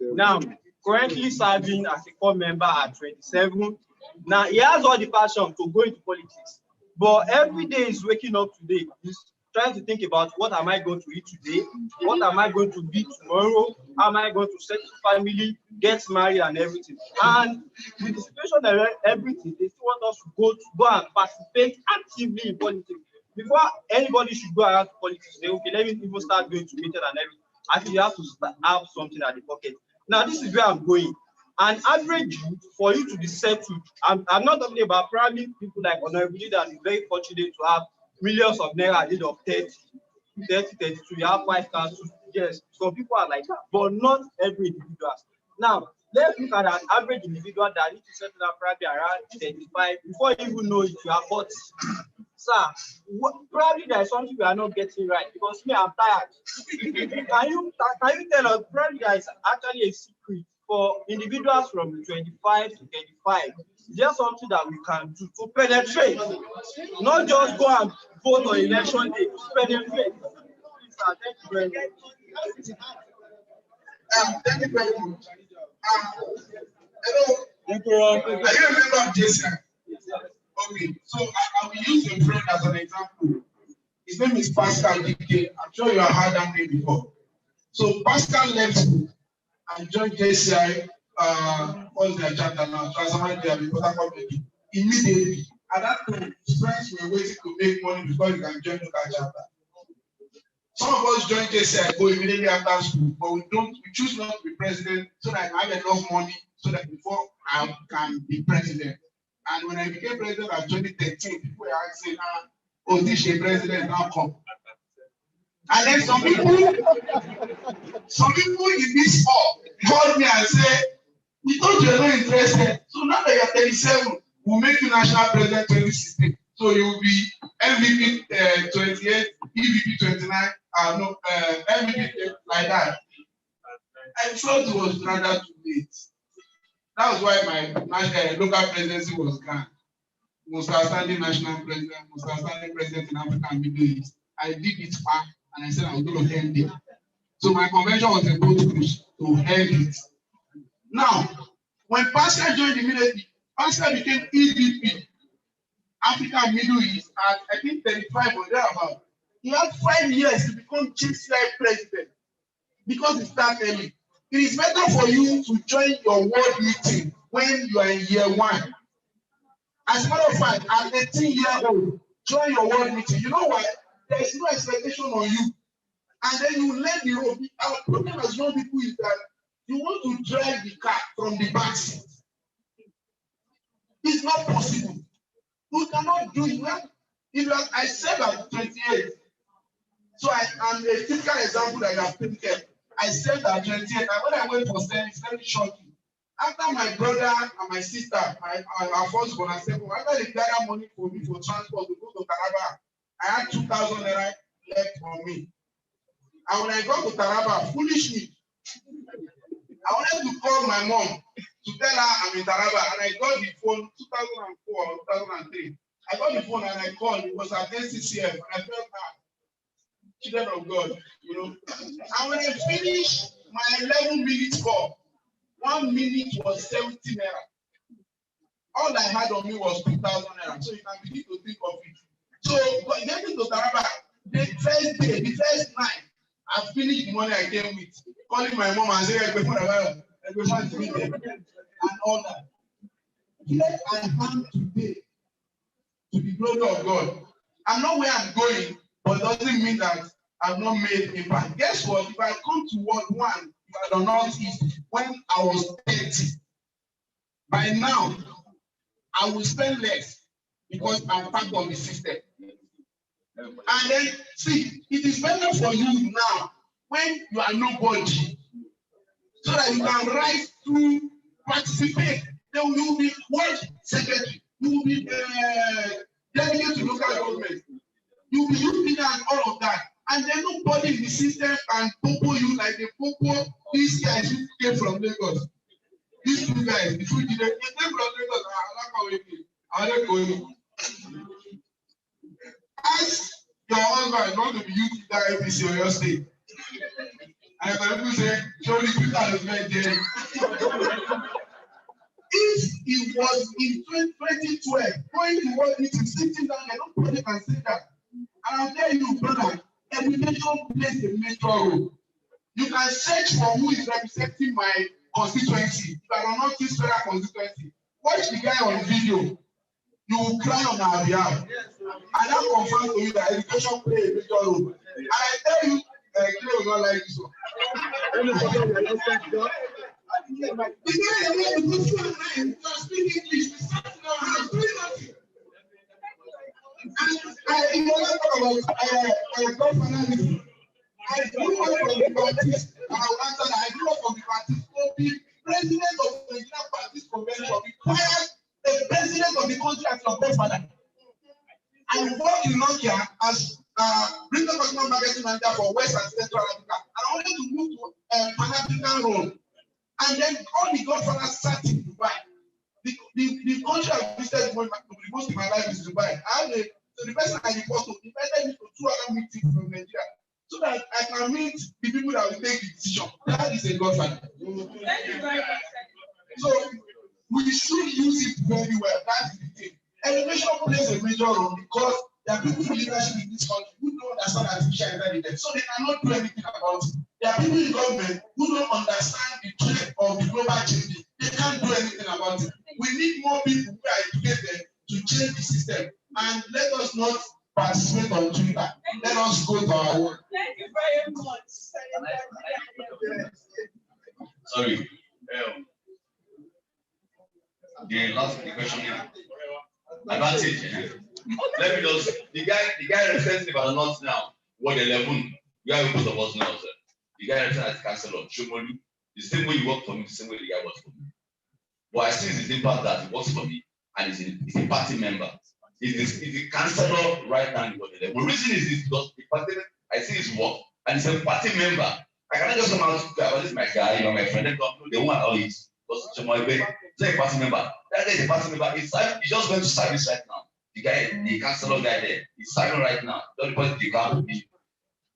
[SPEAKER 18] Now, currently serving as a core member at 27. Now, he has all the passion to go into politics. But every day he's waking up today, he's trying to think about what am I going to eat today? What am I going to be tomorrow? How am I going to set a family, get married and everything? And with the situation and everything, they still want us to go and participate actively in politics. Before anybody should go around to politics, say, okay, let me even start going to meeting and everything. I think you have to have something at the pocket. Now, this is where I'm going. An average youth, for you to be settled, I'm not talking about probably people like Honorable that is very fortunate to have millions of naira at the age of 30, 32, you have 5 cars. Yes, some people are like that, but not every individual. Now, let's look at an average individual that needs to settle down probably around 35. Before you even know it, you are 40. Sir, probably there is something we are not getting right, because me, I'm tired. Can you tell us, probably there is actually a secret for individuals from 25 to 35? Is there something that we can do to penetrate? Not just go and vote on election day, penetrate. Sir, thank you very much.
[SPEAKER 15] Thank you very much. Hello. Are you a member of JCI? Okay, so I will use a friend as an example. His name is Pascal DK. I'm sure you have heard that name before. So Pascal left and joined JCI. What's their chapter now? Immediately. At that time, his friends were waiting to make money before you can join the chapter. Some of us join JCI, go immediately after school, but we choose not to be president so that I have enough money so that before I can be president. And when I became president in 2013, people were asking, oh, this is a president now come. And then some people in this hall called me and said, we thought you were not interested. So now that you're 37, we'll make you national president 2016. So you will be MVP 28, EVP 29, MVP like that. I thought it was rather too late. That was why my local presidency was granted. Most outstanding national president, most outstanding president in Africa and Middle East. I did it back and I said I'm going to end there. So my convention was a boat cruise to end it. Now, when Pascal joined immediately, Pascal became EVP, Africa and Middle East, at I think 35 or thereabout. He had 5 years to become GCI president because he started early. It is better for you to join your world meeting when you are in year 1. As a matter of fact, at 18-year-old, join your world meeting. You know why? There is no expectation on you. And then you learn the road. Our problem as young people is that you want to drive the car from the back seat. It's not possible. You cannot do it. I said at 28. So I'm a typical example that you have taken. I said at 28, and when I went for service, let me shock you. After my brother and my sister, our first born and second, after they gathered money for me for transport to go to Taraba, I had 2,000 naira left on me. And when I got to Taraba, foolishly, I wanted to call my mom to tell her I'm in Taraba, and I got the phone 2004 or 2003. I got the phone and I called. It was at NCCF, and I felt children of God, you know. And when I finished my 11-minute call, 1 minute was 70 naira. All I had on me was 2,000 naira. So you can begin to think of it. So getting to Taraba, the first day, the first night, I finished the money I came with, calling my mom and saying, and all that. Here I am today, to the glory of God. I'm not where I'm going, but it doesn't mean that I've not made impact. Guess what? If I come to Ward 1, if I do not east, when I was 30, by now, I will spend less because I'm part of the system. And then, see, it is better for you now when you are nobody, so that you can rise to participate. Then you will be world secretary, you will be delegate to local government, you will be youth leader and all of that. And then nobody in the system can popo you like they popo these guys who came from Lagos. These 2 guys, the 2 they came from Lagos. I don't go. Ask your husband not to be youth leader APC or your state. And some people say, show the people is right there. If it was in 2012, going to world meeting, sitting down there, nobody can say that. And I'll tell you, brother, education plays a major role. You can search for who is representing my constituency. If I don't know this federal constituency, watch the guy on video. You will cry on our behalf. And that confirms to you that education plays a major role. And I tell you, Clay will not like this one. Speak English, and I want to talk about governance. I grew up from the Baptist, and I will answer that. I grew up from the Baptist. So the president of the Nigerian Baptist Convention required the president of the country as your godfather. I worked in Nokia as regional customer marketing manager for West and Central Africa. And I wanted to move to Pan-African role. And then all the godfathers sat in Dubai. The country I visited most of my life is Dubai. So the person I report to invited me to 2 other meetings from Nigeria so that I can meet the people that will take the decision. That is a godfather. Thank you very much. So we should use it very well. That's the thing. Education plays a major role because there are people in leadership in this country who don't understand artificial intelligence, so they cannot do anything about it. There are people in government who don't understand the threat of the global change. They can't do anything about it. We need more people who are educated to change the system. And let us not participate on Twitter. Let us go to our work.
[SPEAKER 13] Thank you very much.
[SPEAKER 14] Sorry. The last question. Advantage. Let me just the guy represents about not now. What 11? We have both of us now, sir. The guy represents as councillor, Shomolu. The same way you work for me, the same way the guy works for me. But I see the impact that he works for me, and he's a party member. He's a councillor right now. The reason is this because the party, I see his work, and he's a party member. I cannot just come out to this is my guy, you know, my friend. They want all this. Because Shomolu, he's a party member. That guy is a party member. He's just going to service right now. The guy, the councillor guy there, he's serving right now. Don't report the guy with me.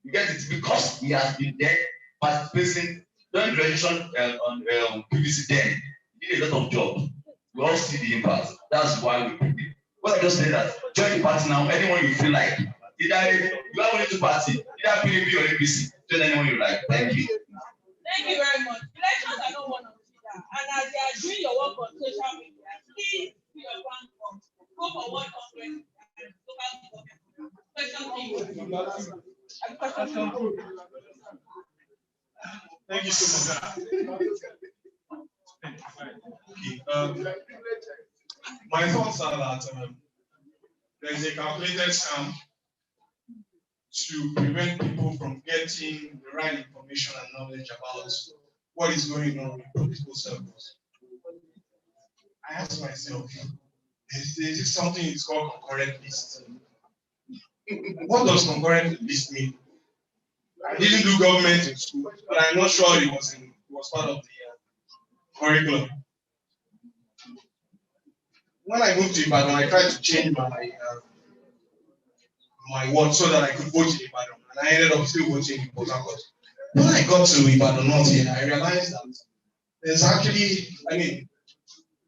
[SPEAKER 14] You get it? Because he has been there participating during graduation on PVC then. He did a lot of job. We all see the impact. That's why we pick it. What I just say that join the party now, anyone you feel like. Either you have only two parties, either PDP or APC. Join anyone you like. Thank you.
[SPEAKER 13] Thank you very much. Elections are not one of that. And as they are doing your work on social media, please do your platform. Go for what conference and
[SPEAKER 8] Thank you so much. Okay, my thoughts are that there is a calculated scam to prevent people from getting the right information and knowledge about what is going on in political circles. I ask myself, is this something it's called concurrent list? What does concurrent list mean? I didn't do government in school, but I'm not sure it was part of the curriculum. When I moved to Ibadan, I tried to change my word so that I could vote in Ibadan, and I ended up still voting in Port Harcourt. When I got to Ibadan North here, I realized that there's actually,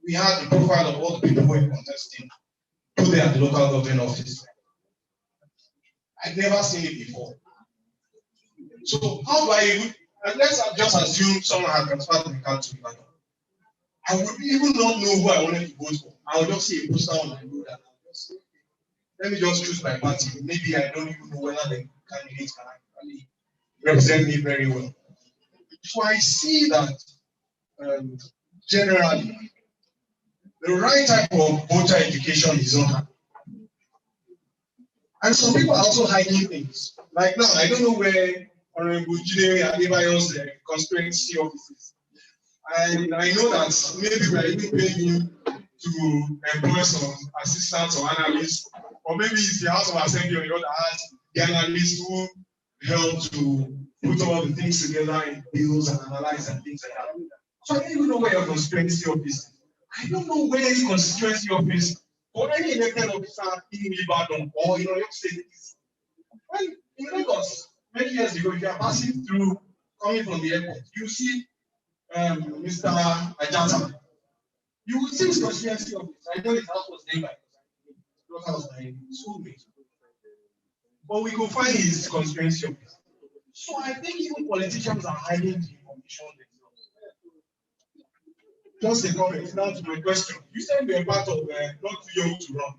[SPEAKER 8] we had the profile of all the people who were contesting, put there at the local government office. I'd never seen it before. So how do I even, let's just assume someone had transferred the card to Ibadan. I would even not know who I wanted to vote for. I would just see a poster on my road and I would just say, let me just choose my party. Maybe I don't even know whether the candidate can actually represent me very well. So I see that generally, the right type of voter education is not happening. And some people are also hiding things. Like now, I don't know where Honorable Jide Adebayo's constituency offices. And I know that maybe we are even paying you to employ some assistants or analysts, or maybe it's the House of Assembly or the other has the analysts who help to put all the things together in bills and analyze and things like that. So I don't even know where your constituency office is. I don't know where any constituency office or any elected officer in Ibadan or in Oyo State is. Well, in Lagos, many years ago, if you are passing through, coming from the airport, you see Mr. Ajata. You will see his constituency office. I know his house was nearby. His house was my schoolmate. But we could find his constituency office. So I think even politicians are hiding the information themselves. Just a comment now to my question. You said we are part of not too young to run.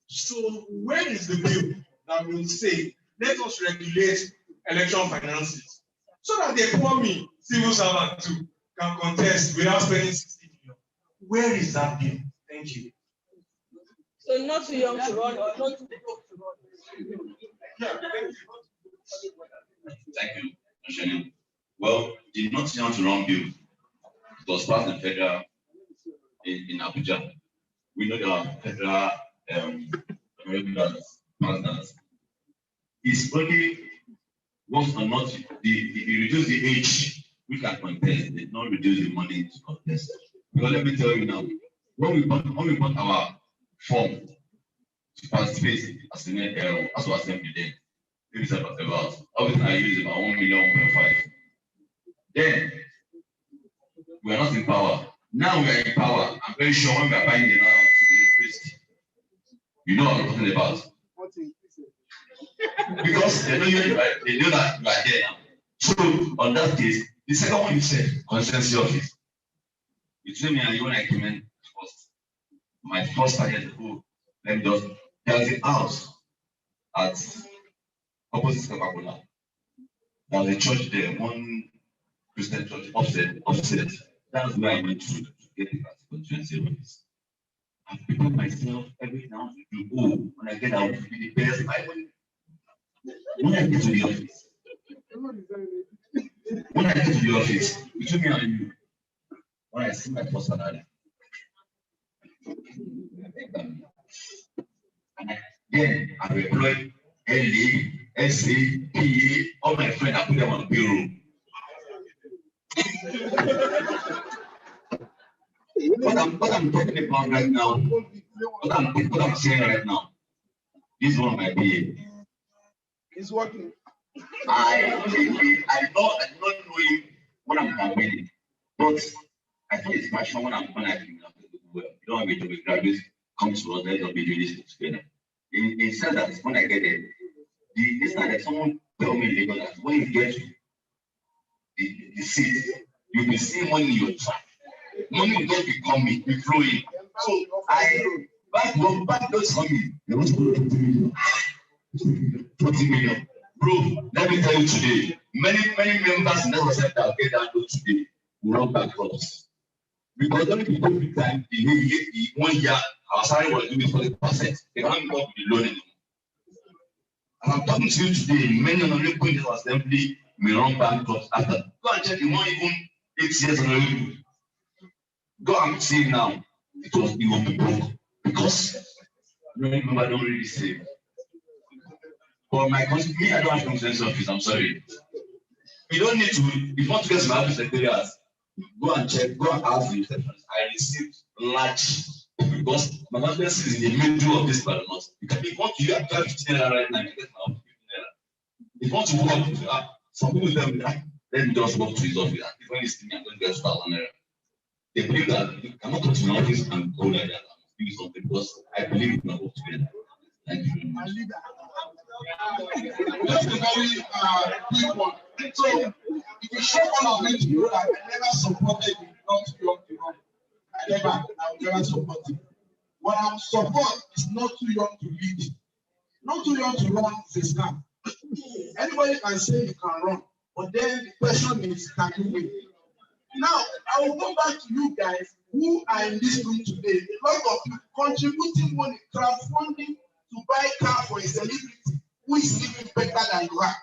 [SPEAKER 8] So where is the bill that will say, let us regulate election finances so that the poor me, civil servant too, can contest without spending 60 million? Where is that bill? Thank you.
[SPEAKER 13] So not too young to run or not too old to run.
[SPEAKER 8] Yeah, thank
[SPEAKER 14] you. Thank you. Well, the not too young to run bill was passed in federal in Abuja. We know there are federal regulars, partners. It's only once or not the reduce the age we can contest, they not reduce the money to contest. Because let me tell you now, when we bought our form to participate as an assembly day, maybe it's about obviously I use about 1 million, 1.5. Then we are not in power. Now we are in power. I'm very sure when we are buying the land to be increased, you know what I'm talking about. Because they know you right, they know that you are there now. So on that case, the second one you said, constituency office. Between me and you when I came in first, my first target, let me just, there was a house at opposite Coca-Cola. There was a church there, one Christian church offset. That's where I went to get the constituency office. I prepare myself every now and then. When I get out, will be the best Bible. When I get to the office, between me and you, when I see my first salary, and then I will employ LA, SA, PA, all my friends, I put them on payroll. What I'm talking about right now, what I'm saying right now, this is one of my PA.
[SPEAKER 15] It's working.
[SPEAKER 14] I not know him when I'm campaigning, but I thought it's passion when I think well, you don't have a job, a graduate come to us, let's not be doing this together. He said that when I get there, this time that someone tell me in Lagos that when you get the seat, you'll be seeing money in your track. Money will just be coming, be flowing. So I back those coming, they want to go 20 million. 20 million. Bro, let me tell you today, many members in that sector that get that load today will not back us. Because when people big time, the 1 year, our salary was doing 40%. They can't go to the loan anymore. And I'm talking to you today, many honorable in the assembly may run bankrupt after. Go and check, it won't even 8 years honorable. Go and see now, it will be broke. Because many people don't really save. But me, I don't have consensus office, I'm sorry. You don't need to, if you want to get some office secretariat, go and check, go and ask the receptionist. I received large because my husband is in the middle of this balance. If you want to have 15 naira right now, you get my 15 naira. If you want to work, some people tell me that, let me just walk to his office. If when he's I'm going to get 1,000 naira. They believe that you cannot come to my office and go like that and do something because I believe we can work together. Thank you very much.
[SPEAKER 15] That's a very big one. So, if you show all of it, you know that I never supported the not too young to run. I will never support it. What I support is not too young to lead. Not too young to run is a scam. Anybody can say you can run, but then the question is, can you win? Now, I will go back to you guys who are in this room today. A lot of you contributing money, crowdfunding to buy car for a celebrity who is living better than you are.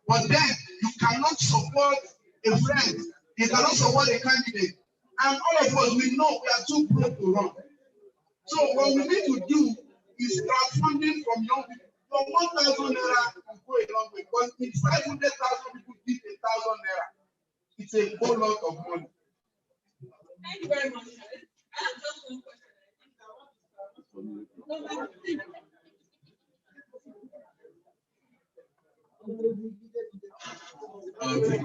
[SPEAKER 15] But then you cannot support a friend, you cannot support a candidate. And all of us, we know we are too broke to run. So what we need to do is crowdfunding from young people. For 1,000 naira can go a long way. But if 500,000 people give 1,000 naira, it's a whole lot of money.
[SPEAKER 13] Thank you very much. I have just one question.
[SPEAKER 15] Okay.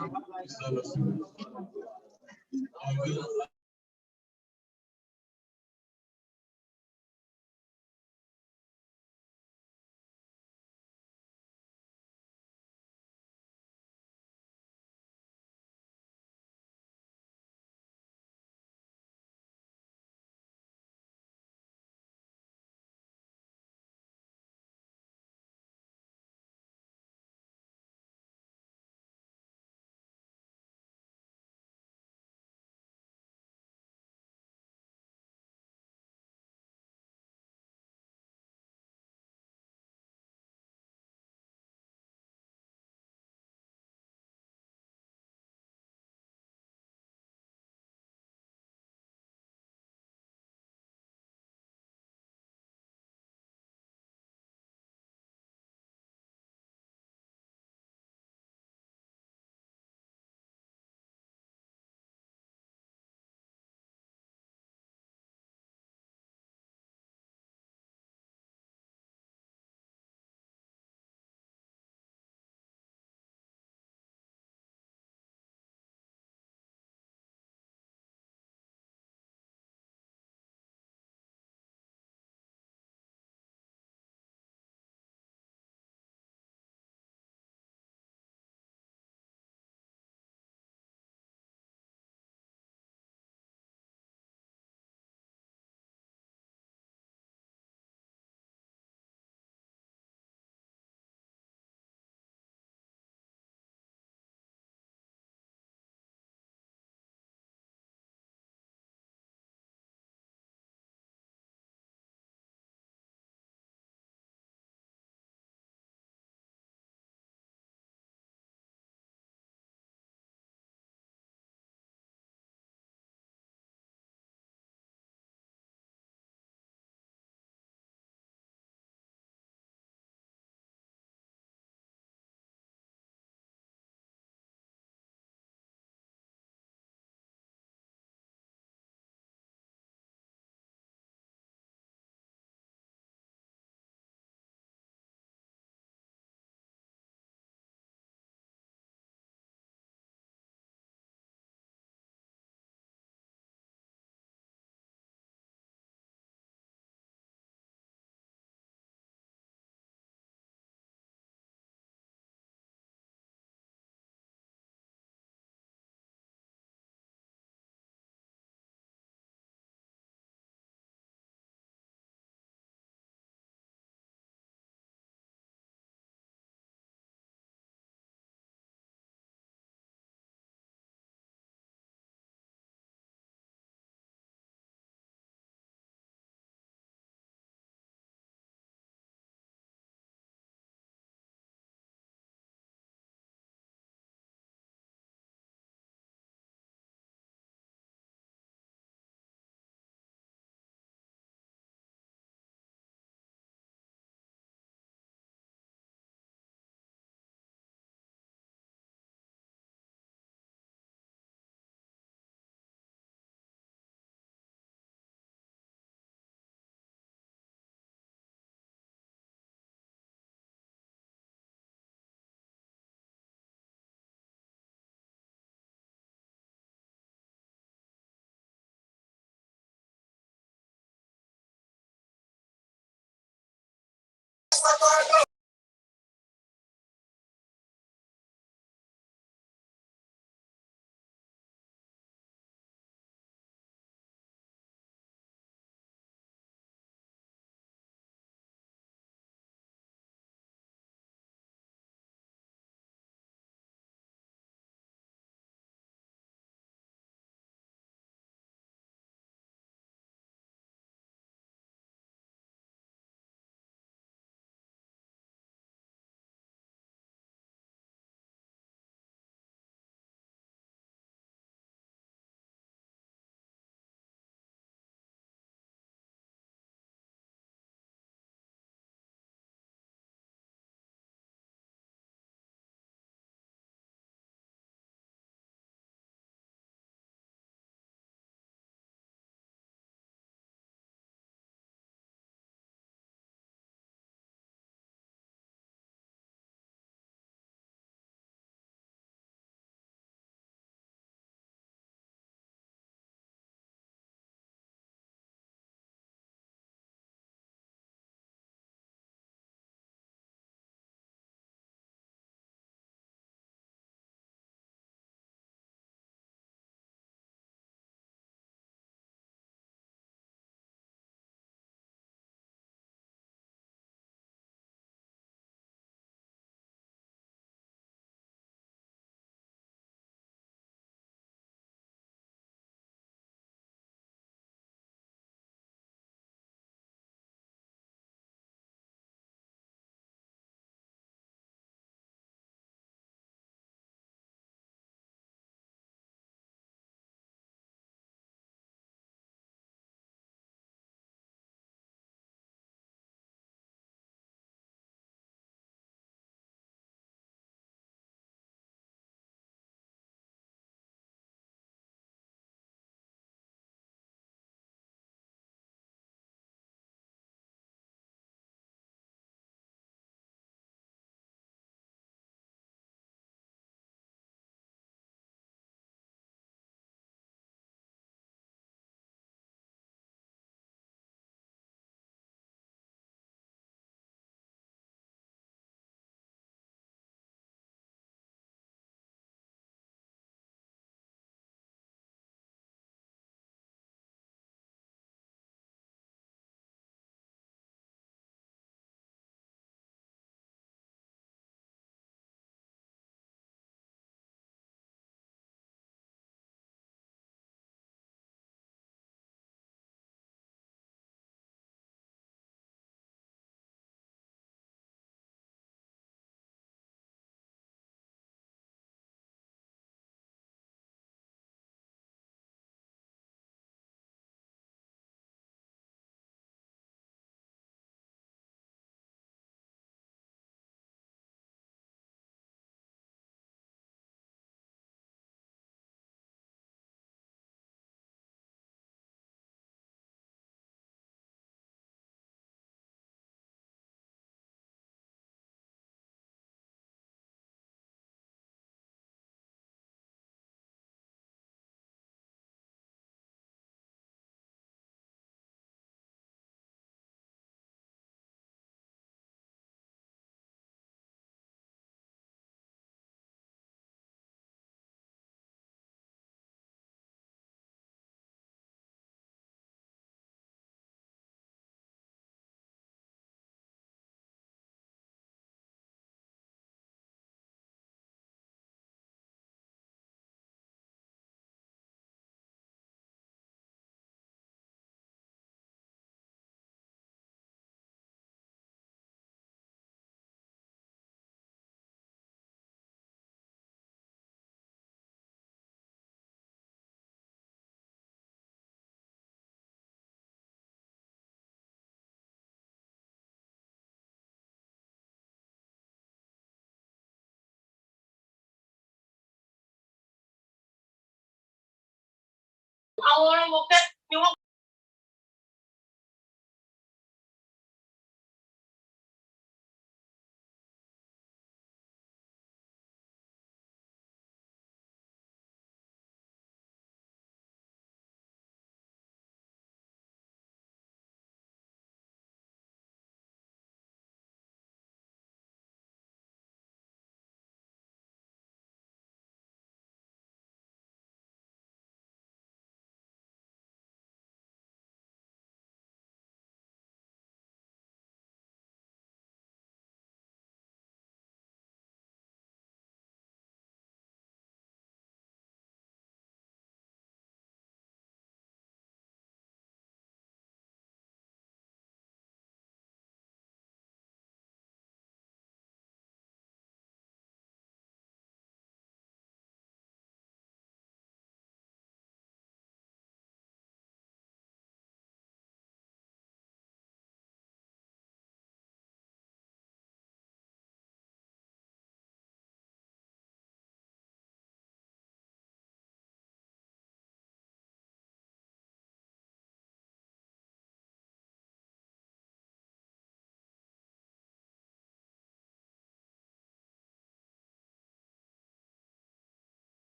[SPEAKER 19] àwọn ọmọ fẹ́